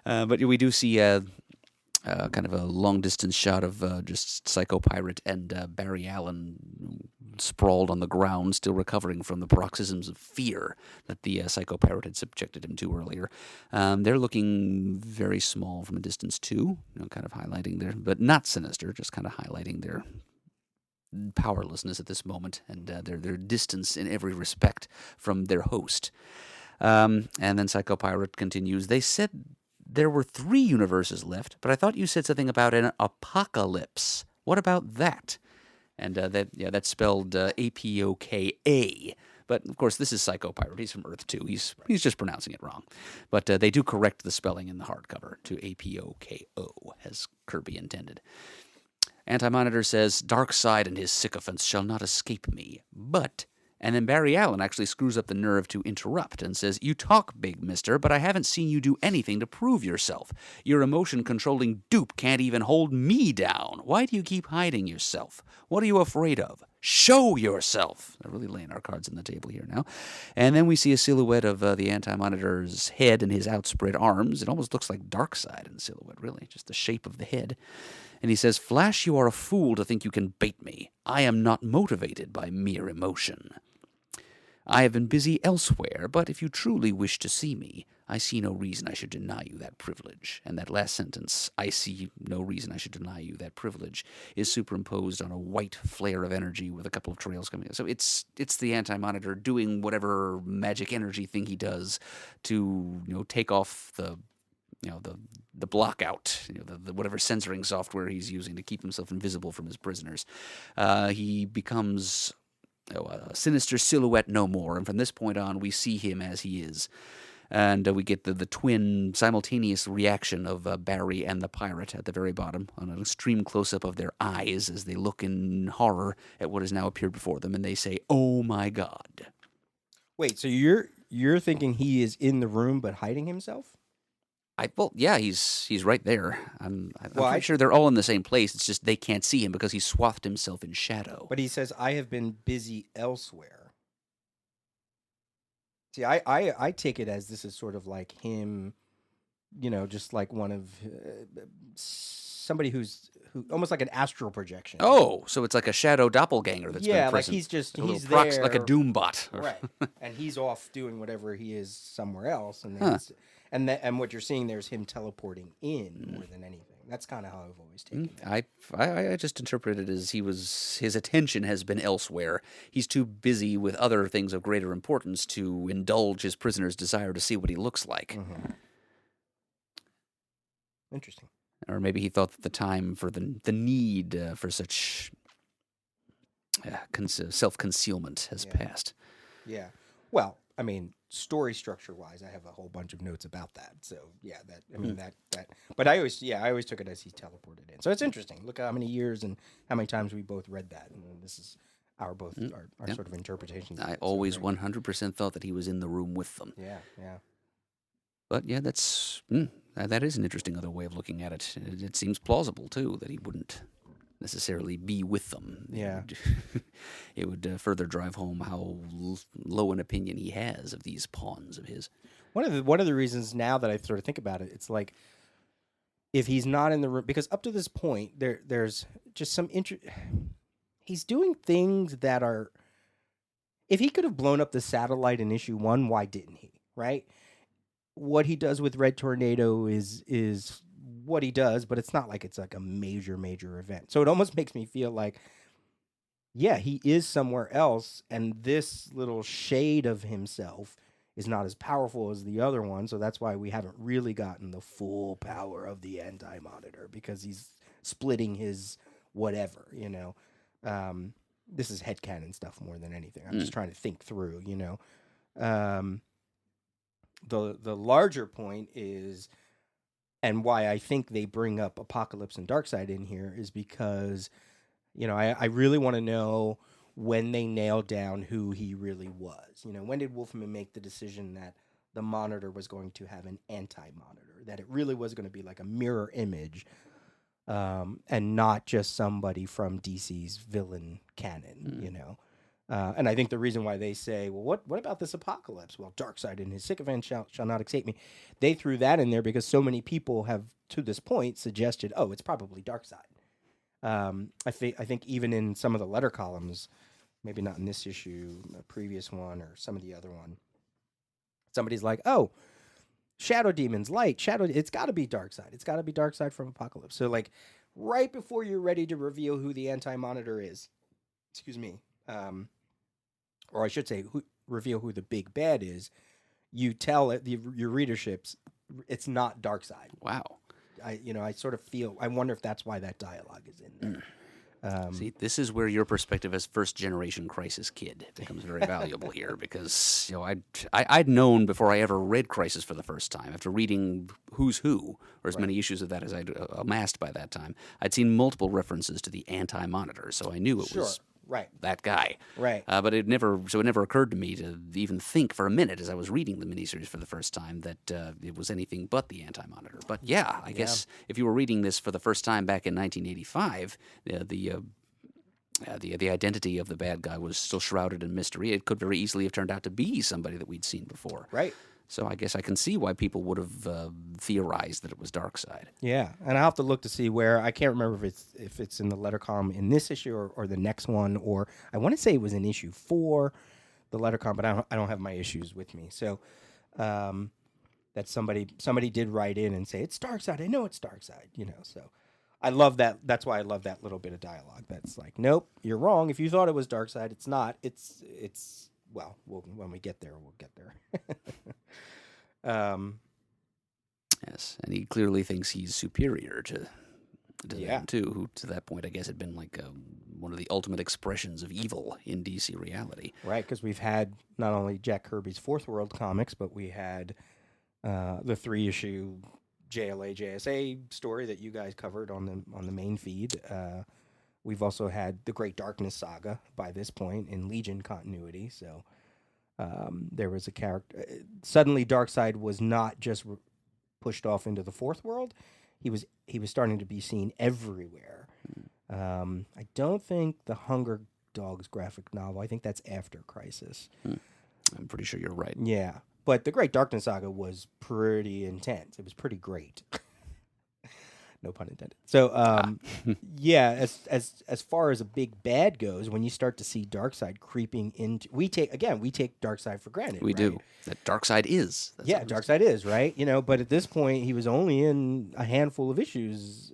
But we do see kind of a long-distance shot of just Psycho Pirate and Barry Allen sprawled on the ground, still recovering from the paroxysms of fear that the Psycho Pirate had subjected him to earlier. They're looking very small from a distance, too, kind of highlighting their, but not sinister, just kind of highlighting their powerlessness at this moment and their distance in every respect from their host. And then Psycho Pirate continues, "They said there were 3 universes left, but I thought you said something about an apocalypse. What about that?" And that's spelled APOKA. But, of course, this is Psycho Pirate. He's from Earth 2. He's just pronouncing it wrong. But they do correct the spelling in the hardcover to APOKO, as Kirby intended. Anti-Monitor says, "Darkseid and his sycophants shall not escape me, but..." And then Barry Allen actually screws up the nerve to interrupt and says, "You talk big, mister, but I haven't seen you do anything to prove yourself. Your emotion-controlling dupe can't even hold me down. Why do you keep hiding yourself? What are you afraid of? Show yourself." They're really laying our cards on the table here now. And then we see a silhouette of the Anti-Monitor's head and his outspread arms. It almost looks like Darkseid in silhouette, really, just the shape of the head. And he says, "Flash, you are a fool to think you can bait me. I am not motivated by mere emotion. I have been busy elsewhere, but if you truly wish to see me, I see no reason I should deny you that privilege." And that last sentence, "I see no reason I should deny you that privilege," is superimposed on a white flare of energy with a couple of trails coming out. So it's the Anti-Monitor doing whatever magic energy thing he does to take off the block out, the whatever censoring software he's using to keep himself invisible from his prisoners. He becomes a sinister silhouette no more, and from this point on, we see him as he is. And we get the twin simultaneous reaction of Barry and the pirate at the very bottom, on an extreme close-up of their eyes as they look in horror at what has now appeared before them, and they say, "Oh my God." Wait, so you're thinking he is in the room but hiding himself? He's right there. I'm pretty sure they're all in the same place. It's just they can't see him because he swathed himself in shadow. But he says, "I have been busy elsewhere." See, I take it as this is sort of like him, just like one of somebody who almost like an astral projection. Oh, so it's like a shadow doppelganger that's been present. Like he's there, like a Doombot, right? And he's off doing whatever he is somewhere else, and what you're seeing there is him teleporting in more than anything. That's kind of how I've always taken it. I just interpreted it as his attention has been elsewhere. He's too busy with other things of greater importance to indulge his prisoner's desire to see what he looks like. Mm-hmm. Interesting. Or maybe he thought that the time for the need for such self-concealment has passed. Yeah. Well, I mean, story structure-wise, I have a whole bunch of notes about that. So yeah, that. But I always took it as he teleported in. So it's interesting. Look at how many years and how many times we both read that, and this is our sort of interpretations. I always 100% thought that he was in the room with them. Yeah, yeah. But yeah, that is an interesting other way of looking at it. It seems plausible too that he wouldn't necessarily be with them. Yeah. It would further drive home how low an opinion he has of these pawns of his. One of the reasons now that I sort of think about it, it's like if he's not in the room, because up to this point there's just some he's doing things that are. If he could have blown up the satellite in issue 1, why didn't he? Right. What he does with Red Tornado is what he does, but it's not like it's like a major event. So it almost makes me feel like, yeah, he is somewhere else, and this little shade of himself is not as powerful as the other one. So that's why we haven't really gotten the full power of the Anti-Monitor, because he's splitting his whatever, you know. This is headcanon stuff more than anything. I'm just trying to think through, you know. The larger point is, and why I think they bring up Apocalypse and Darkseid in here, is because, you know, I really want to know when they nailed down who he really was. You know, when did Wolfman make the decision that the Monitor was going to have an Anti-Monitor, that it really was going to be like a mirror image, and not just somebody from DC's villain canon, you know? And I think the reason why they say, well, what about this Apocalypse? Well, Darkseid and his sycophant shall not escape me. They threw that in there because so many people have, to this point, suggested, oh, it's probably Darkseid. I think even in some of the letter columns, maybe not in this issue, a previous one, or some of the other one, somebody's like, oh, Shadow Demons, Light, Shadow, it's got to be Darkseid. It's got to be Darkseid from Apocalypse. So, like, right before you're ready to reveal who the Anti-Monitor is, or I should say, reveal who the big bad is, you tell your readerships it's not Darkseid. Wow. I sort of feel, I wonder if that's why that dialogue is in there. See, this is where your perspective as first-generation Crisis kid becomes very valuable here, because, you know, I'd known before I ever read Crisis for the first time, after reading Who's Who, or as many issues of that as I'd amassed by that time, I'd seen multiple references to the Anti-Monitor, so I knew it was that guy. Right. But it never occurred to me to even think for a minute as I was reading the miniseries for the first time that it was anything but the Anti-Monitor. But yeah, I guess if you were reading this for the first time back in 1985, the identity of the bad guy was still shrouded in mystery. It could very easily have turned out to be somebody that we'd seen before. Right. So I guess I can see why people would have theorized that it was Darkseid. Yeah, and I'll have to look to see where. I can't remember if it's in the letter column in this issue or the next one, or I want to say it was in issue 4, the letter column, but I don't have my issues with me. So that somebody did write in and say it's Darkseid. I know it's Darkseid. You know, so I love that. That's why I love that little bit of dialogue. That's like, nope, you're wrong. If you thought it was Darkseid, it's not. It's. Well, when we get there, we'll get there. Yes, and he clearly thinks he's superior to them too, who to that point I guess had been like one of the ultimate expressions of evil in DC reality. Right, because we've had not only Jack Kirby's Fourth World comics, but we had the 3-issue JLA JSA story that you guys covered on the main feed. We've also had the Great Darkness saga by this point in Legion continuity. So there was a character. Suddenly, Darkseid was not just pushed off into the Fourth World. He was starting to be seen everywhere. I don't think the Hunger Dogs graphic novel. I think that's after Crisis. I'm pretty sure you're right. Yeah, but the Great Darkness saga was pretty intense. It was pretty great. No pun intended. So, yeah, as far as a big bad goes, when you start to see Darkseid creeping into, we take Darkseid for granted. We do. That Darkseid is. Darkseid is, right? You know, but at this point, he was only in a handful of issues.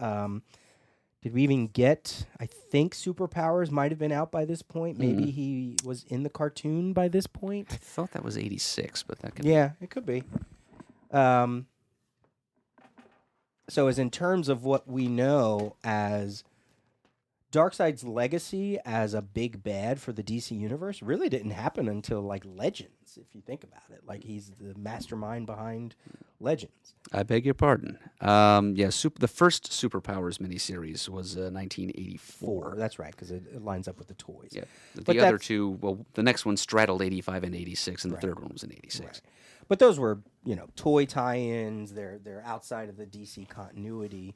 Did we even get? I think Superpowers might have been out by this point. Maybe he was in the cartoon by this point. I thought that was 86, but that could. Yeah, it could be. So as in terms of what we know as Darkseid's legacy as a big bad for the DC universe really didn't happen until like Legends, if you think about it. Like he's the mastermind behind Legends. I beg your pardon. The first Superpowers miniseries was 1984. That's right, because it lines up with the toys. Yeah. The other two, the next one straddled 85 and 86, and the third one was in 86. Right. But those were, toy tie-ins. They're outside of the DC continuity.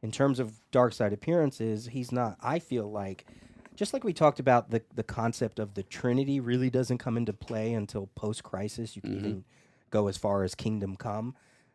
In terms of Darkseid appearances, he's not. I feel like, just like we talked about, the concept of the Trinity really doesn't come into play until post-Crisis. You can even go as far as Kingdom Come.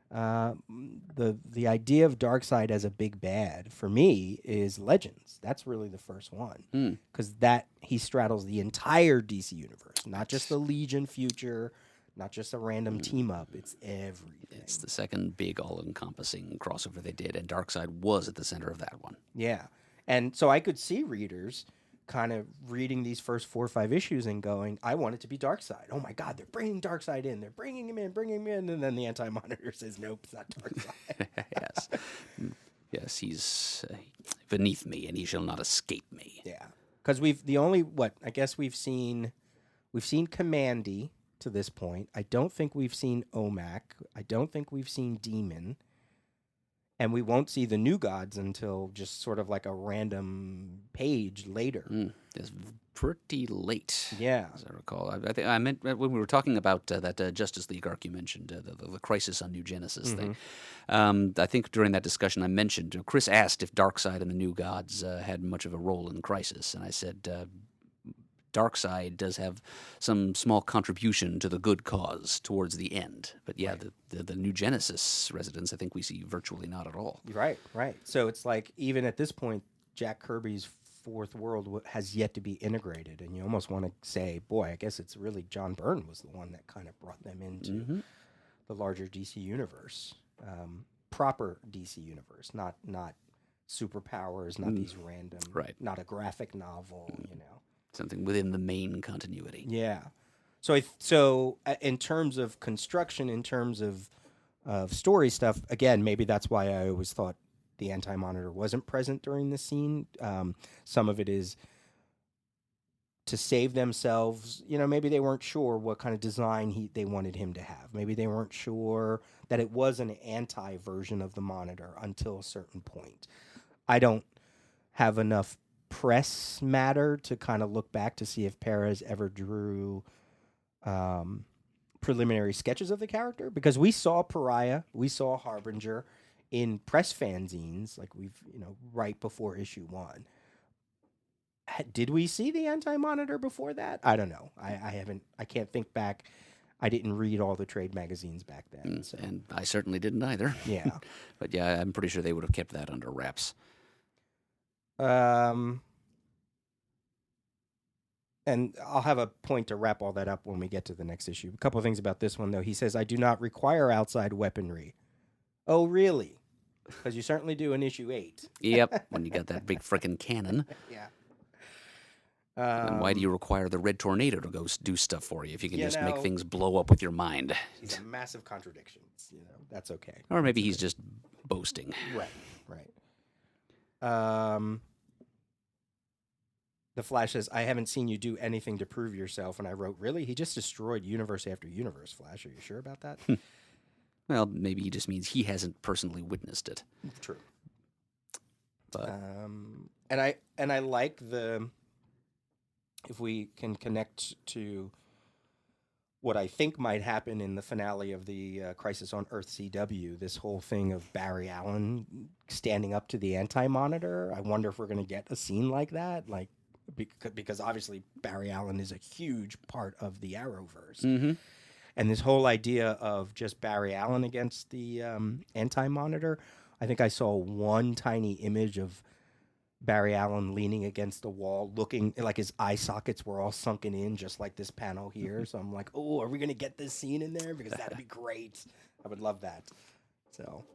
The idea of Darkseid as a big bad for me is Legends. That's really the first one because he straddles the entire DC universe, not just the Legion future. Not just a random team up, it's everything. It's the second big all-encompassing crossover they did, and Darkseid was at the center of that one. Yeah. And so I could see readers kind of reading these first 4 or 5 issues and going, I want it to be Darkseid. Oh my God, they're bringing Darkseid in. They're bringing him in. And then the Anti-Monitor says, nope, it's not Darkseid. Yes. Yes, he's beneath me, and he shall not escape me. Yeah. Because we've seen Commandy to this point. I don't think we've seen OMAC. I don't think we've seen Demon. And we won't see the New Gods until just sort of like a random page later. It's pretty late. Yeah. As I recall. I think I meant when we were talking about that Justice League arc you mentioned, the Crisis on New Genesis thing. I think during that discussion I mentioned, Chris asked if Darkseid and the New Gods had much of a role in Crisis. And I said, Darkseid does have some small contribution to the good cause towards the end. But yeah, right. the New Genesis residents, I think we see virtually not at all. Right. So it's like, even at this point, Jack Kirby's Fourth World has yet to be integrated. And you almost want to say, boy, I guess it's really John Byrne was the one that kind of brought them into the larger DC universe. Proper DC universe, not superpowers, not these random, not a graphic novel, Something within the main continuity. Yeah. So in terms of construction, in terms of story stuff, again, maybe that's why I always thought the Anti-Monitor wasn't present during the scene. Some of it is to save themselves. Maybe they weren't sure what kind of design they wanted him to have. Maybe they weren't sure that it was an anti-version of the Monitor until a certain point. I don't have enough press matter to kind of look back to see if Perez ever drew preliminary sketches of the character, because we saw Pariah, we saw Harbinger in press fanzines, like right before issue 1. Did we see the Anti-Monitor before that? I don't know. I can't think back. I didn't read all the trade magazines back then. So. And I certainly didn't either. Yeah. But yeah, I'm pretty sure they would have kept that under wraps. And I'll have a point to wrap all that up when we get to the next issue. A couple of things about this one, though. He says, I do not require outside weaponry. Oh, really? Because you certainly do in issue 8. Yep, when you got that big frickin' cannon. Yeah. And why do you require the Red Tornado to go do stuff for you if you can just make things blow up with your mind? He's a massive contradiction. That's okay. Or maybe he's just boasting. Right. The Flash says, I haven't seen you do anything to prove yourself. And I wrote, really? He just destroyed universe after universe, Flash. Are you sure about that? Well, maybe he just means he hasn't personally witnessed it. True. But and I like if we can connect to what I think might happen in the finale of the Crisis on Earth CW, this whole thing of Barry Allen standing up to the Anti-Monitor. I wonder if we're going to get a scene like that, because obviously Barry Allen is a huge part of the Arrowverse. Mm-hmm. And this whole idea of just Barry Allen against the Anti-Monitor, I think I saw one tiny image of Barry Allen leaning against the wall, looking like his eye sockets were all sunken in, just like this panel here. So I'm like, oh, are we going to get this scene in there? Because that'd be great. I would love that. So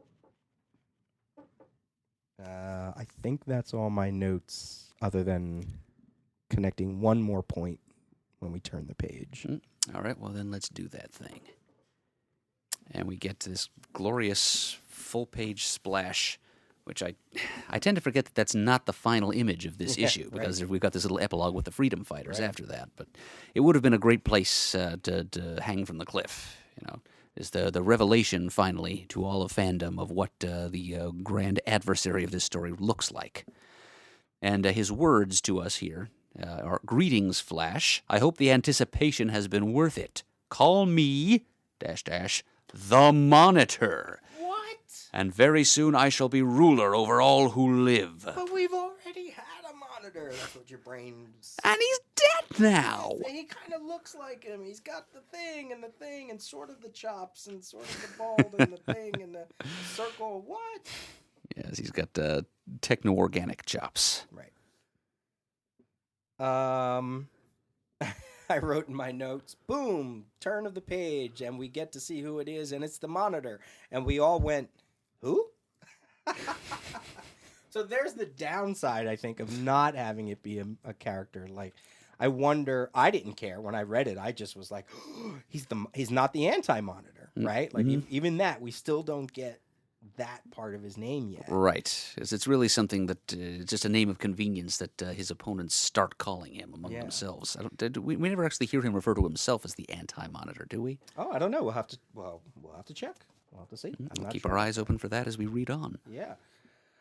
I think that's all my notes, other than connecting one more point when we turn the page. All right, well, then let's do that thing. And we get to this glorious full-page splash, which I tend to forget that that's not the final image of this issue, because we've got this little epilogue with the freedom fighters after that. But it would have been a great place to hang from the cliff, is the revelation, finally, to all of fandom of what the grand adversary of this story looks like. And his words to us here are, "Greetings, Flash. I hope the anticipation has been worth it. Call me, ... the Monitor. What? And very soon I shall be ruler over all who live." But we've already had a Monitor. That's what your brain's... And he's dead now. He kind of looks like him. He's got the thing, and sort of the chops, and sort of the bald, and the thing, and the circle. What? Yes, he's got techno-organic chops. Right. I wrote in my notes, boom, turn of the page, and we get to see who it is, and it's the Monitor. And we all went, who? So there's the downside, I think, of not having it be a character. Like, I wonder, I didn't care when I read it. I just was like, oh, he's not the Anti-Monitor, right? Like, even that, we still don't get that part of his name yet. Right. It's really something that it's just a name of convenience that his opponents start calling him among themselves. We never actually hear him refer to himself as the Anti-Monitor, do we? Oh, I don't know. We'll have to check. We'll have to see. We'll keep our eyes open for that as we read on. Yeah.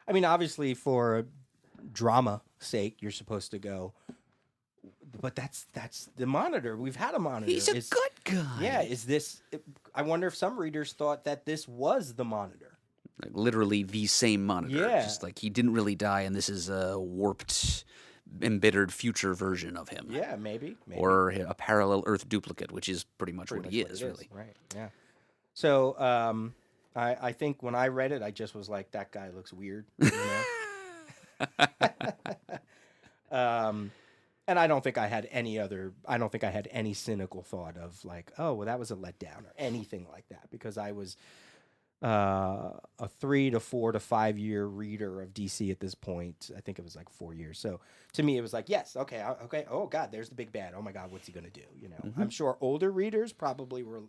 I mean, obviously, for drama sake, you're supposed to go, but that's the Monitor. We've had a Monitor. He's a good guy. Yeah. I wonder if some readers thought that this was the Monitor. Like, literally the same Monitor. Yeah. Just like he didn't really die, and this is a warped, embittered future version of him. Yeah, maybe. Or a parallel Earth duplicate, which is pretty much what he is, really. Right, yeah. So, I think when I read it, I just was like, that guy looks weird, and I don't think I had any cynical thought of like, oh, well, that was a letdown or anything like that, because I was a 3 to 4 to 5 year reader of DC at this point. I think it was like 4 years. So to me, it was like, yes, okay. Oh God, there's the big bad. Oh my God, what's he gonna do? I'm sure older readers probably were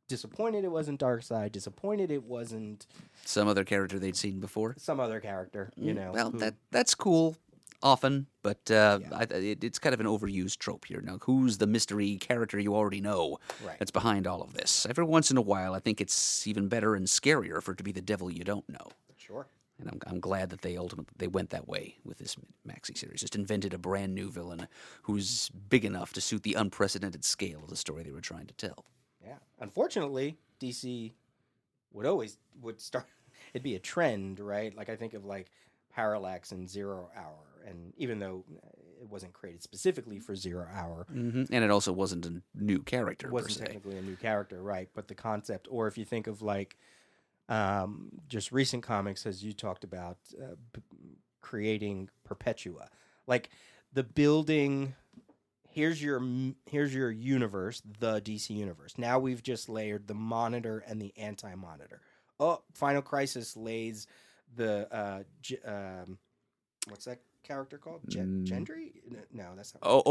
disappointed it wasn't Darkseid. Disappointed it wasn't some other character they'd seen before. Some other character, Well, that's cool. Often, but it's kind of an overused trope here. Now, who's the mystery character you already know that's behind all of this? Every once in a while, I think it's even better and scarier for it to be the devil you don't know. Sure. And I'm glad that they ultimately went that way with this maxi series. Just invented a brand new villain who's big enough to suit the unprecedented scale of the story they were trying to tell. Yeah. Unfortunately, DC would start. It'd be a trend, right? Like I think of like Parallax and 0 Hour. And even though it wasn't created specifically for 0 Hour. And it also wasn't a new character, It wasn't technically a new character, right. But the concept, or if you think of like just recent comics, as you talked about, creating Perpetua. Like the building, here's your universe, the DC universe. Now we've just layered the Monitor and the Anti-Monitor. Oh, Final Crisis lays the... what's that character called? Gendry? No, that's not. That's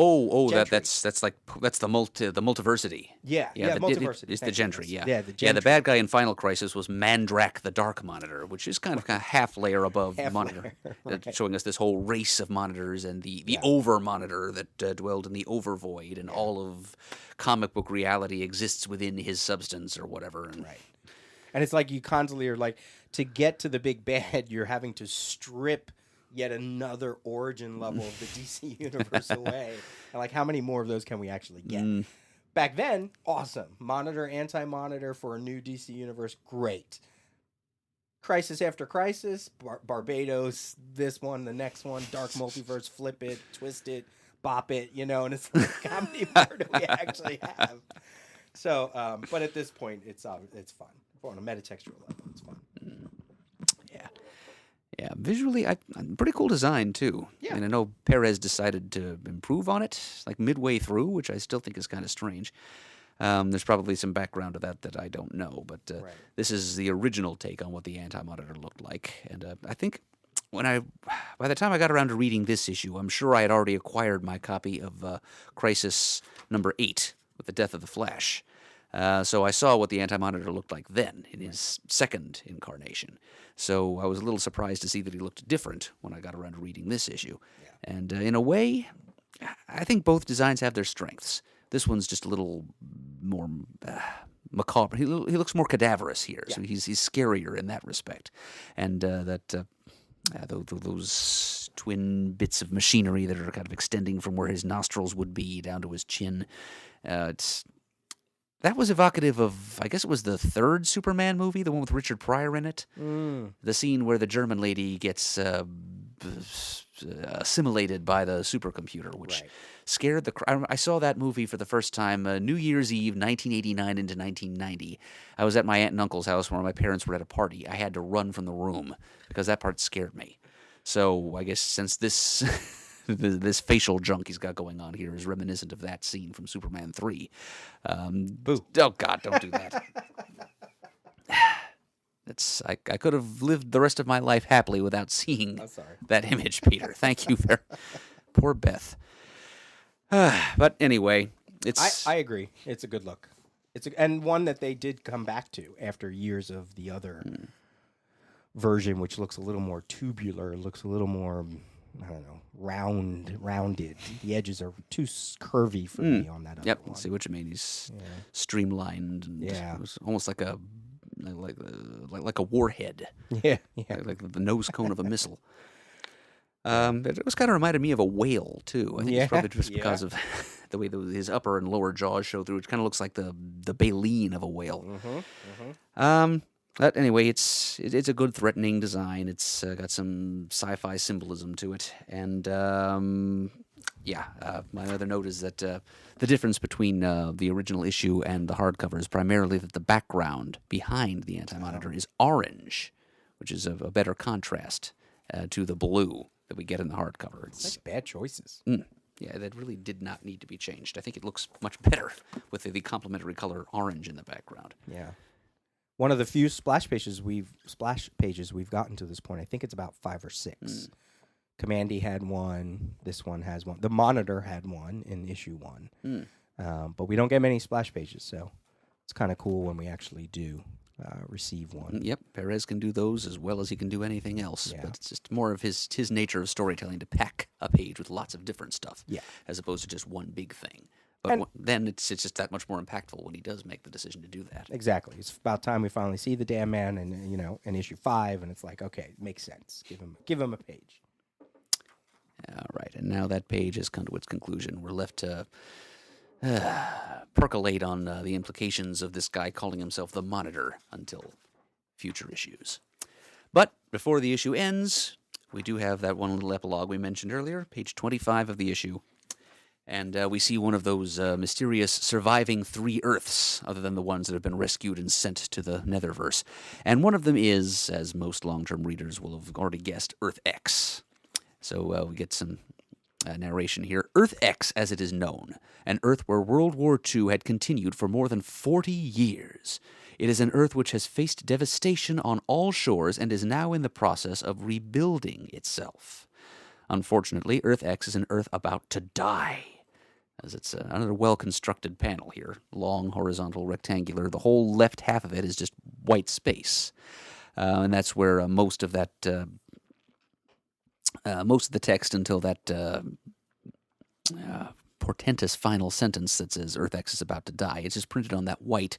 the multiversity. Yeah, multiversity. It's the Gendry. Yeah, the Gendry. Yeah, the bad guy in Final Crisis was Mandrak, the Dark Monitor, which is kind of half layer above Monitor, right. Showing us this whole race of monitors and the Over Monitor that dwelled in the Overvoid, and all of comic book reality exists within his substance or whatever. Right. And it's like you constantly are like, to get to the big bad, you're having to strip yet another origin level of the DC universe away. And like, how many more of those can we actually get? Back then, awesome. Monitor, Anti-Monitor for a new DC universe, great. Crisis after Crisis, Barbados, this one, the next one, Dark Multiverse, flip it, twist it, bop it, and it's like, how many more do we actually have? So, but at this point, it's fun. On a metatextual level, it's fun. Yeah, visually, pretty cool design, too. Yeah. And I know Perez decided to improve on it, like midway through, which I still think is kind of strange. There's probably some background to that I don't know, but This is the original take on what the Anti-Monitor looked like. And I think by the time I got around to reading this issue, I'm sure I had already acquired my copy of Crisis number 8 with the death of the Flash. So I saw what the Anti-Monitor looked like then in his second incarnation. So I was a little surprised to see that he looked different when I got around to reading this issue. Yeah. And in a way, I think both designs have their strengths. This one's just a little more macabre. He looks more cadaverous here, so he's scarier in that respect. And those twin bits of machinery that are kind of extending from where his nostrils would be down to his chin, that was evocative of, I guess it was the third Superman movie, the one with Richard Pryor in it. The scene where the German lady gets assimilated by the supercomputer, which scared the crowd. I saw that movie for the first time New Year's Eve, 1989 into 1990. I was at my aunt and uncle's house where my parents were at a party. I had to run from the room because that part scared me. So I guess since this this facial junk he's got going on here is reminiscent of that scene from Superman 3. Boo. Oh, God, don't do that. I could have lived the rest of my life happily without seeing that image, Peter. Thank you very Poor Beth. But anyway, it's... I agree. It's a good look. And one that they did come back to after years of the other version, which looks a little more tubular, looks a little more... I don't know, rounded. The edges are too curvy for me on that other one. I see what you mean. He's streamlined. And it was almost like a warhead. Yeah. Like the nose cone of a missile. It was kind of reminded me of a whale too. I think it's probably just because of the way his upper and lower jaws show through. It kind of looks like the baleen of a whale. But anyway, it's a good, threatening design. It's got some sci-fi symbolism to it, and my other note is that the difference between the original issue and the hardcover is primarily that the background behind the Anti-Monitor is orange, which is a better contrast to the blue that we get in the hardcover. It's like bad choices. Yeah, that really did not need to be changed. I think it looks much better with the complementary color orange in the background. Yeah. One of the few splash pages we've gotten to this point. I think it's about 5 or 6. Commandy had one. This one has one. The Monitor had one in issue 1. But we don't get many splash pages, so it's kind of cool when we actually do receive one. Yep, Perez can do those as well as he can do anything else. But it's just more of his nature of storytelling to pack a page with lots of different stuff, as opposed to just one big thing. But then it's just that much more impactful when he does make the decision to do that. Exactly. It's about time we finally see the damn man, and in issue 5, and it's like, okay, it makes sense. Give him a page. All right, and now that page has come to its conclusion. We're left to percolate on the implications of this guy calling himself the Monitor until future issues. But before the issue ends, we do have that one little epilogue we mentioned earlier, page 25 of the issue. And we see one of those mysterious surviving 3 Earths, other than the ones that have been rescued and sent to the Netherverse. And one of them is, as most long-term readers will have already guessed, Earth X. So we get some narration here. Earth X, as it is known, an Earth where World War II had continued for more than 40 years. It is an Earth which has faced devastation on all shores and is now in the process of rebuilding itself. Unfortunately, Earth X is an Earth about to die, as it's another well-constructed panel here. Long, horizontal, rectangular. The whole left half of it is just white space. And that's where most of the text until that portentous final sentence that says Earth X is about to die. It's just printed on that white,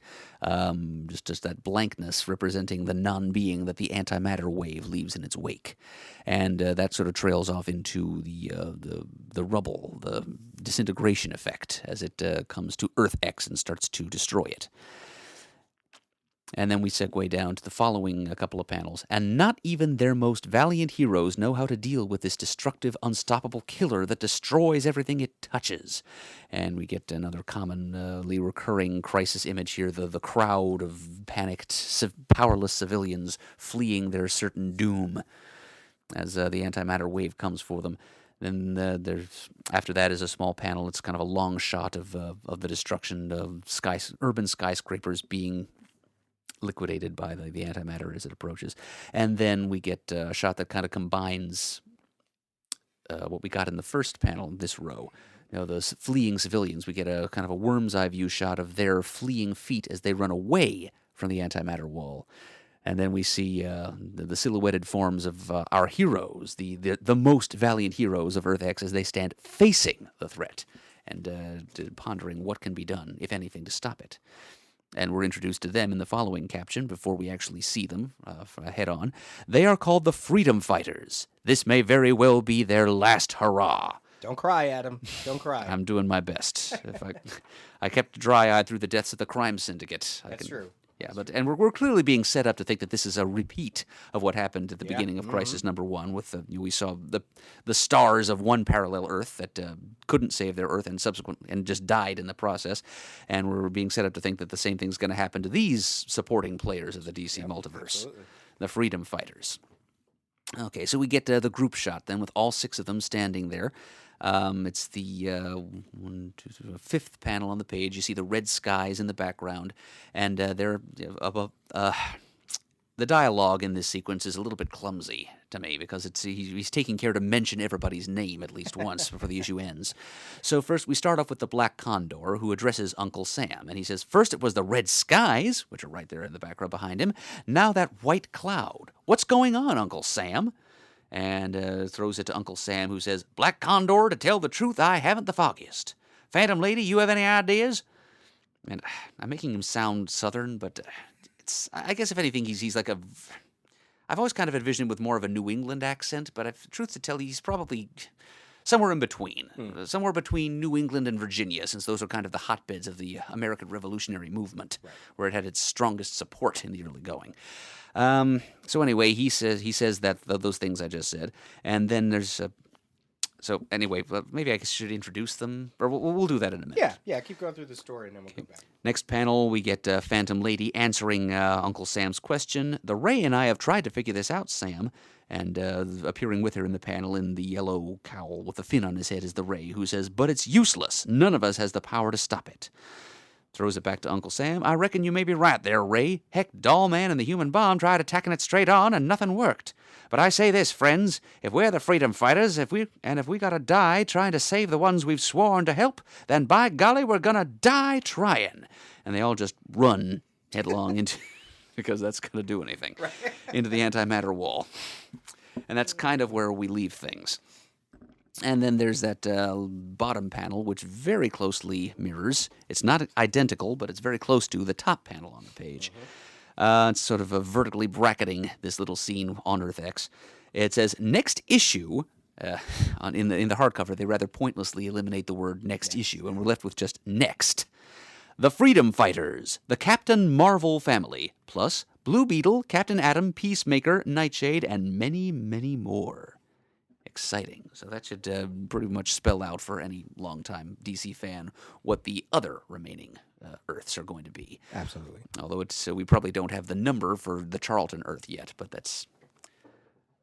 just that blankness representing the non-being that the antimatter wave leaves in its wake. And that sort of trails off into the rubble, the disintegration effect as it comes to Earth X and starts to destroy it. And then we segue down to the following couple of panels. And not even their most valiant heroes know how to deal with this destructive, unstoppable killer that destroys everything it touches. And we get another commonly recurring crisis image here, the crowd of panicked, powerless civilians fleeing their certain doom as the antimatter wave comes for them. Then there's after that is a small panel. It's kind of a long shot of the destruction of urban skyscrapers being liquidated by the antimatter as it approaches. And then we get a shot that kind of combines what we got in the first panel, this row, those fleeing civilians. We get a kind of a worm's eye view shot of their fleeing feet as they run away from the antimatter wall. And then we see the silhouetted forms of our heroes, the most valiant heroes of Earth X, as they stand facing the threat and pondering what can be done, if anything, to stop it. And we're introduced to them in the following caption before we actually see them head on. They are called the Freedom Fighters. This may very well be their last hurrah. Don't cry, Adam. Don't cry. I'm doing my best. I kept dry-eyed through the deaths of the crime syndicate. That's true. Yeah, and we're clearly being set up to think that this is a repeat of what happened at the beginning of Crisis Number 1. With we saw the stars of one parallel Earth that couldn't save their Earth and just died in the process, and we're being set up to think that the same thing's going to happen to these supporting players of the DC multiverse, absolutely. The Freedom Fighters. Okay, so we get the group shot then with all 6 of them standing there. It's the fifth panel on the page. You see the red skies in the background, and they're above. The dialogue in this sequence is a little bit clumsy to me because he's taking care to mention everybody's name at least once before the issue ends. So first we start off with the Black Condor, who addresses Uncle Sam, and he says, "First it was the red skies," which are right there in the background behind him. "Now that white cloud. What's going on, Uncle Sam?" And throws it to Uncle Sam, who says, "Black Condor, to tell the truth, I haven't the foggiest. Phantom Lady, you have any ideas?" And I'm making him sound Southern, but I guess if anything, he's like I've always kind of envisioned him with more of a New England accent, but truth to tell, he's probably somewhere in between. Somewhere between New England and Virginia, since those are kind of the hotbeds of the American Revolutionary Movement, where it had its strongest support in the early going. So anyway, he says that those things I just said, and then there's so anyway, maybe I should introduce them, or we'll do that in a minute. Yeah. Keep going through the story, and then we'll come back. Next panel, we get Phantom Lady answering Uncle Sam's question. "The Ray and I have tried to figure this out, Sam." And appearing with her in the panel in the yellow cowl with the fin on his head is the Ray, who says, "But it's useless. None of us has the power to stop it." Throws it back to Uncle Sam. "I reckon you may be right there, Ray. Heck, Doll Man and the Human Bomb tried attacking it straight on, and nothing worked. But I say this, friends, if we're the Freedom Fighters, if we gotta die trying to save the ones we've sworn to help, then by golly, we're gonna die trying." And they all just run headlong into, because that's gonna do anything, into the antimatter wall. And that's kind of where we leave things. And then there's that bottom panel, which very closely mirrors. It's not identical, but it's very close to the top panel on the page. It's sort of vertically bracketing this little scene on Earth X. It says, "Next issue." In the hardcover, they rather pointlessly eliminate the word "next issue," and we're left with just "next." "The Freedom Fighters, the Captain Marvel family, plus Blue Beetle, Captain Atom, Peacemaker, Nightshade, and many, many more." Exciting. So that should pretty much spell out for any longtime DC fan what the other remaining Earths are going to be. Absolutely. Although we probably don't have the number for the Charlton Earth yet, but that's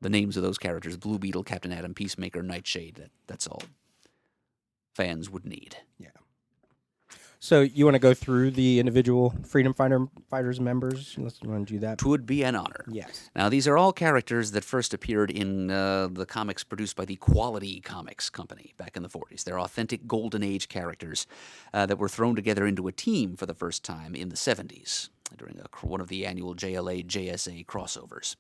the names of those characters: Blue Beetle, Captain Atom, Peacemaker, Nightshade. That's all fans would need. Yeah. So you want to go through the individual Freedom Fighters members? You want to do that? Twould be an honor. Yes. Now, these are all characters that first appeared in the comics produced by the Quality Comics Company back in the 40s. They're authentic Golden Age characters that were thrown together into a team for the first time in the 70s during one of the annual JLA-JSA crossovers.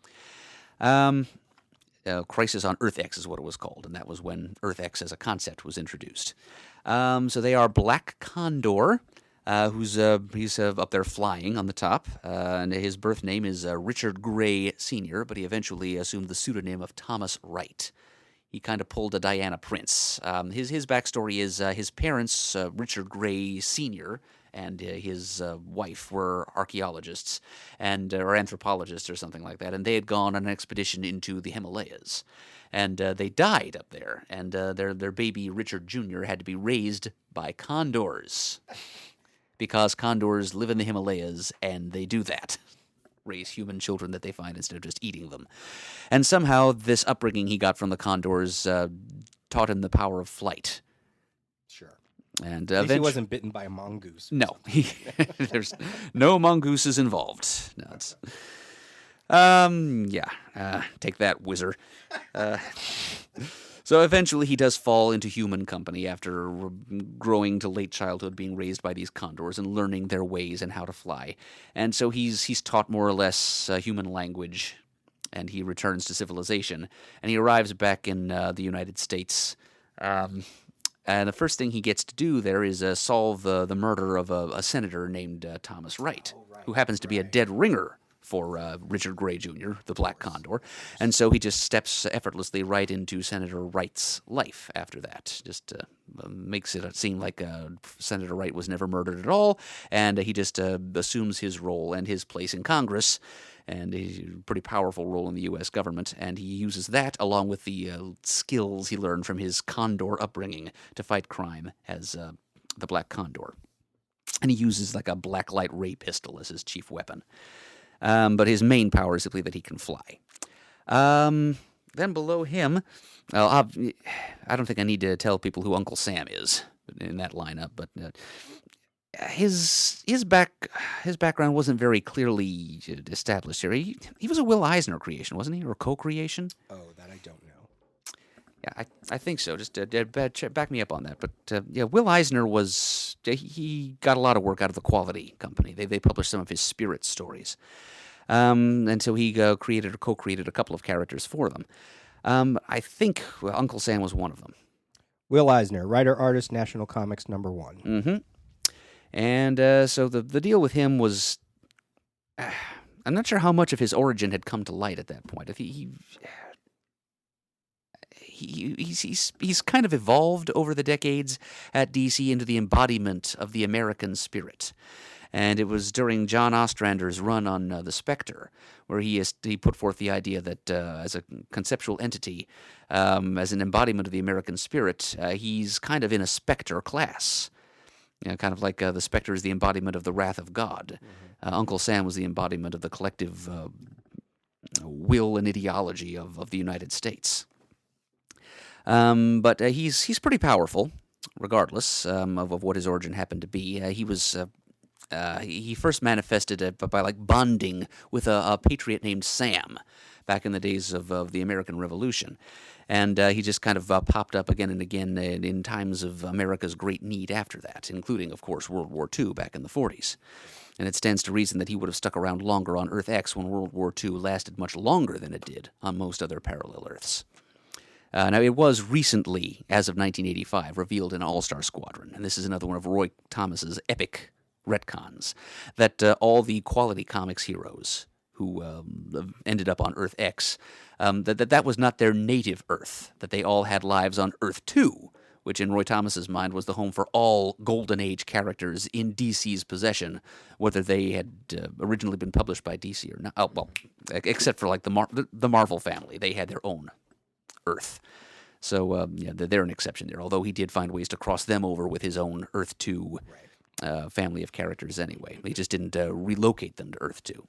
Crisis on Earth X is what it was called, and that was when Earth X as a concept was introduced. So they are Black Condor, who's he's up there flying on the top, and his birth name is Richard Gray Sr., but he eventually assumed the pseudonym of Thomas Wright. He kind of pulled a Diana Prince. His backstory is his parents, Richard Gray Sr., and his wife were archaeologists or anthropologists or something like that, and they had gone on an expedition into the Himalayas. And they died up there, and their baby, Richard Jr., had to be raised by condors, because condors live in the Himalayas, and they do that. Raise human children that they find instead of just eating them. And somehow this upbringing he got from the condors taught him the power of flight. Sure. And at least he wasn't bitten by a mongoose. No, there's no mongooses involved. No, it's... take that, wizard. So eventually he does fall into human company after growing to late childhood, being raised by these condors and learning their ways and how to fly. And so he's taught more or less human language, and he returns to civilization. And he arrives back in the United States. And the first thing he gets to do there is solve the murder of a senator named Thomas Wright, who happens to be a dead ringer for Richard Gray Jr., the Black Condor. And so he just steps effortlessly right into Senator Wright's life after that. Just makes it seem like Senator Wright was never murdered at all, and he just assumes his role and his place in Congress, and a pretty powerful role in the U.S. government, and he uses that along with the skills he learned from his Condor upbringing to fight crime as the Black Condor. And he uses like a blacklight ray pistol as his chief weapon. But his main power is simply that he can fly. Then below him, I don't think I need to tell people who Uncle Sam is in that lineup, but his background wasn't very clearly established here. He was a Will Eisner creation, wasn't he, or co-creation? Oh, that I don't know. Yeah, I think so. Just back me up on that. But yeah, Will Eisner he got a lot of work out of the Quality Company. They published some of his Spirit stories. And so he created or co-created a couple of characters for them. I think Uncle Sam was one of them. Will Eisner, writer, artist, National Comics #1. Mm-hmm. And so the deal with him was, I'm not sure how much of his origin had come to light at that point. He's kind of evolved over the decades at DC into the embodiment of the American spirit. And it was during John Ostrander's run on The Spectre, where he put forth the idea that as a conceptual entity, as an embodiment of the American spirit, he's kind of in a Spectre class. You know, kind of like the Spectre is the embodiment of the wrath of God. Mm-hmm. Uncle Sam was the embodiment of the collective will and ideology of the United States. But he's pretty powerful, regardless of what his origin happened to be. He first manifested by like bonding with a patriot named Sam back in the days of the American Revolution. And he just kind of popped up again and again in times of America's great need after that, including, of course, World War II back in the 40s. And it stands to reason that he would have stuck around longer on Earth X when World War II lasted much longer than it did on most other parallel Earths. Now, it was recently, as of 1985, revealed in All-Star Squadron, and this is another one of Roy Thomas's epic retcons, that all the Quality Comics heroes who ended up on Earth X, that was not their native Earth, that they all had lives on Earth 2, which in Roy Thomas's mind was the home for all Golden Age characters in DC's possession, whether they had originally been published by DC or not. Oh, well, except for like the Marvel family. They had their own Earth. So, yeah, they're an exception there, although he did find ways to cross them over with his own Earth 2 family of characters anyway. He just didn't relocate them to Earth 2.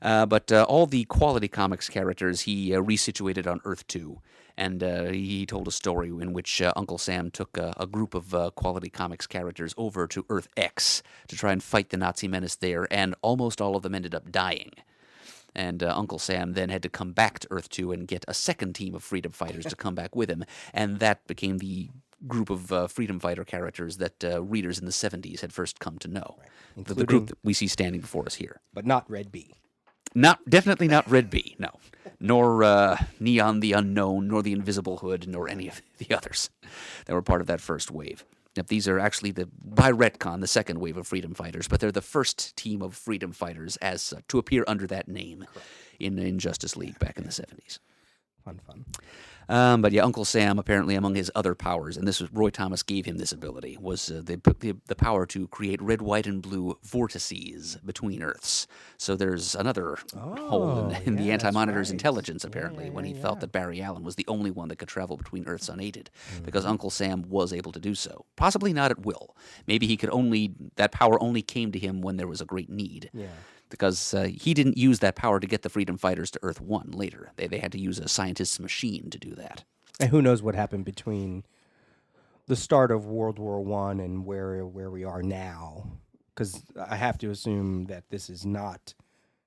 But all the Quality Comics characters he resituated on Earth 2, and he told a story in which Uncle Sam took a group of Quality Comics characters over to Earth X to try and fight the Nazi menace there, and almost all of them ended up dying. And Uncle Sam then had to come back to Earth 2 and get a second team of freedom fighters to come back with him, and that became the group of freedom fighter characters that readers in the 70s had first come to know. Right. The group that we see standing before us here. But not Red Bee. Definitely not Red Bee, no. Nor Neon the Unknown, nor the Invisible Hood, nor any of the others that were part of that first wave. Now, these are actually, by retcon, the second wave of freedom fighters, but they're the first team of freedom fighters to appear under that name in Justice League back in the 70s. Fun. But yeah, Uncle Sam, apparently among his other powers, and this was Roy Thomas gave him this ability, was the power to create red, white, and blue vortices between Earths. So there's another hole in the Anti-Monitor's intelligence, apparently, when he thought that Barry Allen was the only one that could travel between Earths unaided, because Uncle Sam was able to do so. Possibly not at will. Maybe that power only came to him when there was a great need. Yeah. Because he didn't use that power to get the freedom fighters to Earth 1 later. They had to use a scientist's machine to do that. And who knows what happened between the start of World War I and where we are now. Because I have to assume that this is not...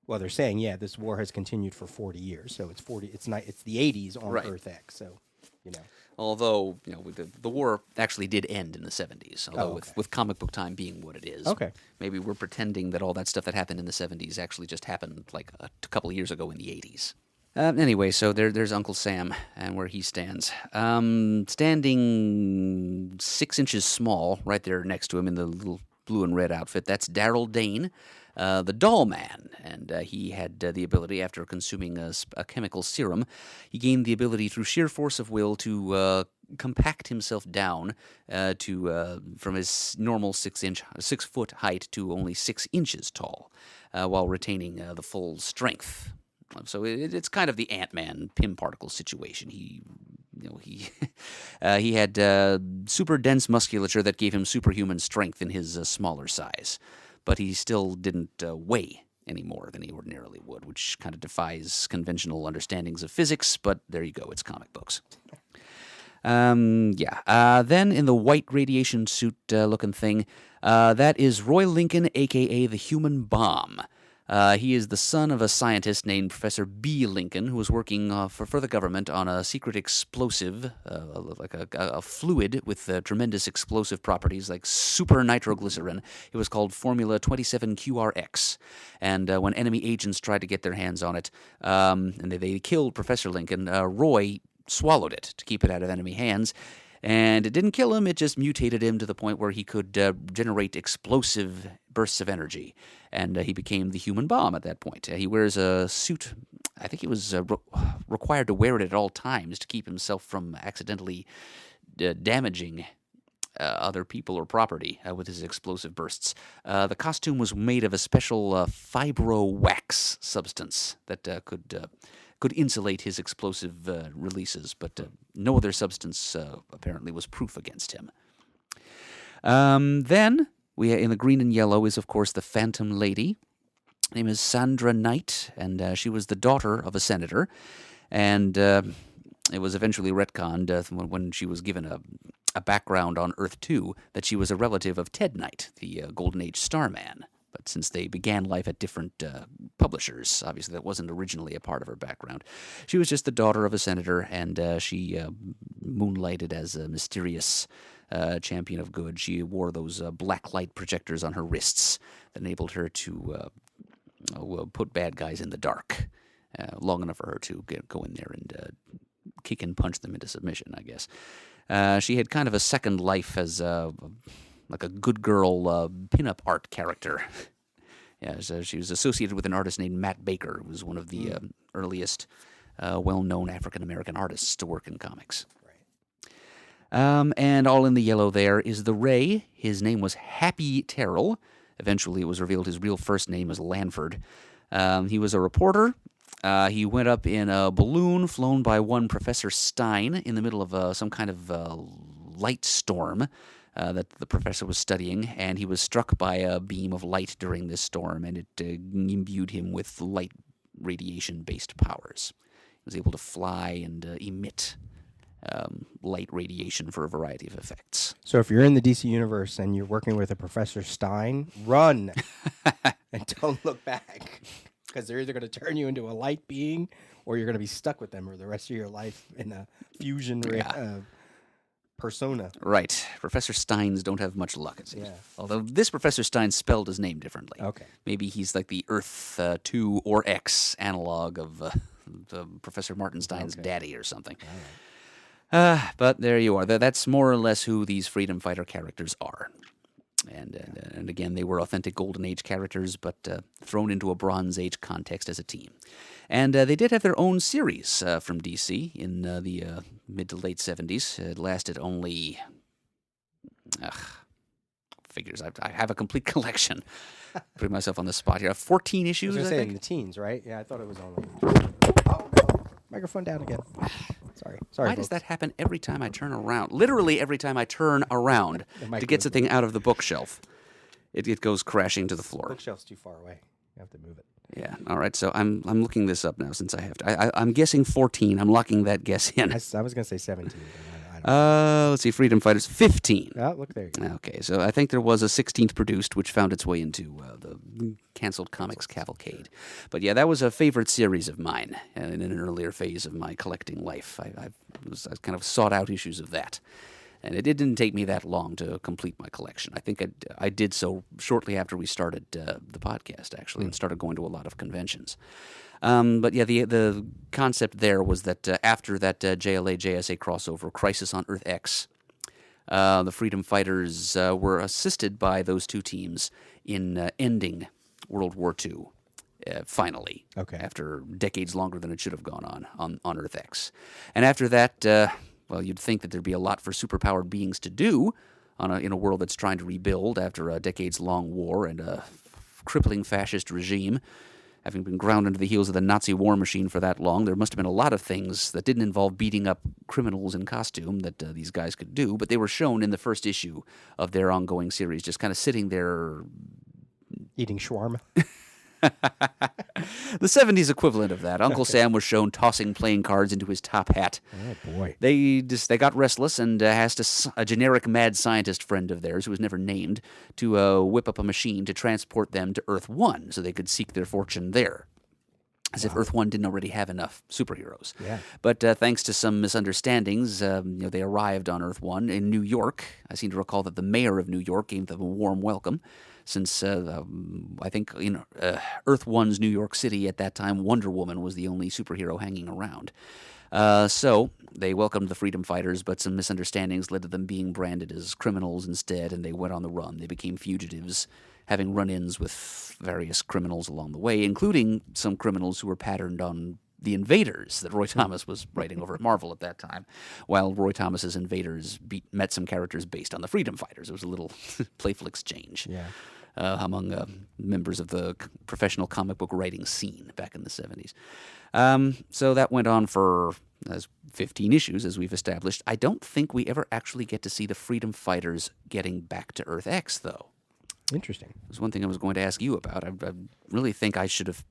Well, they're saying, this war has continued for 40 years. So it's 40. It's the 80s on Earth X. So you know. Although, the war actually did end in the 70s, although okay. with comic book time being what it is. Okay. Maybe we're pretending that all that stuff that happened in the 70s actually just happened like a couple of years ago in the 80s. Anyway, so there's Uncle Sam and where he stands. Standing 6 inches small right there next to him in the little blue and red outfit, that's Daryl Dane, the Doll Man. And he had the ability, after consuming a chemical serum, he gained the ability through sheer force of will to compact himself down from his normal 6 foot height to only 6 inches tall, while retaining the full strength. So it's kind of the Ant-Man Pym particle situation. He had super dense musculature that gave him superhuman strength in his smaller size, but he still didn't weigh any more than he ordinarily would, which kind of defies conventional understandings of physics. But there you go; it's comic books. Then in the white radiation suit looking thing, that is Roy Lincoln, a.k.a. the Human Bomb. He is the son of a scientist named Professor B. Lincoln, who was working for the government on a secret explosive, like a fluid with tremendous explosive properties, like super nitroglycerin. It was called Formula 27QRX. And when enemy agents tried to get their hands on it, and they killed Professor Lincoln, Roy swallowed it to keep it out of enemy hands. And it didn't kill him, it just mutated him to the point where he could generate explosive bursts of energy. And he became the Human Bomb at that point. He wears a suit. I think he was required to wear it at all times to keep himself from accidentally damaging other people or property with his explosive bursts. The costume was made of a special fibro wax substance that could insulate his explosive releases, but no other substance apparently was proof against him. Then, in the green and yellow is, of course, the Phantom Lady. Her name is Sandra Knight, and she was the daughter of a senator, and it was eventually retconned when she was given a background on Earth-2 that she was a relative of Ted Knight, the Golden Age Starman. But since they began life at different publishers, obviously that wasn't originally a part of her background. She was just the daughter of a senator, and she moonlighted as a mysterious champion of good. She wore those black light projectors on her wrists that enabled her to put bad guys in the dark long enough for her to go in there and kick and punch them into submission, I guess. She had kind of a second life as like a good girl pinup art character. Yeah, so she was associated with an artist named Matt Baker, who was one of the earliest well-known African-American artists to work in comics. Right. And all in the yellow there is the Ray. His name was Happy Terrell. Eventually it was revealed his real first name was Lanford. He was a reporter. He went up in a balloon flown by one Professor Stein in the middle of some kind of light storm that the professor was studying, and he was struck by a beam of light during this storm, and it imbued him with light radiation-based powers. He was able to fly and emit light radiation for a variety of effects. So if you're in the DC universe and you're working with a Professor Stein, run and don't look back, because they're either going to turn you into a light being or you're going to be stuck with them for the rest of your life in a fusion persona. Right. Professor Steins don't have much luck, it seems. Yeah. Although this Professor Stein spelled his name differently. Okay. Maybe he's like the Earth 2 or X analog of Professor Martin Stein's daddy or something. But there you are. That's more or less who these freedom fighter characters are. And again, they were authentic Golden Age characters, but thrown into a Bronze Age context as a team. And they did have their own series from DC in the mid to late 70s. It lasted only... figures. I have a complete collection. Putting myself on the spot here. 14 issues, I was I going to say think? in the teens, right? Yeah, I thought it was only... Oh, no. Microphone down again. Sorry. Why does that happen every time I turn around? Literally every time I turn around to get something out of the bookshelf, it goes crashing to the floor. The bookshelf's too far away. You have to move it. Yeah. All right. So I'm looking this up now since I have to. I'm guessing 14. I'm locking that guess in. I was going to say 17. But I don't Let's see, Freedom Fighters 15. know. Oh, look, there you go. Okay, so I think there was a 16th produced, which found its way into the canceled comics cavalcade. But yeah, that was a favorite series of mine in an earlier phase of my collecting life. I kind of sought out issues of that. And it didn't take me that long to complete my collection. I think I did so shortly after we started the podcast, actually, and started going to a lot of conventions. But yeah, the concept there was that after that JLA-JSA crossover, Crisis on Earth X, the Freedom Fighters were assisted by those two teams in ending World War II. Finally, after decades longer than it should have gone on Earth X. And after that, well, you'd think that there'd be a lot for superpowered beings to do in a world that's trying to rebuild after a decades-long war and a crippling fascist regime. Having been ground into the heels of the Nazi war machine for that long, there must have been a lot of things that didn't involve beating up criminals in costume that these guys could do, but they were shown in the first issue of their ongoing series, just kind of sitting there Eating shawarma. The 70s equivalent of that. Uncle Sam was shown tossing playing cards into his top hat. Oh, boy. They got restless and asked a generic mad scientist friend of theirs, who was never named, to whip up a machine to transport them to Earth 1 so they could seek their fortune there. As if Earth 1 didn't already have enough superheroes. Yeah. But thanks to some misunderstandings, they arrived on Earth 1 in New York. I seem to recall that the mayor of New York gave them a warm welcome, since I think in Earth 1's New York City at that time, Wonder Woman was the only superhero hanging around. So they welcomed the Freedom Fighters, but some misunderstandings led to them being branded as criminals instead, and they went on the run. They became fugitives, having run-ins with various criminals along the way, including some criminals who were patterned on the Invaders that Roy Thomas was writing over at Marvel at that time, while Roy Thomas's Invaders met some characters based on the Freedom Fighters. It was a little playful exchange among members of the professional comic book writing scene back in the 70s. So that went on for 15 issues, as we've established. I don't think we ever actually get to see the Freedom Fighters getting back to Earth X, though. Interesting. There's one thing I was going to ask you about. I really think I should have...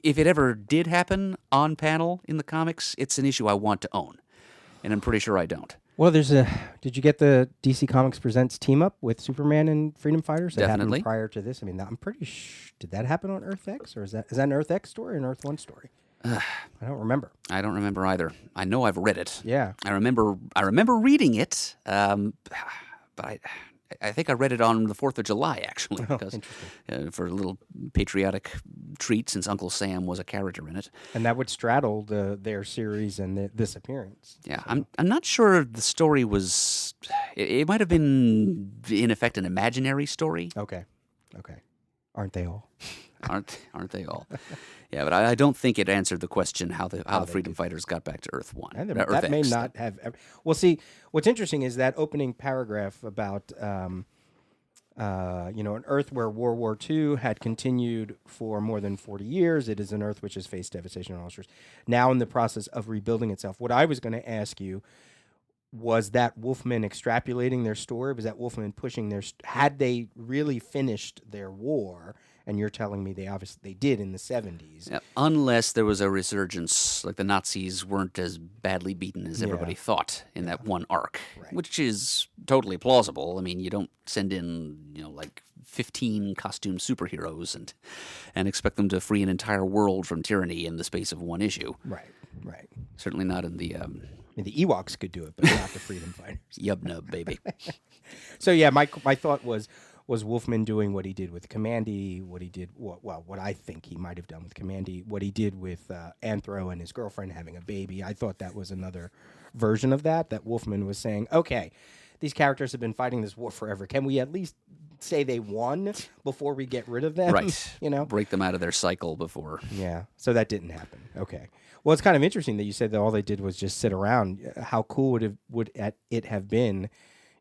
If it ever did happen on panel in the comics, it's an issue I want to own. And I'm pretty sure I don't. Well, did you get the DC Comics Presents team up with Superman and Freedom Fighters? That Definitely. happened prior to this. I mean, I'm pretty did that happen on Earth X? Or is that an Earth X story or an Earth 1 story? I don't remember. I don't remember either. I know I've read it. Yeah. I remember reading it, but I think I read it on the 4th of July, actually, because for a little patriotic treat, since Uncle Sam was a character in it. And that would straddle their series and this appearance. Yeah, so. I'm not sure the story was... It might have been, in effect, an imaginary story. Okay. Aren't they all? Aren't they all? Yeah, but I don't think it answered the question how the Freedom Fighters got back to Earth 1. And that may not have ever... Well, see, what's interesting is that opening paragraph about, an Earth where World War II had continued for more than 40 years. It is an Earth which has faced devastation and all sorts. Now in the process of rebuilding itself. What I was going to ask you, was that Wolfman extrapolating their story? Was that Wolfman pushing had they really finished their war? And you're telling me they did in the 70s. Yeah, unless there was a resurgence, like the Nazis weren't as badly beaten as everybody thought in that one arc, which is totally plausible. I mean, you don't send in, 15 costume superheroes and expect them to free an entire world from tyranny in the space of one issue. Right. Certainly not in the... the Ewoks could do it, but not the Freedom Fighters. Yub-nub, baby. So, yeah, my thought was Wolfman doing what he did with Commandy, what I think he might have done with Commandy, what he did with Anthro and his girlfriend having a baby. I thought that was another version of that Wolfman was saying, okay, these characters have been fighting this war forever. Can we at least say they won before we get rid of them? Right. Break them out of their cycle before. Yeah. So that didn't happen. Okay. Well, it's kind of interesting that you said that all they did was just sit around. How cool would it have been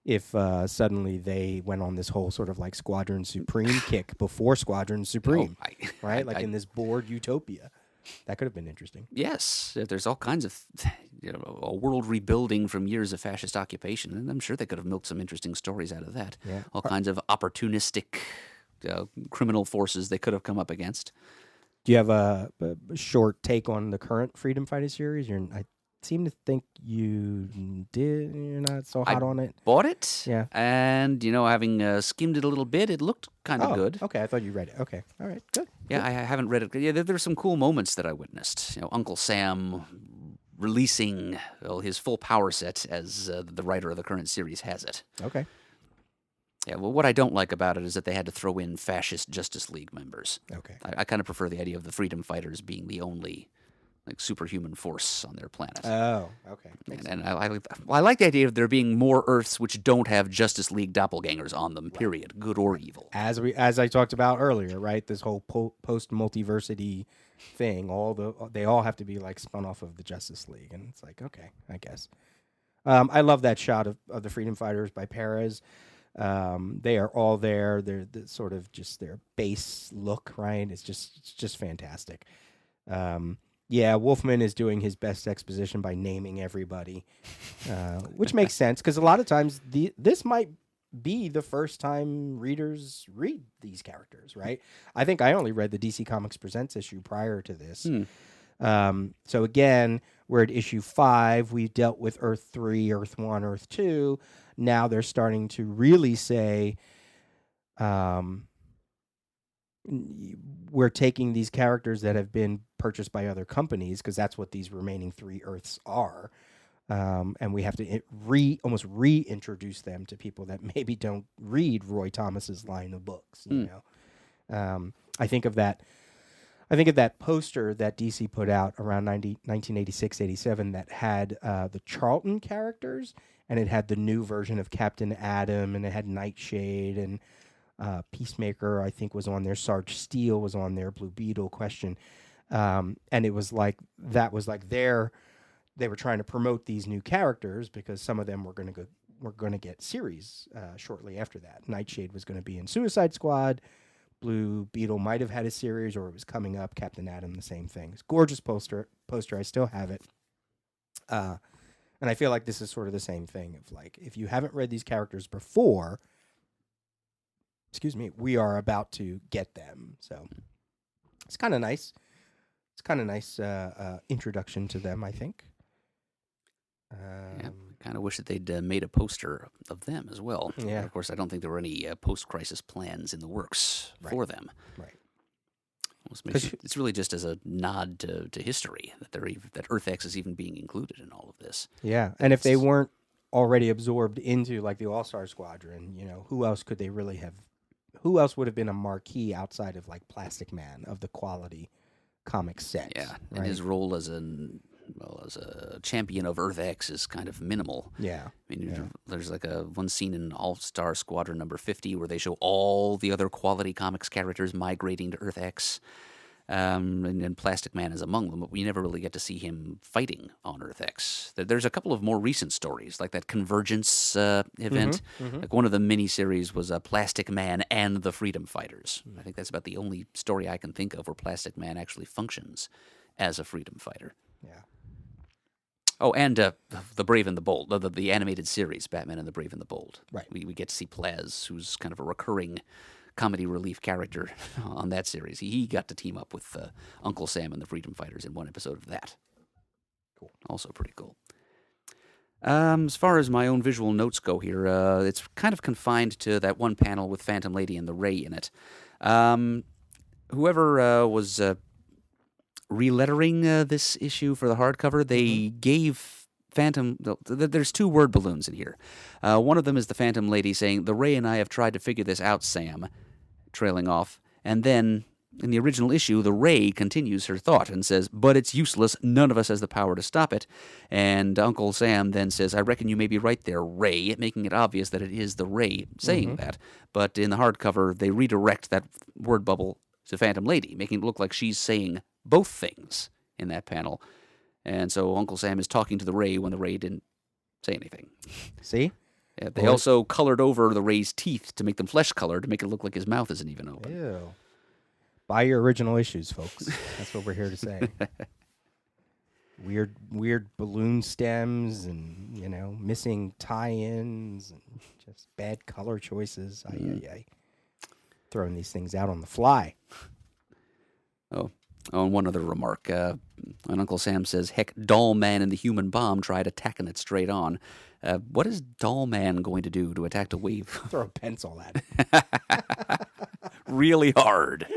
if suddenly they went on this whole sort of like Squadron Supreme kick before Squadron Supreme, right? In this bored utopia. That could have been interesting. Yes. There's all kinds of, a world rebuilding from years of fascist occupation, and I'm sure they could have milked some interesting stories out of that. Yeah. All kinds of opportunistic criminal forces they could have come up against. Do you have a short take on the current Freedom Fighter series? seem to think you're not so hot on it. Bought it. Yeah. And, having skimmed it a little bit, it looked kind of good. Okay. I thought you read it. Okay. All right. Good. Yeah, I haven't read it. Yeah, there's some cool moments that I witnessed. Uncle Sam releasing his full power set as the writer of the current series has it. Okay. Yeah, well, what I don't like about it is that they had to throw in fascist Justice League members. Okay. I kind of prefer the idea of the Freedom Fighters being the only superhuman force on their planet. Oh, okay. And I like the idea of there being more Earths which don't have Justice League doppelgangers on them. Period, good or evil. As I talked about earlier, right? This whole post multiversity thing, they all have to be like spun off of the Justice League, and it's like, okay, I guess. I love that shot of the Freedom Fighters by Perez. They are all there. They're sort of just their base look, right? It's just fantastic. Yeah, Wolfman is doing his best exposition by naming everybody, which makes sense because a lot of times this might be the first time readers read these characters, right? I think I only read the DC Comics Presents issue prior to this. So again, we're at issue 5. We've dealt with Earth 3, Earth 1, Earth 2. Now they're starting to really say, we're taking these characters that have been purchased by other companies, because that's what these remaining 3 Earths are, and we have to almost reintroduce them to people that maybe don't read Roy Thomas's line of books. You know, I think of that poster that DC put out around 1986-87 that had the Charlton characters, and it had the new version of Captain Atom, and it had Nightshade, and Peacemaker, I think, was on there. Sarge Steel was on there. Blue Beetle, Question. And it was like, that was like they were trying to promote these new characters because some of them were going to get series shortly after that. Nightshade was going to be in Suicide Squad. Blue Beetle might have had a series, or it was coming up. Captain Atom, the same thing. It's a gorgeous poster. I still have it. And I feel like this is sort of the same thing of like, if you haven't read these characters before, we are about to get them. So it's kind of nice. It's kind of nice introduction to them, I think. Yeah, kind of wish that they'd made a poster of them as well. Yeah. But of course, I don't think there were any post-crisis plans in the works for them. Right. It's really just as a nod to history that Earth X is even being included in all of this. Yeah, and if they weren't already absorbed into like the All-Star Squadron, who else could they really have? Who else would have been a marquee outside of like Plastic Man of the quality comic set? Yeah, right? And his role as a champion of Earth X is kind of minimal. Yeah. I mean, there's like one scene in All-Star Squadron number 50 where they show all the other quality comics characters migrating to Earth X, and Plastic Man is among them, but we never really get to see him fighting on Earth X. There's a couple of more recent stories, like that Convergence event. Like one of the miniseries was Plastic Man and the Freedom Fighters. I think that's about the only story I can think of where Plastic Man actually functions as a freedom fighter. Yeah. Oh, and The Brave and the Bold, the animated series, Batman and the Brave and the Bold. Right. We get to see Plaz, who's kind of a recurring comedy relief character on that series. He got to team up with Uncle Sam and the Freedom Fighters in one episode of that. Cool. Also pretty cool. As far as my own visual notes go here, it's kind of confined to that one panel with Phantom Lady and the Ray in it. Whoever was relettering this issue for the hardcover, they gave Phantom... There's 2 word balloons in here. One of them is the Phantom Lady saying, "The Ray and I have tried to figure this out, Sam," trailing off. And then, in the original issue, the Ray continues her thought and says, "But it's useless. None of us has the power to stop it." And Uncle Sam then says, "I reckon you may be right there, Ray," making it obvious that it is the Ray saying that. But in the hardcover, they redirect that word bubble to Phantom Lady, making it look like she's saying both things in that panel. And so Uncle Sam is talking to the Ray when the Ray didn't say anything. See? Yeah, they also colored over the Ray's teeth to make them flesh-colored to make it look like his mouth isn't even open. Ew. Buy your original issues, folks. That's what we're here to say. Weird balloon stems and, missing tie-ins and just bad color choices. Throwing these things out on the fly. Oh, Oh, and one other remark. And Uncle Sam says, heck, Doll Man and the human bomb tried attacking it straight on. What is Doll Man going to do to attack the wave? Throw a pencil at it. Really hard.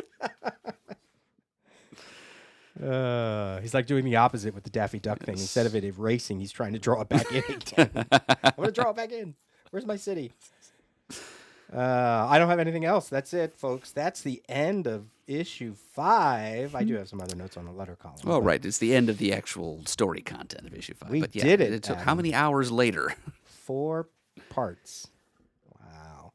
He's like doing the opposite with the Daffy Duck thing. Instead of it erasing, he's trying to draw it back in again. I'm going to draw it back in. Where's my city? I don't have anything else. That's it, folks. That's the end of issue 5. I do have some other notes on the letter column. Oh, right. It's the end of the actual story content of issue 5. We but yeah, did it, It took Adam. how many hours later? 4 parts. Wow.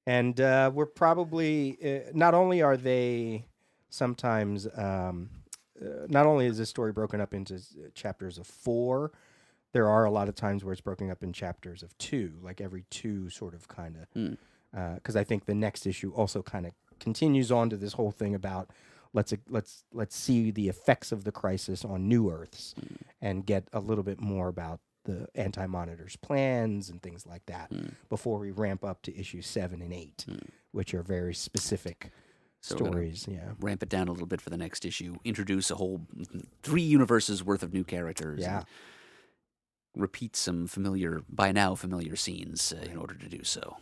And we're probably, not only are they sometimes, not only is this story broken up into chapters of 4, there are a lot of times where it's broken up in chapters of 2, like every 2 sort of kind of, because I think the next issue also kind of continues on to this whole thing about let's see the effects of the crisis on New Earths and get a little bit more about the Anti-Monitor's plans and things like that before we ramp up to issue 7 and 8, which are very specific stories. Yeah, Ramp it down a little bit for the next issue. Introduce a whole 3 universes worth of new characters. Yeah. And repeat some by now familiar scenes in order to do so.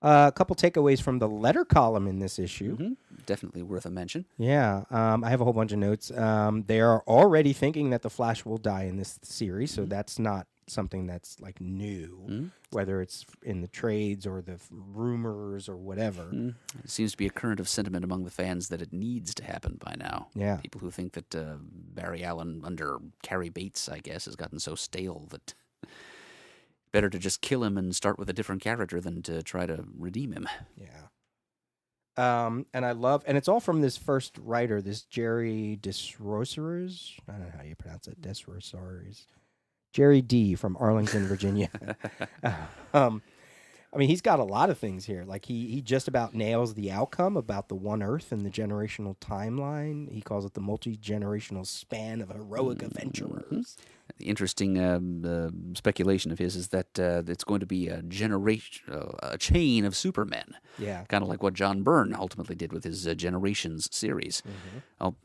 A couple takeaways from the letter column in this issue. Definitely worth a mention. Yeah, I have a whole bunch of notes. They are already thinking that the Flash will die in this series, so that's not something that's like new, whether it's in the trades or the rumors or whatever. It seems to be a current of sentiment among the fans that it needs to happen by now. Yeah. People who think that Barry Allen under Carrie Bates, I guess, has gotten so stale that better to just kill him and start with a different character than to try to redeem him. Yeah. And I love, and it's all from this first writer, this Jerry Desrosiers. I don't know how you pronounce it. Desrosiers. Jerry D. from Arlington, Virginia. I mean, he's got a lot of things here. Like he just about nails the outcome about the One Earth and the generational timeline. He calls it the multi-generational span of heroic adventurers. The interesting speculation of his is that it's going to be a chain of Supermen. Yeah. Kind of like what John Byrne ultimately did with his Generations series.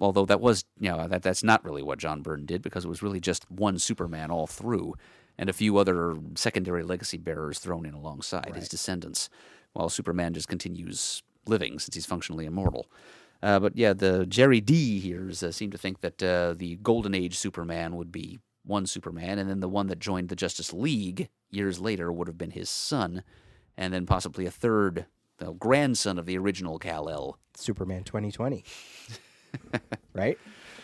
Although that was, that's not really what John Byrne did, because it was really just one Superman all through, and a few other secondary legacy bearers thrown in alongside, his descendants, while Superman just continues living since he's functionally immortal. But yeah, the Jerry D. here seem to think that the Golden Age Superman would be one Superman, and then the one that joined the Justice League years later would have been his son, and then possibly a third grandson of the original Kal-El. Superman 2020. Right?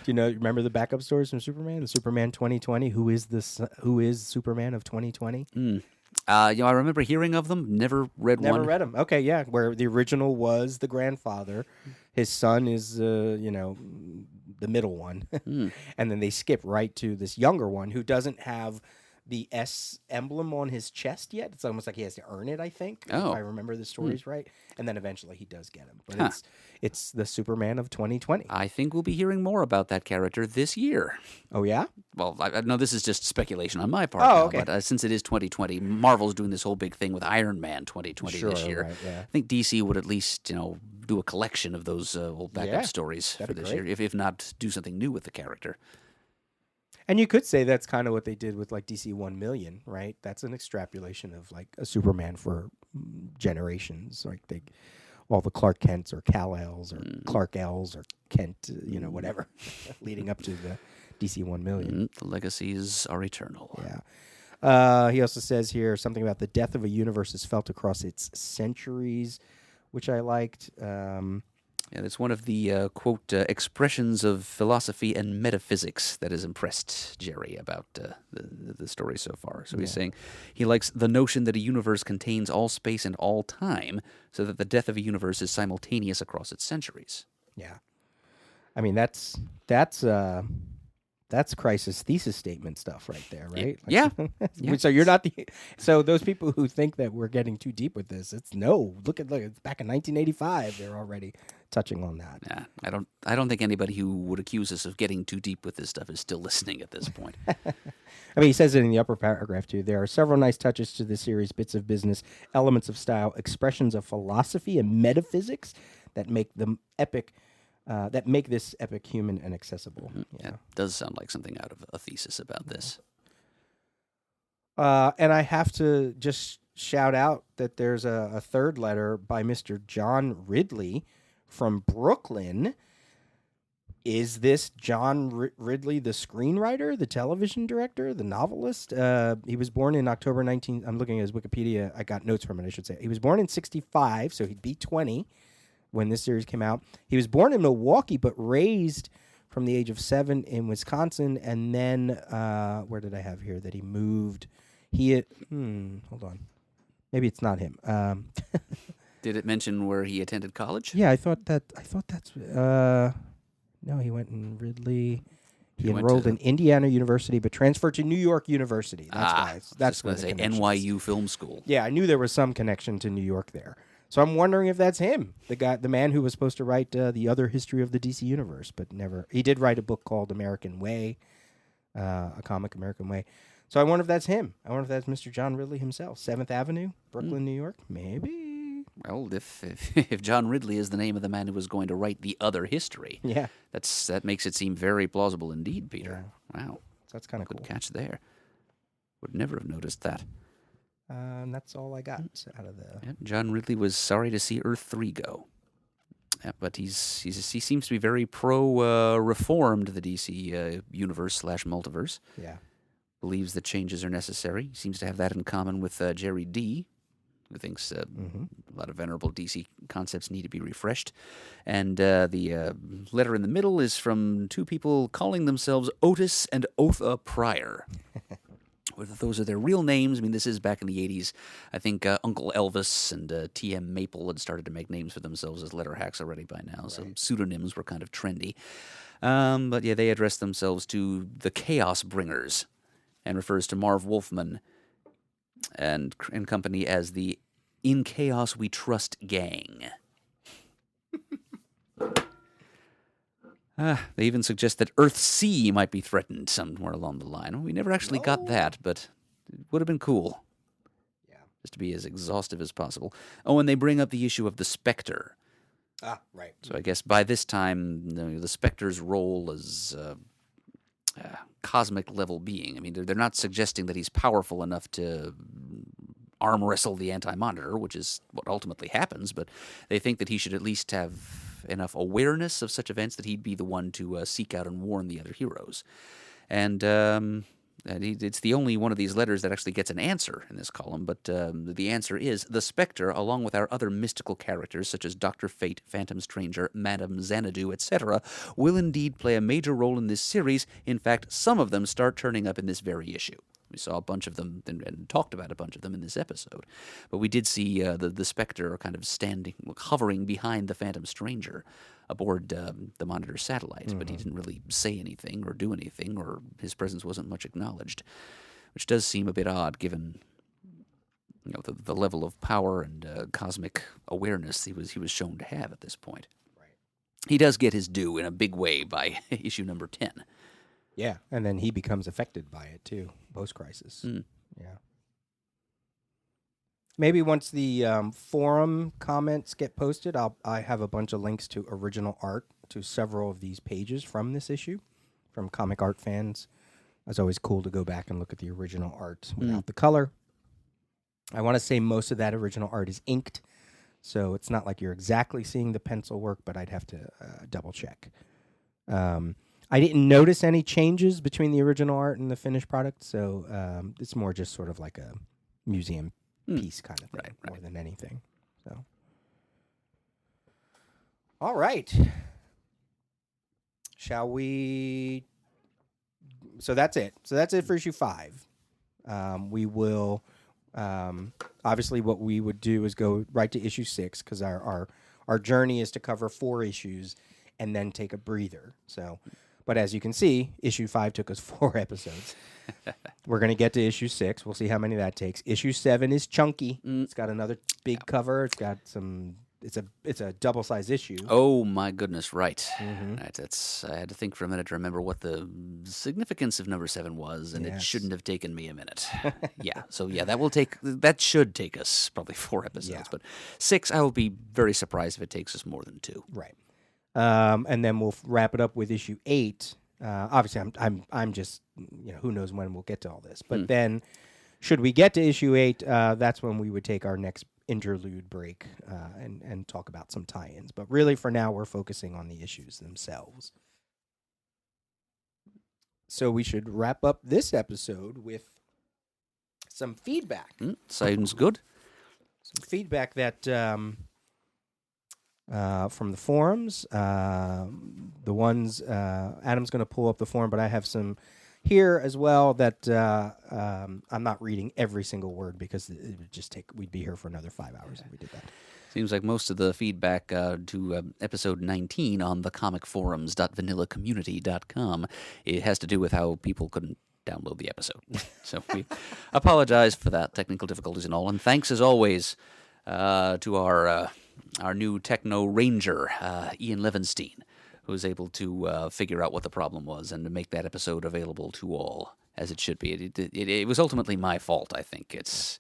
Do you remember the backup stories from Superman? The Superman 2020. Who is Superman of 2020? I remember hearing of them. Never read one. Never read them. Okay, yeah. Where the original was the grandfather, his son is the middle one, and then they skip right to this younger one who doesn't have the S emblem on his chest yet. It's almost like he has to earn it, I think, if I remember the stories right. And then eventually he does get him. But it's the Superman of 2020. I think we'll be hearing more about that character this year. Oh, yeah? Well, I know this is just speculation on my part. Oh, okay. But since it is 2020, Marvel's doing this whole big thing with Iron Man 2020 this year. Right, yeah. I think DC would at least, do a collection of those old backup stories for this year, if not do something new with the character. And you could say that's kind of what they did with like DC 1 Million, right? That's an extrapolation of like a Superman for generations. Like all the Clark Kents or Kal-Els or Clark L's or Kent, whatever, leading up to the DC 1 Million. The legacies are eternal. Yeah. He also says here something about the death of a universe is felt across its centuries, which I liked. Yeah, that's one of the, quote, expressions of philosophy and metaphysics that has impressed Jerry about the story so far. So he's saying he likes the notion that a universe contains all space and all time, so that the death of a universe is simultaneous across its centuries. Yeah. I mean, that's crisis thesis statement stuff right there, right? Yeah. So you're not so those people who think that we're getting too deep with this, look, it's back in 1985. They're already touching on that. Yeah, I don't think anybody who would accuse us of getting too deep with this stuff is still listening at this point. I mean, he says it in the upper paragraph too. There are several nice touches to this series, bits of business, elements of style, expressions of philosophy and metaphysics that make them epic. that make this epic human and accessible. Yeah. That does sound like something out of a thesis about this. And I have to just shout out that there's a third letter by Mr. John Ridley from Brooklyn. Is this John Ridley, the screenwriter, the television director, the novelist? He was born in October 19... I'm looking at his Wikipedia. I got notes from it, I should say. He was born in 1965, so he'd be 20 when this series came out. He was born in Milwaukee, but raised from the age of 7 in Wisconsin. And then, where did I have here that he moved? Hold on. Maybe it's not him. Did it mention where he attended college? Yeah, I thought that's... No, he went in Ridley. He enrolled in Indiana University, but transferred to New York University. That's why. That's going to say NYU Film School. Yeah, I knew there was some connection to New York there. So I'm wondering if that's him, the man who was supposed to write the other history of the DC universe, but never. He did write a book called American Way, a comic American Way. So I wonder if that's him. I wonder if that's Mr. John Ridley himself. 7th Avenue, Brooklyn, New York. Maybe. Well, if John Ridley is the name of the man who was going to write the other history, yeah, that makes it seem very plausible indeed, Peter. Yeah. Wow, that's kind of cool. Good catch there. Would never have noticed that. And that's all I got out of the. Yeah, John Ridley was sorry to see Earth 3 go. Yeah, but he seems to be very pro reformed the DC universe / multiverse. Yeah, believes that changes are necessary. He seems to have that in common with Jerry D., who thinks a lot of venerable DC concepts need to be refreshed. And the letter in the middle is from two people calling themselves Otis and Otha Pryor. Whether those are their real names, I mean, this is back in the 80s. I think Uncle Elvis and T.M. Maple had started to make names for themselves as letter hacks already by now, so pseudonyms were kind of trendy. But yeah, they address themselves to the Chaos Bringers and refers to Marv Wolfman and company as the In Chaos We Trust gang. They even suggest that Earth C might be threatened somewhere along the line. We never actually got that, but it would have been cool. Yeah. Just to be as exhaustive as possible. Oh, and they bring up the issue of the Spectre. Ah, right. So I guess by this time, the Spectre's role as cosmic level being. I mean, they're not suggesting that he's powerful enough to arm wrestle the Anti-Monitor, which is what ultimately happens, but they think that he should at least have enough awareness of such events that he'd be the one to seek out and warn the other heroes. And it's the only one of these letters that actually gets an answer in this column, but the answer is the Spectre, along with our other mystical characters such as Dr. Fate, Phantom Stranger, Madame Xanadu, etc., will indeed play a major role in this series. In fact, some of them start turning up in this very issue. We saw a bunch of them and talked about a bunch of them in this episode. But we did see the Spectre kind of hovering behind the Phantom Stranger aboard the Monitor satellite, but he didn't really say anything or do anything, or his presence wasn't much acknowledged, which does seem a bit odd given the level of power and cosmic awareness he was shown to have at this point. Right. He does get his due in a big way by issue number 10. Yeah, and then he becomes affected by it too, post-crisis. Yeah. Maybe once the forum comments get posted, I have a bunch of links to original art to several of these pages from this issue, from comic art fans. It's always cool to go back and look at the original art without the color. I want to say most of that original art is inked, so it's not like you're exactly seeing the pencil work, but I'd have to double check. I didn't notice any changes between the original art and the finished product, so it's more just sort of like a museum piece kind of thing, more than anything. So, all right. Shall we? So that's it. So that's it for issue 5. We will, obviously what we would do is go right to issue 6, because our journey is to cover 4 issues and then take a breather. So, but as you can see, issue 5 took us 4 episodes. We're going to get to issue 6. We'll see how many that takes. Issue 7 is chunky. It's got another big cover. It's got some. It's a double-sized issue. Oh my goodness! Right. That's. I had to think for a minute to remember what the significance of number 7 was, and it shouldn't have taken me a minute. Yeah. So yeah, that should take us probably 4 episodes, but 6. I will be very surprised if it takes us more than 2. Right. and then we'll wrap it up with issue 8. Obviously, I'm just who knows when we'll get to all this, but then should we get to issue 8, that's when we would take our next interlude break and talk about some tie-ins. But really, for now, we're focusing on the issues themselves. So we should wrap up this episode with some feedback. Sounds good. Some feedback that from the forums, the ones Adam's going to pull up the forum, but I have some here as well that I'm not reading every single word because it would just we'd be here for another 5 hours if we did that. Seems like most of the feedback to episode 19 on thecomicforums.vanillacommunity.com, it has to do with how people couldn't download the episode. So we apologize for that, technical difficulties and all. And thanks, as always, to our new techno ranger, Ian Levenstein, who was able to figure out what the problem was and to make that episode available to all, as it should be. It was ultimately my fault, I think. It's...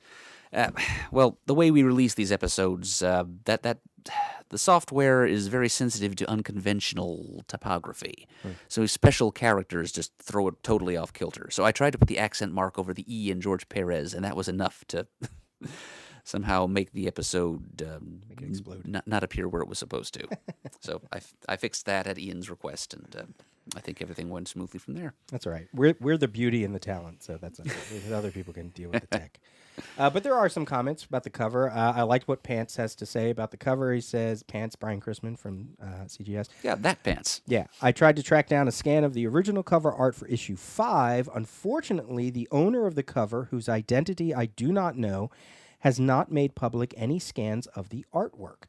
well, the way we release these episodes, the software is very sensitive to unconventional typography. So special characters just throw it totally off kilter. So I tried to put the accent mark over the E in George Perez, and that was enough to somehow make the episode Make it explode. not appear where it was supposed to. So I fixed that at Ian's request, and I think everything went smoothly from there. That's all right. We're the beauty and the talent, so that's okay. Other people can deal with the tech. But there are some comments about the cover. I liked what Pants has to say about the cover. He says, Pants, Brian Chrisman from CGS. Yeah, that Pants. Yeah. I tried to track down a scan of the original cover art for issue 5. Unfortunately, the owner of the cover, whose identity I do not know, has not made public any scans of the artwork.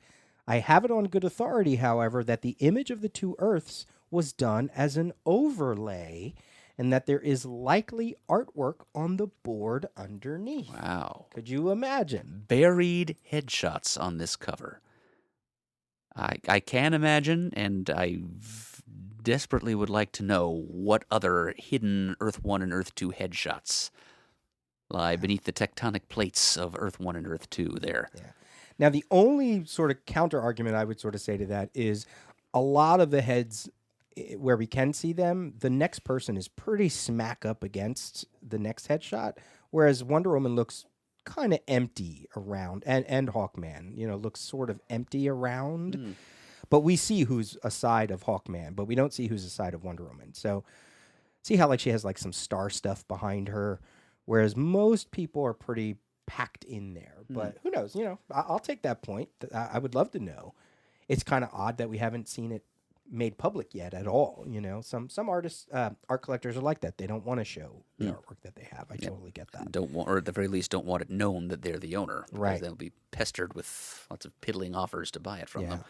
I have it on good authority, however, that the image of the two Earths was done as an overlay, and that there is likely artwork on the board underneath. Wow. Could you imagine? Buried headshots on this cover. I can imagine, and I desperately would like to know what other hidden Earth 1 and Earth 2 headshots lie beneath the tectonic plates of Earth 1 and Earth 2 there. Yeah. Now, the only sort of counter argument I would sort of say to that is a lot of the heads where we can see them, the next person is pretty smack up against the next headshot, whereas Wonder Woman looks kind of empty around, and Hawkman, looks sort of empty around. But we see who's a side of Hawkman, but we don't see who's a side of Wonder Woman. So see how she has some star stuff behind her, whereas most people are pretty packed in there. But who knows? I'll take that point. I would love to know. It's kind of odd that we haven't seen it made public yet at all. Some artists, art collectors are like that. They don't want to show the artwork that they have. I totally get that. Don't want, or at the very least, don't want it known that they're the owner. Right. They'll be pestered with lots of piddling offers to buy it from them.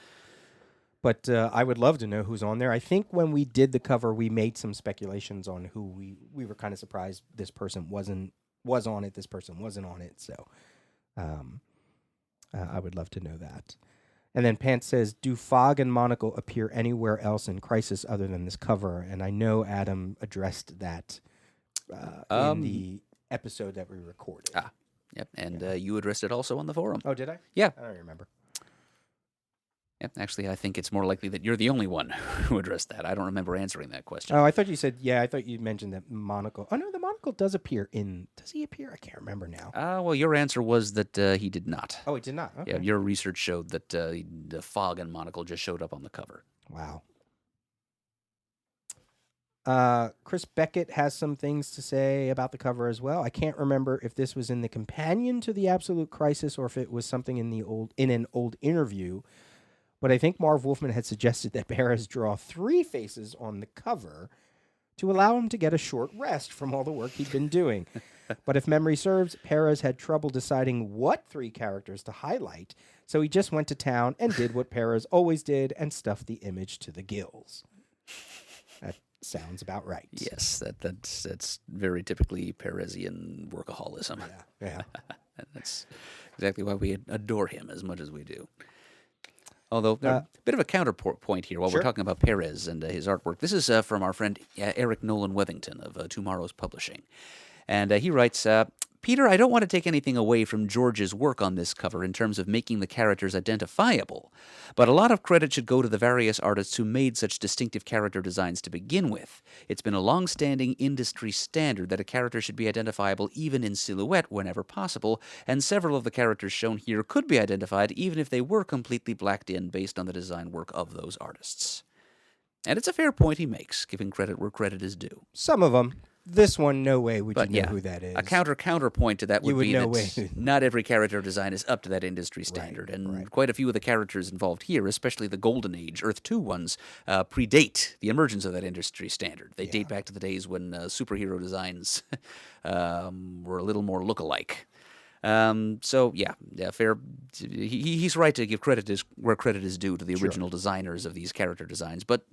But I would love to know who's on there. I think when we did the cover, we made some speculations on who we were kind of surprised this person was on it, this person wasn't on it. So I would love to know that. And then Pants says, do Fog and Monocle appear anywhere else in Crisis other than this cover? And I know Adam addressed that in the episode that we recorded. Yep, and you addressed it also on the forum. Oh, did I? Yeah. I don't remember. Yep, actually, I think it's more likely that you're the only one who addressed that. I don't remember answering that question. Oh, I thought you said, I thought you mentioned that Monocle. Oh, no, the Monocle does appear in, does he appear? I can't remember now. Well, your answer was that he did not. Oh, he did not? Okay. Yeah, your research showed that the Fog and Monocle just showed up on the cover. Wow. Chris Beckett has some things to say about the cover as well. I can't remember if this was in the companion to the Absolute Crisis or if it was something in an old interview. But I think Marv Wolfman had suggested that Perez draw 3 faces on the cover to allow him to get a short rest from all the work he'd been doing. But if memory serves, Perez had trouble deciding what 3 characters to highlight, so he just went to town and did what Perez always did and stuffed the image to the gills. That sounds about right. Yes, that's very typically Perezian workaholism. Yeah. And that's exactly why we adore him as much as we do. Although, a bit of a counterpoint here while we're talking about Perez and his artwork. This is from our friend Eric Nolan Wethington of Tomorrow's Publishing. And he writes, Peter, I don't want to take anything away from George's work on this cover in terms of making the characters identifiable, but a lot of credit should go to the various artists who made such distinctive character designs to begin with. It's been a long-standing industry standard that a character should be identifiable even in silhouette whenever possible, and several of the characters shown here could be identified even if they were completely blacked in based on the design work of those artists. And it's a fair point he makes, giving credit where credit is due. Some of them. This one, no way would you know who that is. A counterpoint to that would be know that not every character design is up to that industry standard, and quite a few of the characters involved here, especially the Golden Age Earth 2 ones, predate the emergence of that industry standard. They date back to the days when superhero designs were a little more look-alike. Fair. He's right to give credit where credit is due to the original designers of these character designs, but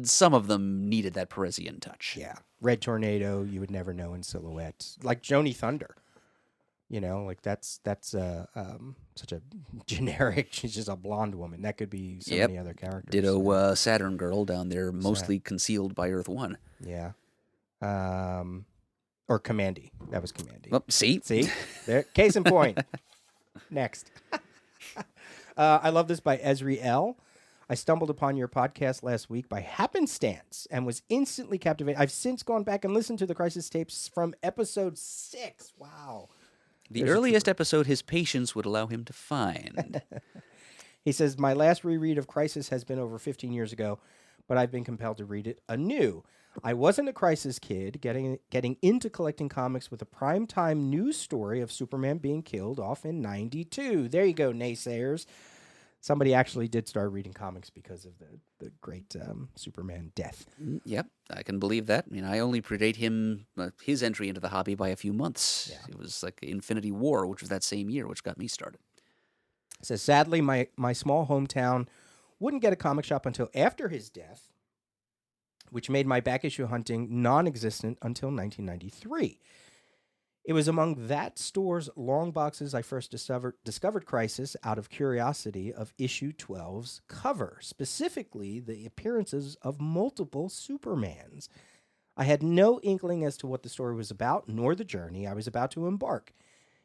some of them needed that Parisian touch. Yeah. Red Tornado, you would never know in silhouette. Like Joni Thunder. You know, like that's such a generic, she's just a blonde woman. That could be so many other characters. Ditto Saturn Girl down there, mostly concealed by Earth 1. Yeah. Or Commandy. That was Commandy. Well, see? There, case in point. Next. I love this by Esri L. I stumbled upon your podcast last week by happenstance and was instantly captivated. I've since gone back and listened to the Crisis tapes from episode 6. Wow. The earliest episode his patience would allow him to find. He says, my last reread of Crisis has been over 15 years ago, but I've been compelled to read it anew. I wasn't a Crisis kid, getting into collecting comics with a primetime news story of Superman being killed off in 92. There you go, naysayers. Somebody actually did start reading comics because of the great Superman death. Yep, I can believe that. I mean, I only predate his entry into the hobby by a few months. Yeah. It was like Infinity War, which was that same year, which got me started. It says, sadly, my small hometown wouldn't get a comic shop until after his death, which made my back issue hunting non-existent until 1993. It was among that store's long boxes I first discovered Crisis out of curiosity of issue 12's cover, specifically the appearances of multiple Supermans. I had no inkling as to what the story was about, nor the journey I was about to embark.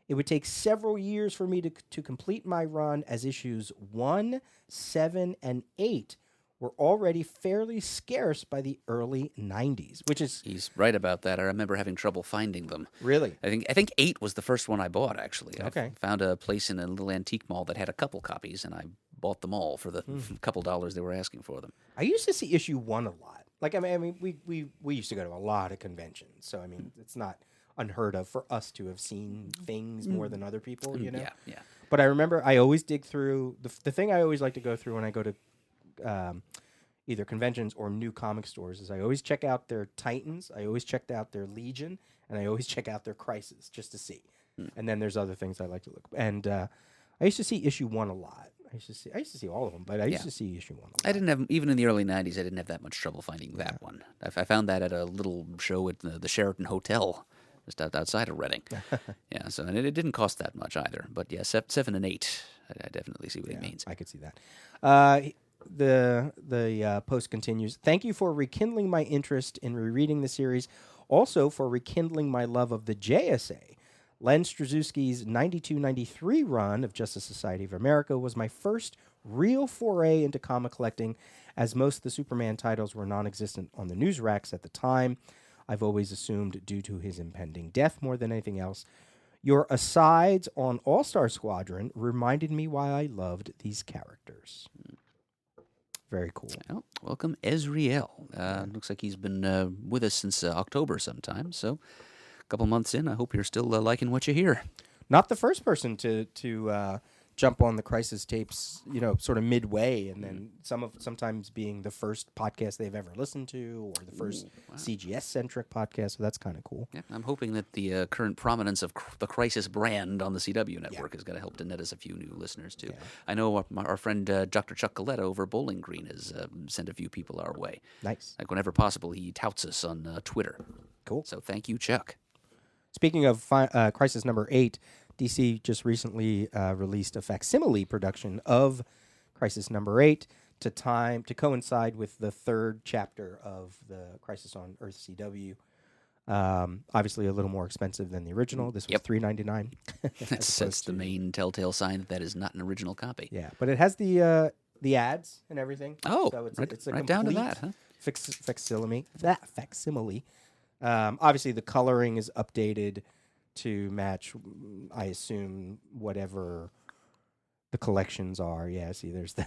It would take several years for me to complete my run, as issues 1, 7, and 8 were already fairly scarce by the early 90s, which is... He's right about that. I remember having trouble finding them. Really? I think 8 was the first one I bought, actually. Okay. I found a place in a little antique mall that had a couple copies, and I bought them all for the couple dollars they were asking for them. I used to see issue 1 a lot. Like, I mean, we used to go to a lot of conventions, so, I mean, it's not unheard of for us to have seen things more than other people, you know? Yeah. But I remember I always dig through... The thing I always like to go through when I go to... either conventions or new comic stores is I always check out their Titans, I always checked out their Legion, and I always check out their Crisis just to see. And then there's other things I like to look. And I used to see issue 1 a lot. I used to see all of them, but I used to see issue 1 a lot. I didn't have, even in the early 90s, I didn't have that much trouble finding that one. I found that at a little show at the Sheraton Hotel, just outside of Reading. Yeah, so and it didn't cost that much either. But yeah, 7 and 8, I definitely see what he means. I could see that. The post continues. Thank you for rekindling my interest in rereading the series. Also for rekindling my love of the JSA. Len Straczewski's 92-93 run of Justice Society of America was my first real foray into comic collecting, as most of the Superman titles were non-existent on the news racks at the time. I've always assumed due to his impending death more than anything else. Your asides on All-Star Squadron reminded me why I loved these characters. Very cool. Well, welcome, Ezriel. Looks like he's been with us since October sometime, so a couple months in. I hope you're still liking what you hear. Not the first person to jump on the Crisis tapes, sort of midway, and then sometimes being the first podcast they've ever listened to, or the first CGS-centric podcast, so that's kind of cool. Yeah, I'm hoping that the current prominence of the Crisis brand on the CW network is going to help to net us a few new listeners, too. Yeah. I know our friend Dr. Chuck Coletta over Bowling Green has sent a few people our way. Nice. Like, whenever possible, he touts us on Twitter. Cool. So thank you, Chuck. Speaking of Crisis number 8, DC just recently released a facsimile production of Crisis number 8 to coincide with the third chapter of the Crisis on Earth CW Obviously, a little more expensive than the original. This was $3.99. That's the main telltale sign that that is not an original copy. Yeah, but it has the ads and everything. Oh, so it's right, it's a right down to complete that, huh? facsimile. Facsimile. Obviously, the coloring is updated to match, I assume, whatever the collections are. Yeah, see, there's the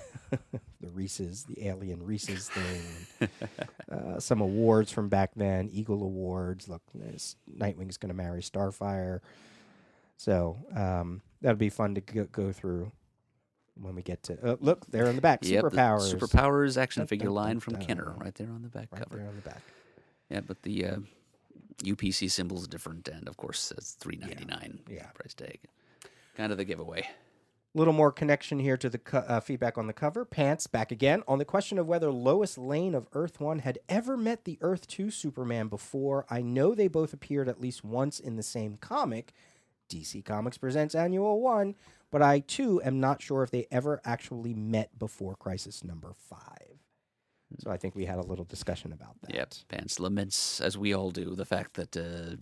the Reese's, the alien Reese's thing. Some awards from back then, Eagle Awards. Look, Nightwing's going to marry Starfire. So that'd be fun to go through when we get to... look, there on the back, Yep, Superpowers. the Superpowers action figure line from Kenner, right there on the back Right cover. there on the back. Yeah, but the UPC symbol's different, and of course it's $3.99 Yeah. price tag. Kind of the giveaway. Little more connection here to the feedback on the cover. Pants back again on the question of whether Lois Lane of Earth 1 had ever met the Earth 2 Superman before. I know they both appeared at least once in the same comic, DC Comics Presents Annual 1, but I too am not sure if they ever actually met before Crisis number 5. So I think we had a little discussion about that. Yep, Pants laments, as we all do, the fact that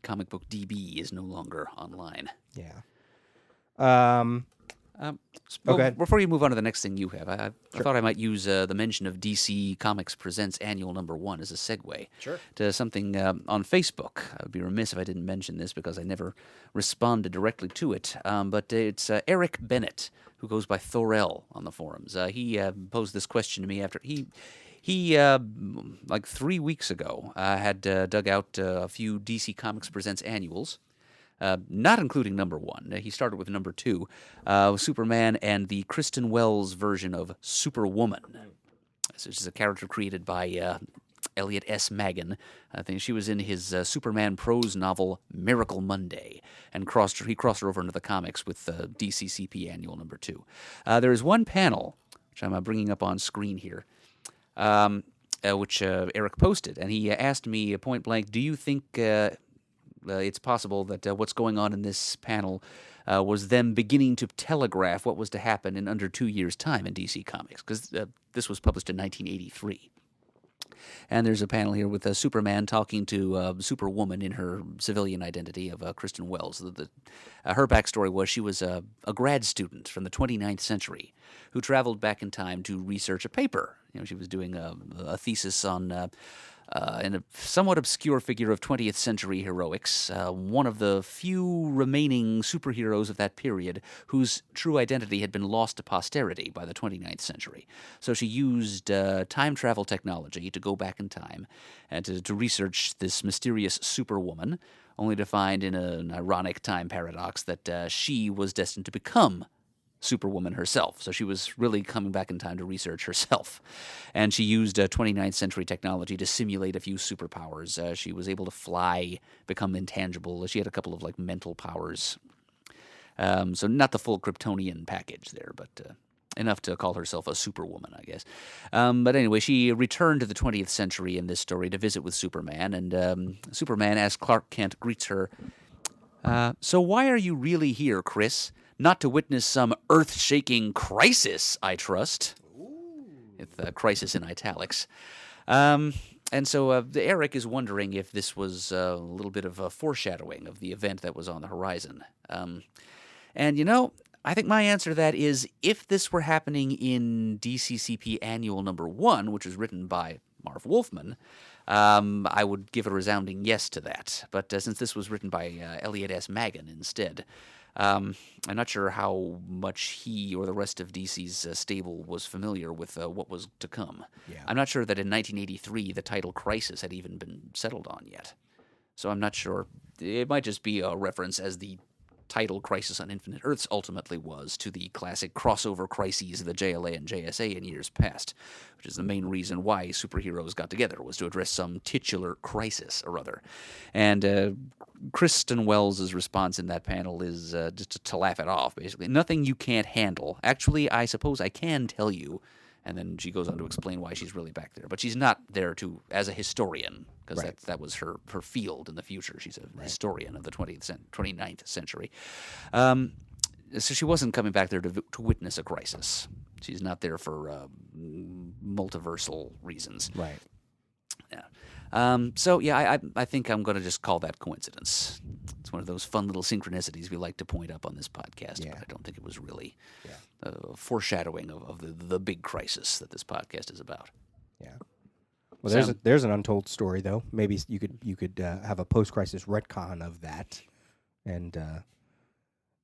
Comic Book DB is no longer online. Yeah. Well, go ahead. before you move on to the next thing you have, I thought I might use the mention of DC Comics Presents Annual Number 1 as a segue to something on Facebook. I would be remiss if I didn't mention this because I never responded directly to it. But it's Eric Bennett, who goes by Thorell on the forums. He posed this question to me after he like 3 weeks ago, had dug out a few DC Comics Presents annuals. Not including number 1. He started with number 2, Superman and the Kristen Wells version of Superwoman. This is a character created by Elliot S. Maggin. I think she was in his Superman prose novel Miracle Monday, and he crossed her over into the comics with DCCP Annual number 2. There is one panel, which I'm bringing up on screen here, which Eric posted, and he asked me point blank, do you think... it's possible that what's going on in this panel was them beginning to telegraph what was to happen in under 2 years' time in DC Comics, because this was published in 1983. And there's a panel here with Superman talking to Superwoman in her civilian identity of Kristen Wells. Her backstory was she was a grad student from the 29th century who traveled back in time to research a paper. She was doing a thesis on... in a somewhat obscure figure of 20th century heroics, one of the few remaining superheroes of that period whose true identity had been lost to posterity by the 29th century. So she used time travel technology to go back in time and to research this mysterious superwoman, only to find in an ironic time paradox that she was destined to become Superwoman herself. So she was really coming back in time to research herself. And she used 29th century technology to simulate a few superpowers. She was able to fly, become intangible. She had a couple of mental powers. So not the full Kryptonian package there, but enough to call herself a superwoman, I guess. But anyway, she returned to the 20th century in this story to visit with Superman. And Superman, as Clark Kent greets her, so why are you really here, Chris? Not to witness some earth-shaking crisis, I trust. With crisis in italics. And so Eric is wondering if this was a little bit of a foreshadowing of the event that was on the horizon. And, I think my answer to that is if this were happening in DCCP Annual number 1, which was written by Marv Wolfman, I would give a resounding yes to that. But since this was written by Elliot S. Maggin instead... I'm not sure how much he or the rest of DC's stable was familiar with what was to come. Yeah. I'm not sure that in 1983 the title Crisis had even been settled on yet. So I'm not sure. It might just be a reference as the title Crisis on Infinite Earths ultimately was to the classic crossover crises of the JLA and JSA in years past, which is the main reason why superheroes got together, was to address some titular crisis or other. And Kristen Wells' response in that panel is just to laugh it off, basically. Nothing you can't handle. Actually, I suppose I can tell you. And then she goes on to explain why she's really back there. But she's not there as a historian, because that was her field in the future. She's a historian of the 29th century. So she wasn't coming back there to witness a crisis. She's not there for multiversal reasons. Right. Yeah. So yeah, I think I'm going to just call that coincidence. It's one of those fun little synchronicities we like to point up on this podcast, Yeah. but I don't think it was really Yeah. foreshadowing of the big crisis that this podcast is about. Yeah. Well, there's an untold story though. Maybe you could have a post-crisis retcon of that, and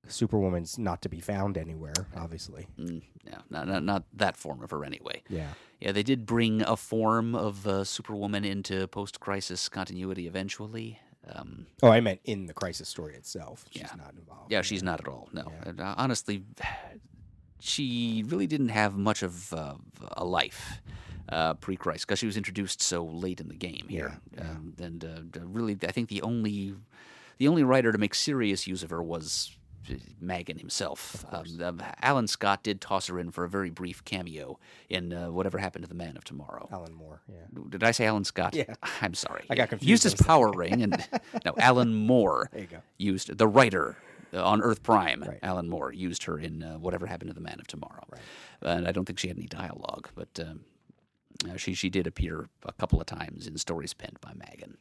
Superwoman's not to be found anywhere, obviously. No, not that form of her anyway. Yeah. Yeah, they did bring a form of Superwoman into post-crisis continuity eventually. Oh, I meant in the crisis story itself. She's not involved. Yeah, she's not at all. No, Yeah. and, honestly, she really didn't have much of a life pre-crisis because she was introduced so late in the game here. Really, I think the only writer to make serious use of her was Magan himself. Alan Scott did toss her in for a very brief cameo in Whatever Happened to the Man of Tomorrow. Alan Moore, yeah. Did I say Alan Scott? Yeah. I'm sorry. I got confused. He used his power ring, and no, Alan Moore There you go. used the writer on Earth Prime. Right. Alan Moore used her in Whatever Happened to the Man of Tomorrow. Right. And I don't think she had any dialogue, but she did appear a couple of times in stories penned by Magan.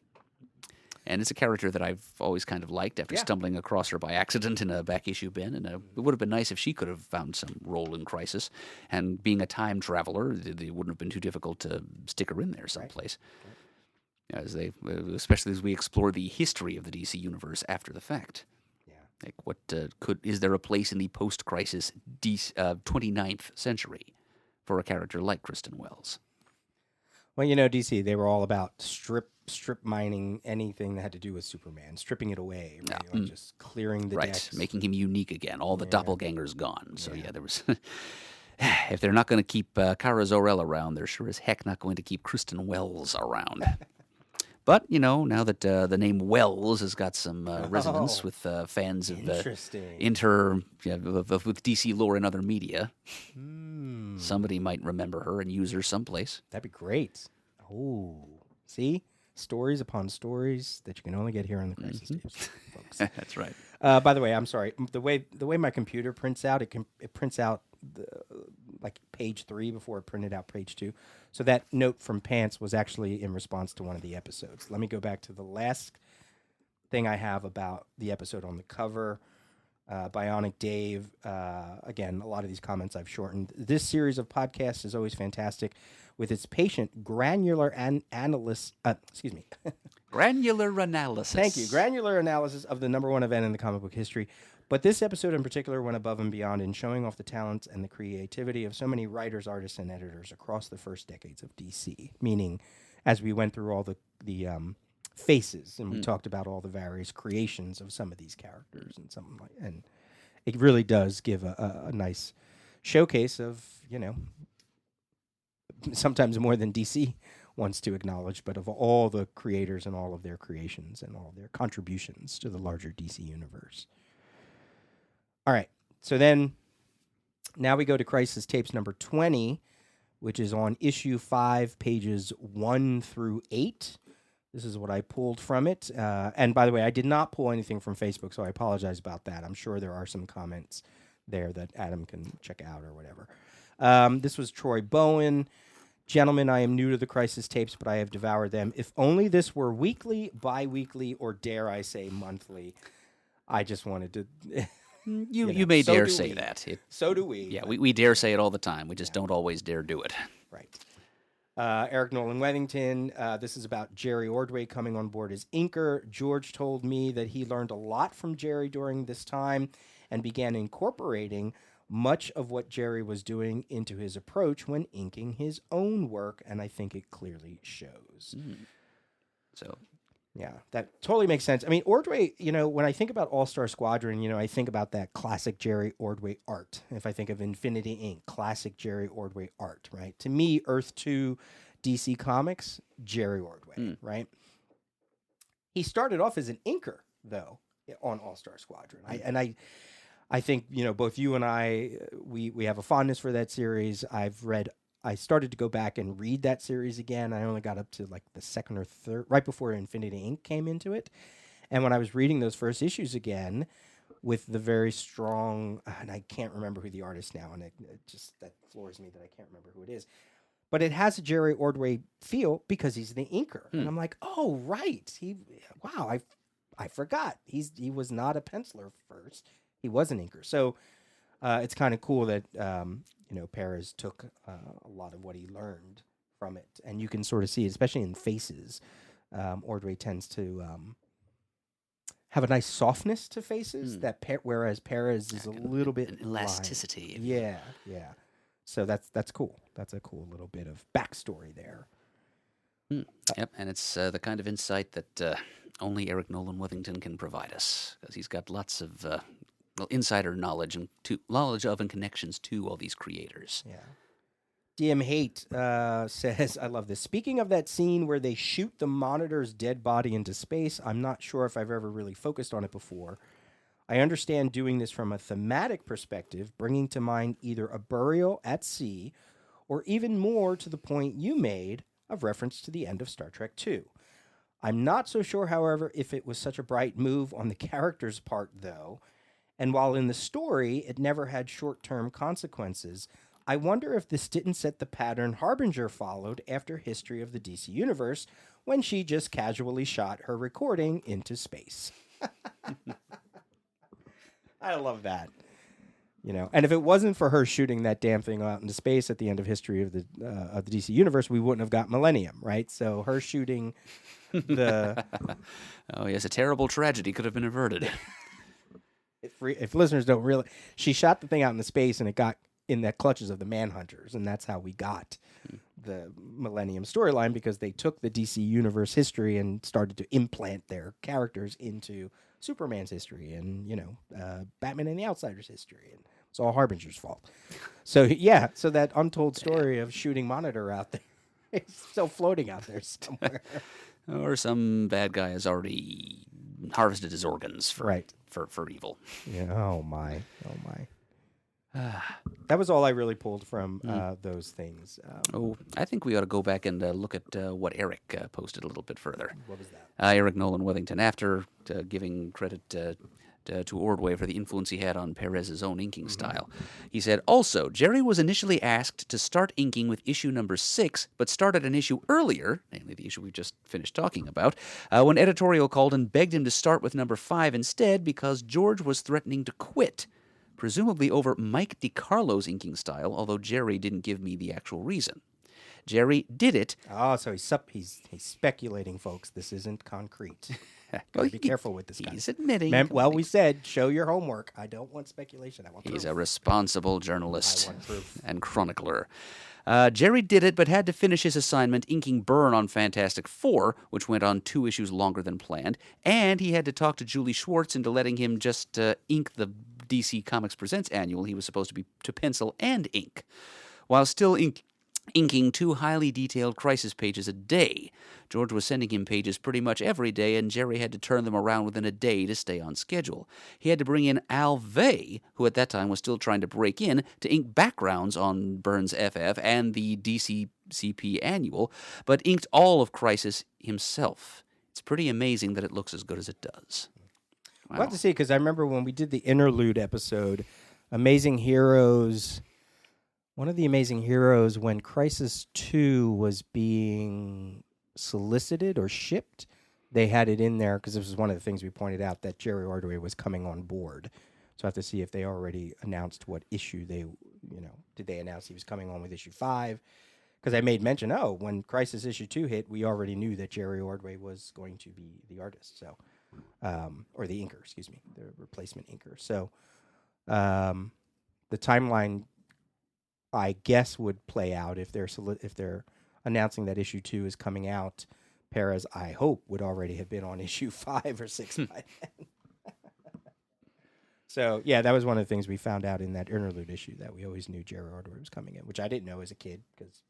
And it's a character that I've always kind of liked after stumbling across her by accident in a back issue bin. And it would have been nice if she could have found some role in Crisis. And being a time traveler, it wouldn't have been too difficult to stick her in there someplace. Right. Especially as we explore the history of the DC universe after the fact. Yeah. Like, is there a place in the post-crisis 29th century for a character like Kristen Wells? Well, DC, they were all about strip mining anything that had to do with Superman, stripping it away, right? Like just clearing the decks. Making him unique again. All the doppelgangers gone. So there was. If they're not going to keep Kara Zor-El around, they're sure as heck not going to keep Kristen Wells around. But now that the name Wells has got some resonance with fans of with DC lore and other media, somebody might remember her and use her someplace. That'd be great. Oh, see, stories upon stories that you can only get here on the Crisis Tapes, folks. That's right. By the way, I'm sorry. The way my computer prints out, it prints out like page 3 before it printed out page 2. So that note from Pants was actually in response to one of the episodes. Let me go back to the last thing I have about the episode on the cover. Bionic Dave. Again, a lot of these comments I've shortened. This series of podcasts is always fantastic with its patient granular analysis. Granular analysis. Thank you. Granular analysis of the number one event in the comic book history. But this episode in particular went above and beyond in showing off the talents and the creativity of so many writers, artists, and editors across the first decades of DC. Meaning, as we went through all the faces and we talked about all the various creations of some of these characters and it really does give a nice showcase of, sometimes more than DC wants to acknowledge, but of all the creators and all of their creations and all their contributions to the larger DC universe. All right, so then now we go to Crisis Tapes number 20, which is on issue 5, pages 1 through 8. This is what I pulled from it. And by the way, I did not pull anything from Facebook, so I apologize about that. I'm sure there are some comments there that Adam can check out or whatever. This was Troy Bowen. Gentlemen, I am new to the Crisis Tapes, but I have devoured them. If only this were weekly, bi-weekly, or dare I say monthly. I just wanted to... You may dare say that. So do we. Yeah, we dare say it all the time. We just don't always dare do it. Right. Eric Nolan Weathington, this is about Jerry Ordway coming on board as inker. George told me that he learned a lot from Jerry during this time and began incorporating much of what Jerry was doing into his approach when inking his own work, and I think it clearly shows. So... yeah, that totally makes sense. I mean, Ordway, when I think about All-Star Squadron, I think about that classic Jerry Ordway art. If I think of Infinity Inc., classic Jerry Ordway art, right? To me, Earth 2 DC Comics, Jerry Ordway, right? He started off as an inker, though, on All-Star Squadron. I think, both you and I, we have a fondness for that series. I started to go back and read that series again. I only got up to like the second or third, right before Infinity Inc. came into it. And when I was reading those first issues again with the very strong, and I can't remember who the artist now, and it just, that floors me that I can't remember who it is. but it has a Jerry Ordway feel because he's the inker. And I'm like, oh, right. I forgot. He was not a penciler first. He was an inker. So it's kind of cool that, Perez took a lot of what he learned from it. And you can sort of see it, especially in faces. Ordway tends to have a nice softness to faces, whereas Perez is a little bit an elasticity. Yeah. So that's cool. That's a cool little bit of backstory there. Yep, and it's the kind of insight that only Eric Nolan Withington can provide us, because he's got lots of insider knowledge knowledge of and connections to all these creators. Yeah. DM Hate says, I love this. Speaking of that scene where they shoot the Monitor's dead body into space, I'm not sure if I've ever really focused on it before. I understand doing this from a thematic perspective, bringing to mind either a burial at sea or even more to the point you made of reference to the end of Star Trek II. I'm not so sure, however, if it was such a bright move on the character's part, though. And while in the story it never had short-term consequences, I wonder if this didn't set the pattern Harbinger followed after History of the DC Universe when she just casually shot her recording into space. I love that. And if it wasn't for her shooting that damn thing out into space at the end of History of the DC Universe, we wouldn't have got Millennium, right? So her shooting the... Oh, yes, a terrible tragedy could have been averted. If listeners don't really... She shot the thing out into space and it got in the clutches of the Manhunters, and that's how we got the Millennium storyline, because they took the DC Universe history and started to implant their characters into Superman's history and, Batman and the Outsiders history, and it's all Harbinger's fault. So, so that untold story of shooting Monitor out there is still floating out there somewhere. Or some bad guy has already harvested his organs for evil. Yeah. Oh, my. That was all I really pulled from those things. I think we ought to go back and look at what Eric posted a little bit further. What was that? Eric Nolan Withington, after giving credit to Ordway for the influence he had on Perez's own inking style, he said, also, Jerry was initially asked to start inking with issue number 6, but started an issue earlier, namely the issue we just finished talking about, when editorial called and begged him to start with number 5 instead because George was threatening to quit. Presumably over Mike DiCarlo's inking style, although Jerry didn't give me the actual reason. Jerry did it. Oh, so he's speculating, folks. This isn't concrete. Gotta be careful with this guy. He's admitting. We said, show your homework. I don't want speculation. I want proof. He's a responsible journalist I want proof. and chronicler. Jerry did it, but had to finish his assignment inking Byrne on Fantastic Four, which went on 2 issues longer than planned, and he had to talk to Julie Schwartz into letting him just ink the DC Comics Presents annual he was supposed to be to pencil and ink, while still inking 2 highly detailed Crisis pages a day. George was sending him pages pretty much every day, and Jerry had to turn them around within a day to stay on schedule. He had to bring in Al Vey, who at that time was still trying to break in, to ink backgrounds on Byrne's FF and the DCCP annual, but inked all of Crisis himself. It's pretty amazing that it looks as good as it does. Wow. We'll have to see, because I remember when we did the interlude episode, Amazing Heroes... One of the Amazing Heroes, when Crisis 2 was being solicited or shipped, they had it in there, because this was one of the things we pointed out, that Jerry Ordway was coming on board. So I have to see if they already announced what issue they, did they announce he was coming on with issue 5? Because I made mention, when Crisis issue 2 hit, we already knew that Jerry Ordway was going to be the artist, so, or the inker, the replacement inker. So the timeline, I guess, would play out if they're announcing that issue 2 is coming out. Perez, I hope, would already have been on issue 5 or 6 by then. So, that was one of the things we found out in that interlude issue, that we always knew Jerry Ordway was coming in, which I didn't know as a kid, because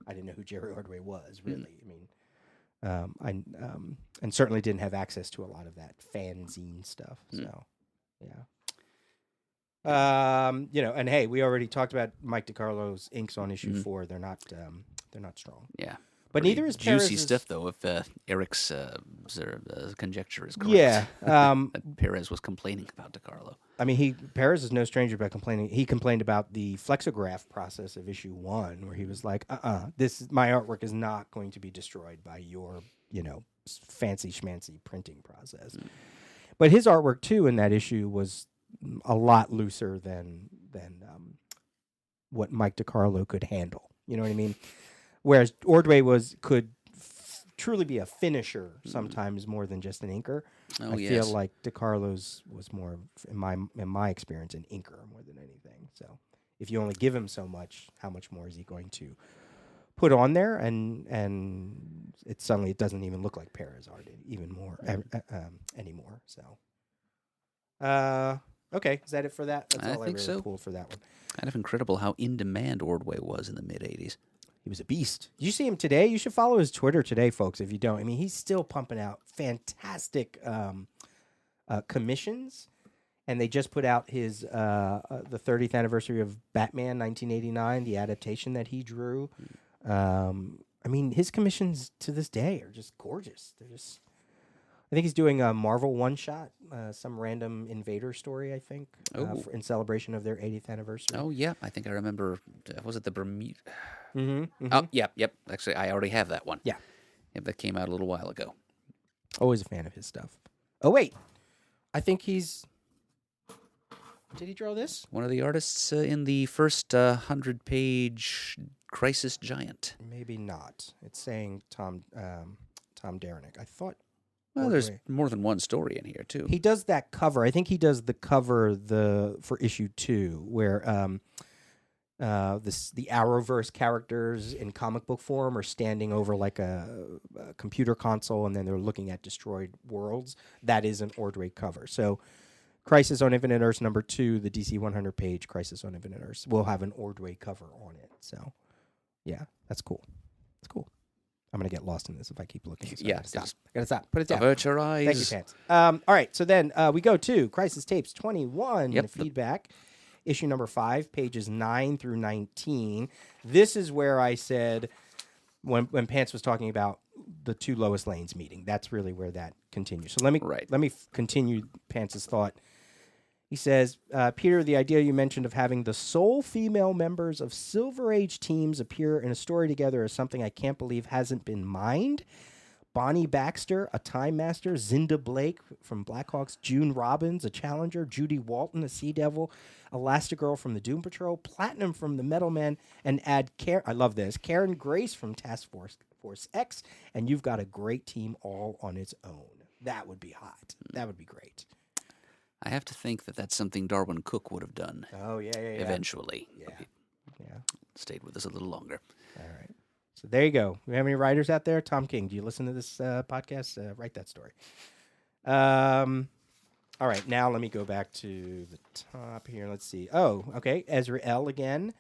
I didn't know who Jerry Ordway was, really. I and certainly didn't have access to a lot of that fanzine stuff. So, yeah. And hey, we already talked about Mike DiCarlo's inks on issue 4. They're not strong. Yeah. But neither is juicy Perez's stuff, though, if Eric's conjecture is correct. Yeah. That Perez was complaining about DiCarlo. I mean, Perez is no stranger about complaining. He complained about the flexograph process of issue 1, where he was like, my artwork is not going to be destroyed by your, fancy schmancy printing process. But his artwork too in that issue was a lot looser than what Mike DiCarlo could handle. You know what I mean? Whereas Ordway could truly be a finisher sometimes more than just an inker. Oh, I feel like DiCarlo's was more, in my experience, an inker more than anything. So if you only give him so much, how much more is he going to put on there? And it doesn't even look like Perez art even more anymore. So, okay, is that it for that? That's all I really pulled for that one. Kind of incredible how in demand Ordway was in the mid '80s. He was a beast. Did you see him today? You should follow his Twitter today, folks, if you don't. I mean, he's still pumping out fantastic commissions. And they just put out his the 30th anniversary of Batman 1989, the adaptation that he drew. I mean, his commissions to this day are just gorgeous. They're just... I think he's doing a Marvel one-shot, some random Invader story, I think, in celebration of their 80th anniversary. Oh, yeah. I think I remember. Was it the Bermuda? Mm-hmm. Oh, yep. Actually, I already have that one. Yeah. Yep, that came out a little while ago. Always a fan of his stuff. Oh, wait. I think he's... Did he draw this? One of the artists in the first 100-page Crisis Giant. Maybe not. It's saying Tom Derenick. I thought... Well, there's more than one story in here, too. He does that cover. I think he does the cover for issue 2, where the Arrowverse characters in comic book form are standing over like a computer console, and then they're looking at destroyed worlds. That is an Ordway cover. So Crisis on Infinite Earths number 2, the DC 100-page Crisis on Infinite Earths, will have an Ordway cover on it. So, yeah, that's cool. It's cool. I'm going to get lost in this if I keep looking. So yeah. I got to stop. Put it down. Avert your eyes. Thank you, Pants. All right, so then we go to Crisis Tapes 21, feedback, issue number 5, pages 9 through 19. This is where I said, when Pants was talking about the 2 Lois Lanes meeting, that's really where that continues. So let me continue Pants' thought. He says, Peter, the idea you mentioned of having the sole female members of Silver Age teams appear in a story together is something I can't believe hasn't been mined. Bonnie Baxter, a Time Master, Zinda Blake from Blackhawks, June Robbins, a Challenger, Judy Walton, a Sea Devil, Elastigirl from the Doom Patrol, Platinum from the Metal Man, and add I love this, Karen Grace from Task Force X, and you've got a great team all on its own. That would be hot. That would be great. I have to think that that's something Darwin Cook would have done. Oh, yeah. Eventually. Yeah. Stayed with us a little longer. All right. So there you go. We have any writers out there? Tom King, do you listen to this podcast? Write that story. All right. Now let me go back to the top here. Let's see. Oh, okay. Ezra L. again.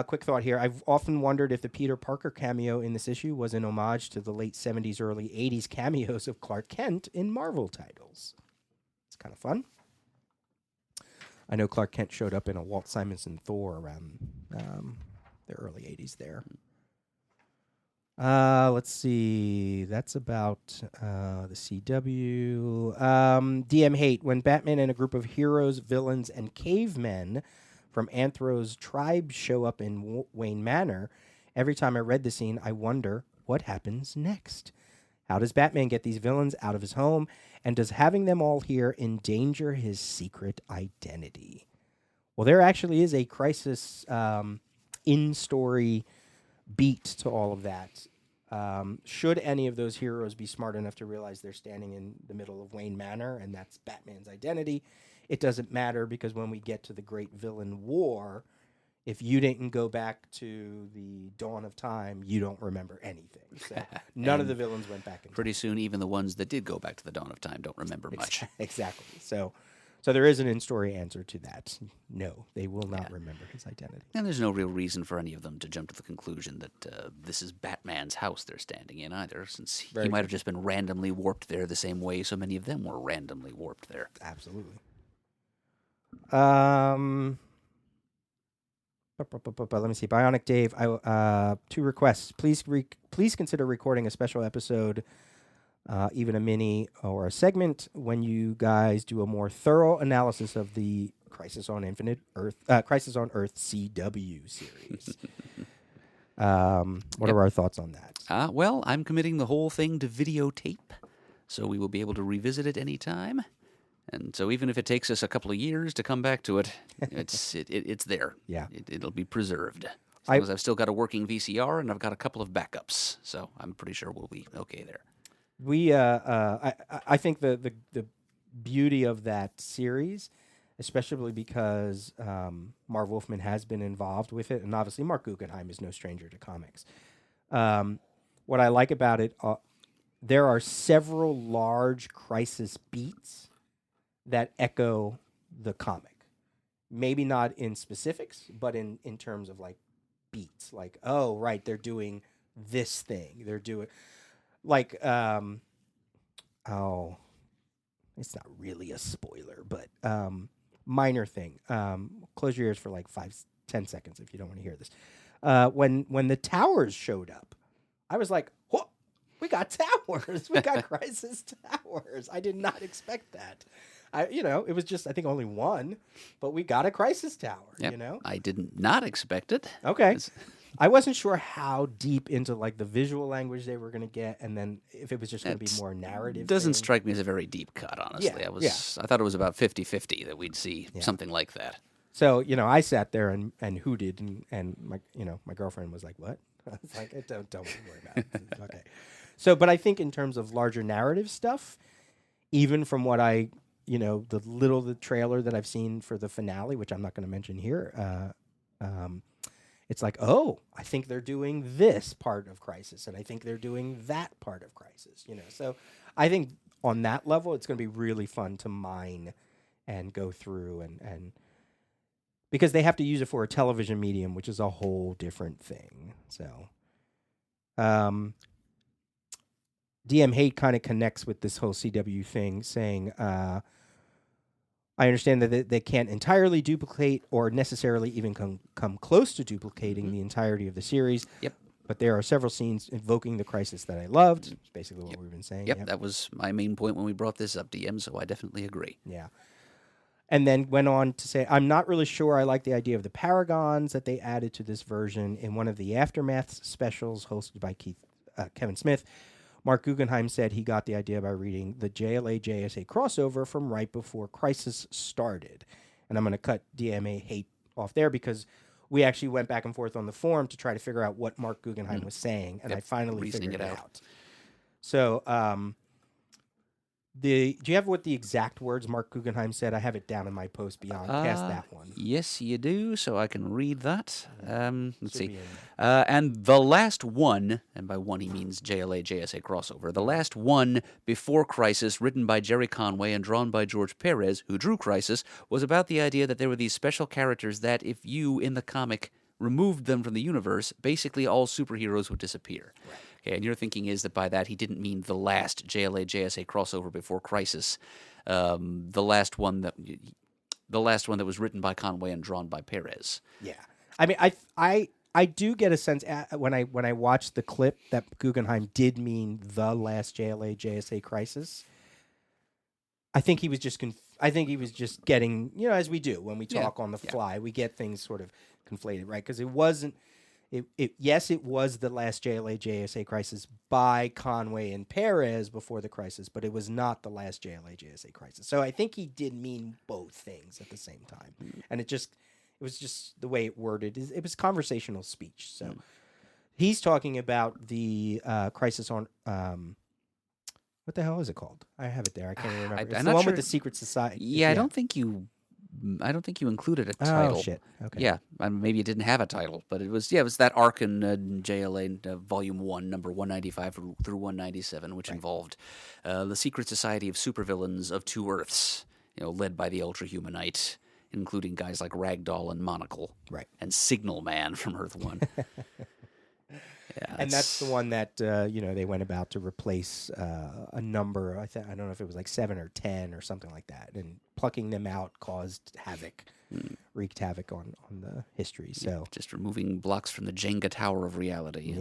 Quick thought here. I've often wondered if the Peter Parker cameo in this issue was an homage to the late 70s, early 80s cameos of Clark Kent in Marvel titles. Kind of fun. I know Clark Kent showed up in a Walt Simonson Thor around the early 80s there. Let's see. That's about the CW. DM Hate. When Batman and a group of heroes, villains, and cavemen from Anthro's tribe show up in Wayne Manor, every time I read the scene, I wonder what happens next. How does Batman get these villains out of his home? And does having them all here endanger his secret identity? Well, there actually is a Crisis in-story beat to all of that. Should any of those heroes be smart enough to realize they're standing in the middle of Wayne Manor and that's Batman's identity, it doesn't matter because when we get to the Great Villain War, if you didn't go back to the dawn of time, you don't remember anything. So none of the villains went back. Pretty soon, even the ones that did go back to the dawn of time don't remember much. Exactly. So there is an in-story answer to that. No, they will not remember his identity. And there's no real reason for any of them to jump to the conclusion that this is Batman's house they're standing in either, since he might have just been randomly warped there the same way so many of them were randomly warped there. Absolutely. Let me see. Bionic Dave, 2 requests. Please consider recording a special episode even a mini or a segment when you guys do a more thorough analysis of the Crisis on Earth CW series. What are our thoughts on that? Well, I'm committing the whole thing to videotape, so we will be able to revisit it anytime. And so even if it takes us a couple of years to come back to it, it's there. Yeah. It'll be preserved. As long as I've still got a working VCR and I've got a couple of backups. So I'm pretty sure we'll be okay there. I think the beauty of that series, especially because Marv Wolfman has been involved with it, and obviously Mark Guggenheim is no stranger to comics. What I like about it, there are several large Crisis beats that echo the comic. Maybe not in specifics, but in terms of like beats. Like, oh, right, they're doing this thing. They're doing like it's not really a spoiler, but minor thing. Close your ears for like 5-10 seconds if you don't want to hear this. When the towers showed up, I was like, "Whoa, we got towers! We got Crisis towers! I did not expect that." It was just I think only one, but we got a Crisis tower. Yep. You know, I did not expect it. Okay. I wasn't sure how deep into like the visual language they were going to get, and then if it was just going to be more narrative. Doesn't strike me as a very deep cut, honestly. Yeah, I thought it was about 50-50 that we'd see something like that. So I sat there and hooted, and my girlfriend was like, "What?" I was like, "Don't worry about it." Okay. So, but I think in terms of larger narrative stuff, even from what the trailer that I've seen for the finale, which I'm not going to mention here, it's like, oh, I think they're doing this part of Crisis, and I think they're doing that part of Crisis. So I think on that level, it's going to be really fun to mine and go through and because they have to use it for a television medium, which is a whole different thing. So, DM Hate kind of connects with this whole CW thing, saying, I understand that they can't entirely duplicate or necessarily even come close to duplicating the entirety of the series. Yep. But there are several scenes invoking the Crisis that I loved. It's basically what we've been saying. Yep, that was my main point when we brought this up, DM, so I definitely agree. Yeah. And then went on to say, I'm not really sure I like the idea of the Paragons that they added to this version. In one of the Aftermath specials hosted by Kevin Smith, Mark Guggenheim said he got the idea by reading the JLA-JSA crossover from right before Crisis started. And I'm going to cut DMA Hate off there because we actually went back and forth on the forum to try to figure out what Mark Guggenheim was saying, and I finally figured it out. So, do you have what the exact words Mark Guggenheim said? I have it down in my post past that one. Yes, you do, so I can read that. Let's see. And the last one, and by one he means JLA-JSA crossover, the last one before Crisis, written by Jerry Conway and drawn by George Perez, who drew Crisis, was about the idea that there were these special characters that if you, in the comic, removed them from the universe, basically all superheroes would disappear. Right. Okay, and your thinking is that by that he didn't mean the last JLA-JSA crossover before Crisis, the last one that was written by Conway and drawn by Perez. Yeah, I mean, I do get a sense when I watched the clip that Guggenheim did mean the last JLA-JSA Crisis. I think he was just getting, as we do when we talk on the fly, we get things sort of conflated, right? Because it wasn't. Yes, it was the last JLA-JSA Crisis by Conway and Perez before the Crisis, but it was not the last JLA-JSA Crisis. So I think he did mean both things at the same time, and it was just the way it worded. It was conversational speech. So he's talking about the Crisis on what the hell is it called? I have it there. I can't even remember. It's the one with the secret society. Yeah, I don't think you included a title. Oh shit! Okay. Yeah, maybe it didn't have a title, but it was that arc in JLA Volume 1, number 195 through 197, which involved the secret society of supervillains of two Earths, led by the Ultra-Humanite, including guys like Ragdoll and Monocle, right, and Signal Man from Earth 1. Yeah, and that's the one that they went about to replace a number. I don't know if it was like 7 or 10 or something like that, and plucking them out caused havoc, wreaked havoc on the history. So just removing blocks from the Jenga tower of reality.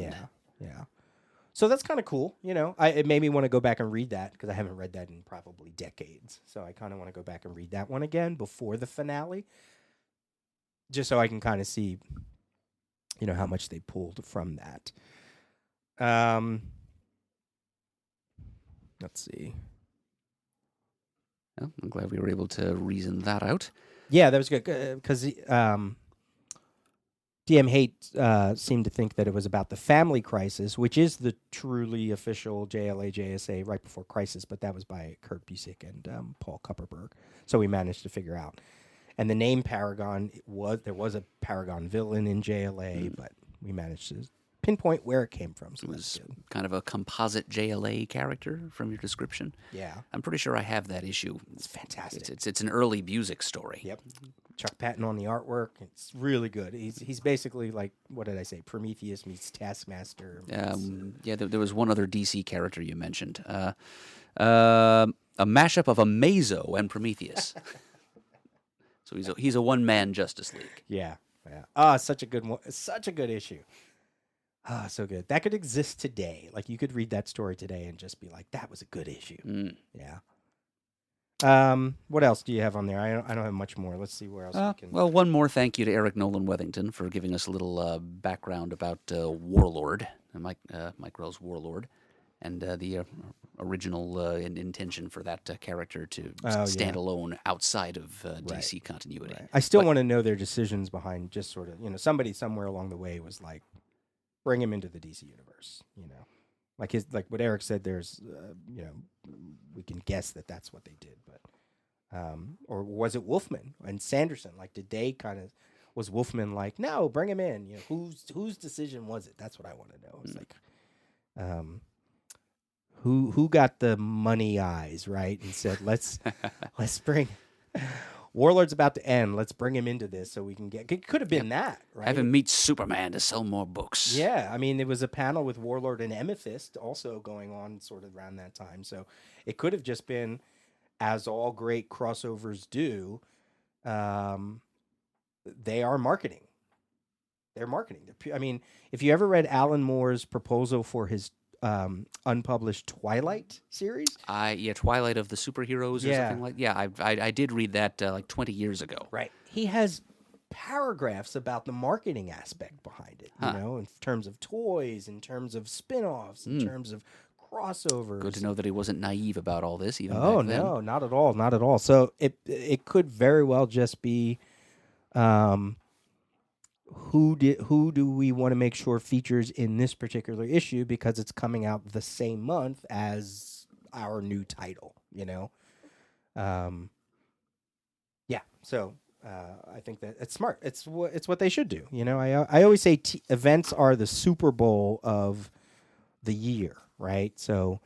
Yeah. So that's kind of cool, you know. It made me want to go back and read that because I haven't read that in probably decades. So I kind of want to go back and read that one again before the finale, just so I can kind of see, you know, how much they pulled from that. Let's see. Well, I'm glad we were able to reason that out. Yeah, that was good because DM Hate seemed to think that it was about the family crisis, which is the truly official JLA JSA right before Crisis, but that was by Kurt Busiek and Paul Kupperberg. So we managed to figure out. And the name Paragon, there was a Paragon villain in JLA, but we managed to pinpoint where it came from. So it was kind of a composite JLA character from your description. Yeah. I'm pretty sure I have that issue. It's fantastic. It's an early Busiek story. Yep. Chuck Patton on the artwork. It's really good. He's basically like, what did I say? Prometheus meets Taskmaster. There was one other DC character you mentioned. A mashup of Amazo and Prometheus. So he's a one-man Justice League. Yeah. Ah, such a good one. Such a good issue. Ah, so good. That could exist today. Like you could read that story today and just be like, that was a good issue. Yeah. What else do you have on there? I don't have much more. Let's see where else we can. Well, one more thank you to Eric Nolan Wethington for giving us a little background about Warlord, Mike Grell's Warlord, and the original intention for that character to stand alone outside of DC continuity. Right. I still want to know their decisions behind just sort of, you know, somebody somewhere along the way was like, bring him into the DC universe, you know. Like what Eric said, there's, you know, we can guess that that's what they did, but, or was it Wolfman and Sanderson? Like, did they was Wolfman like, no, bring him in? You know, whose decision was it? That's what I want to know. It's like, who got the money eyes, right? And said, let's bring Warlord's about to end. Let's bring him into this so we can get. It could have been that, right? Have him meet Superman to sell more books. Yeah, I mean, there was a panel with Warlord and Amethyst also going on sort of around that time. So it could have just been, as all great crossovers do, they are marketing. They're marketing. I mean, if you ever read Alan Moore's proposal for his unpublished Twilight series. Twilight of the Superheroes or something like. Yeah, I did read that like 20 years ago. Right. He has paragraphs about the marketing aspect behind it. You know, in terms of toys, in terms of spin-offs, in terms of crossovers. Good to know that he wasn't naive about all this. Even back then. No, not at all, not at all. So it could very well just be. Who do we want to make sure features in this particular issue because it's coming out the same month as our new title, you know? So I think that it's smart. It's what they should do. You know, I always say events are the Super Bowl of the year, right? So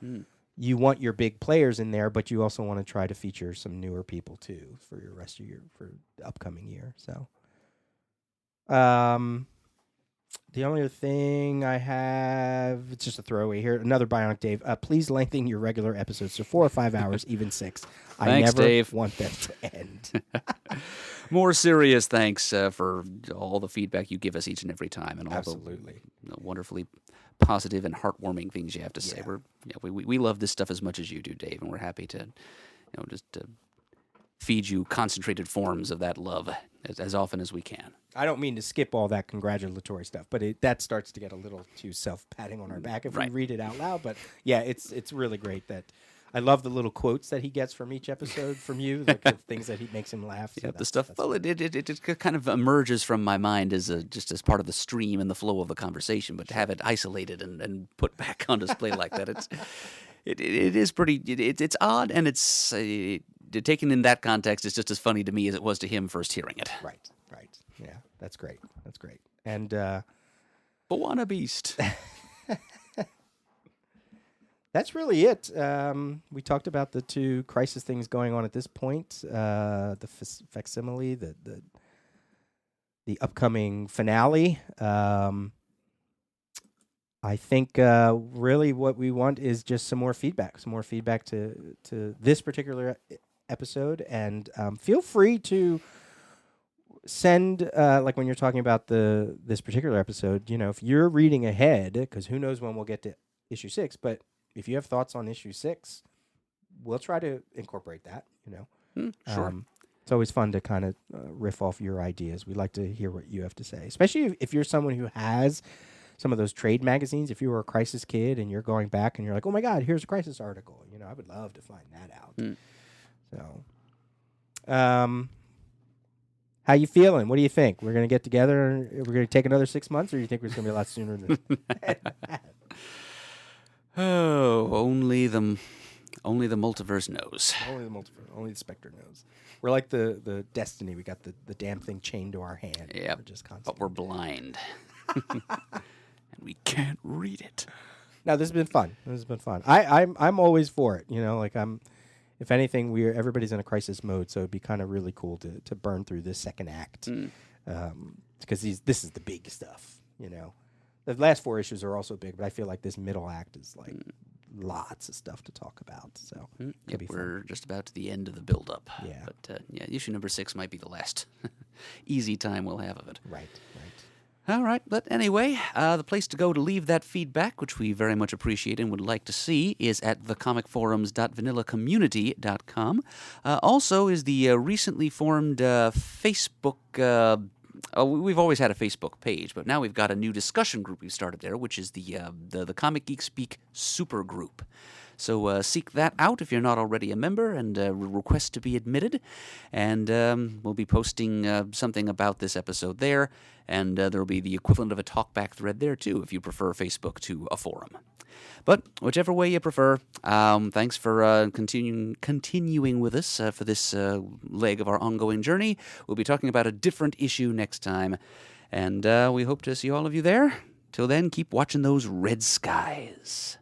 you want your big players in there, but you also want to try to feature some newer people too for for the upcoming year. So. The only other thing I have, it's just a throwaway here. Another Bionic Dave. Please lengthen your regular episodes to 4 or 5 hours, even 6. Thanks, Dave. Want them to end. More serious thanks for all the feedback you give us each and every time, and all Absolutely. the wonderfully positive and heartwarming things you have to say. We love this stuff as much as you do, Dave, and we're happy to, just feed you concentrated forms of that love as often as we can. I don't mean to skip all that congratulatory stuff, but that starts to get a little too self-patting on our back if we read it out loud. But yeah, it's really great that I love the little quotes that he gets from each episode from you, like the things that he makes him laugh. So the stuff. Well, it kind of emerges from my mind as just as part of the stream and the flow of the conversation, but to have it isolated and put back on display like that, it is pretty. It's odd, and it's. Taken in that context, it's just as funny to me as it was to him first hearing it. Right. Yeah, that's great. And Bawana Beast. That's really it. We talked about the 2 Crisis things going on at this point. The facsimile, the upcoming finale. I think really what we want is just some more feedback to this particular episode, and feel free to send like when you're talking about this particular episode, if you're reading ahead, because who knows when we'll get to issue 6. But if you have thoughts on issue 6, we'll try to incorporate that. Sure. It's always fun to kind of riff off your ideas. We like to hear what you have to say, especially if you're someone who has some of those trade magazines. If you were a Crisis kid and you're going back and you're like, oh my God, here's a Crisis article. I would love to find that out. So, how you feeling? What do you think? We're going to get together and we're going to take another 6 months, or do you think it's going to be a lot sooner than that? Oh, only the multiverse knows. Only the multiverse. Only the Spectre knows. We're like the Destiny. We got the damn thing chained to our hand. Yeah, but we're blind. And we can't read it. No, this has been fun. I'm always for it. If anything, everybody's in a crisis mode, so it'd be kind of really cool to burn through this second act, because this is the big stuff. The last 4 issues are also big, but I feel like this middle act is like lots of stuff to talk about. So we're just about to the end of the build-up. Yeah, but issue number 6 might be the last easy time we'll have of it. Right. All right, but anyway, the place to go to leave that feedback, which we very much appreciate and would like to see, is at thecomicforums.vanillacommunity.com. Also is the recently formed Facebook... we've always had a Facebook page, but now we've got a new discussion group we've started there, which is the Comic Geek Speak Super Group. So seek that out if you're not already a member, and request to be admitted. And we'll be posting something about this episode there, and there will be the equivalent of a talkback thread there, too, if you prefer Facebook to a forum. But whichever way you prefer, thanks for continuing with us for this leg of our ongoing journey. We'll be talking about a different issue next time, and we hope to see all of you there. Till then, keep watching those red skies.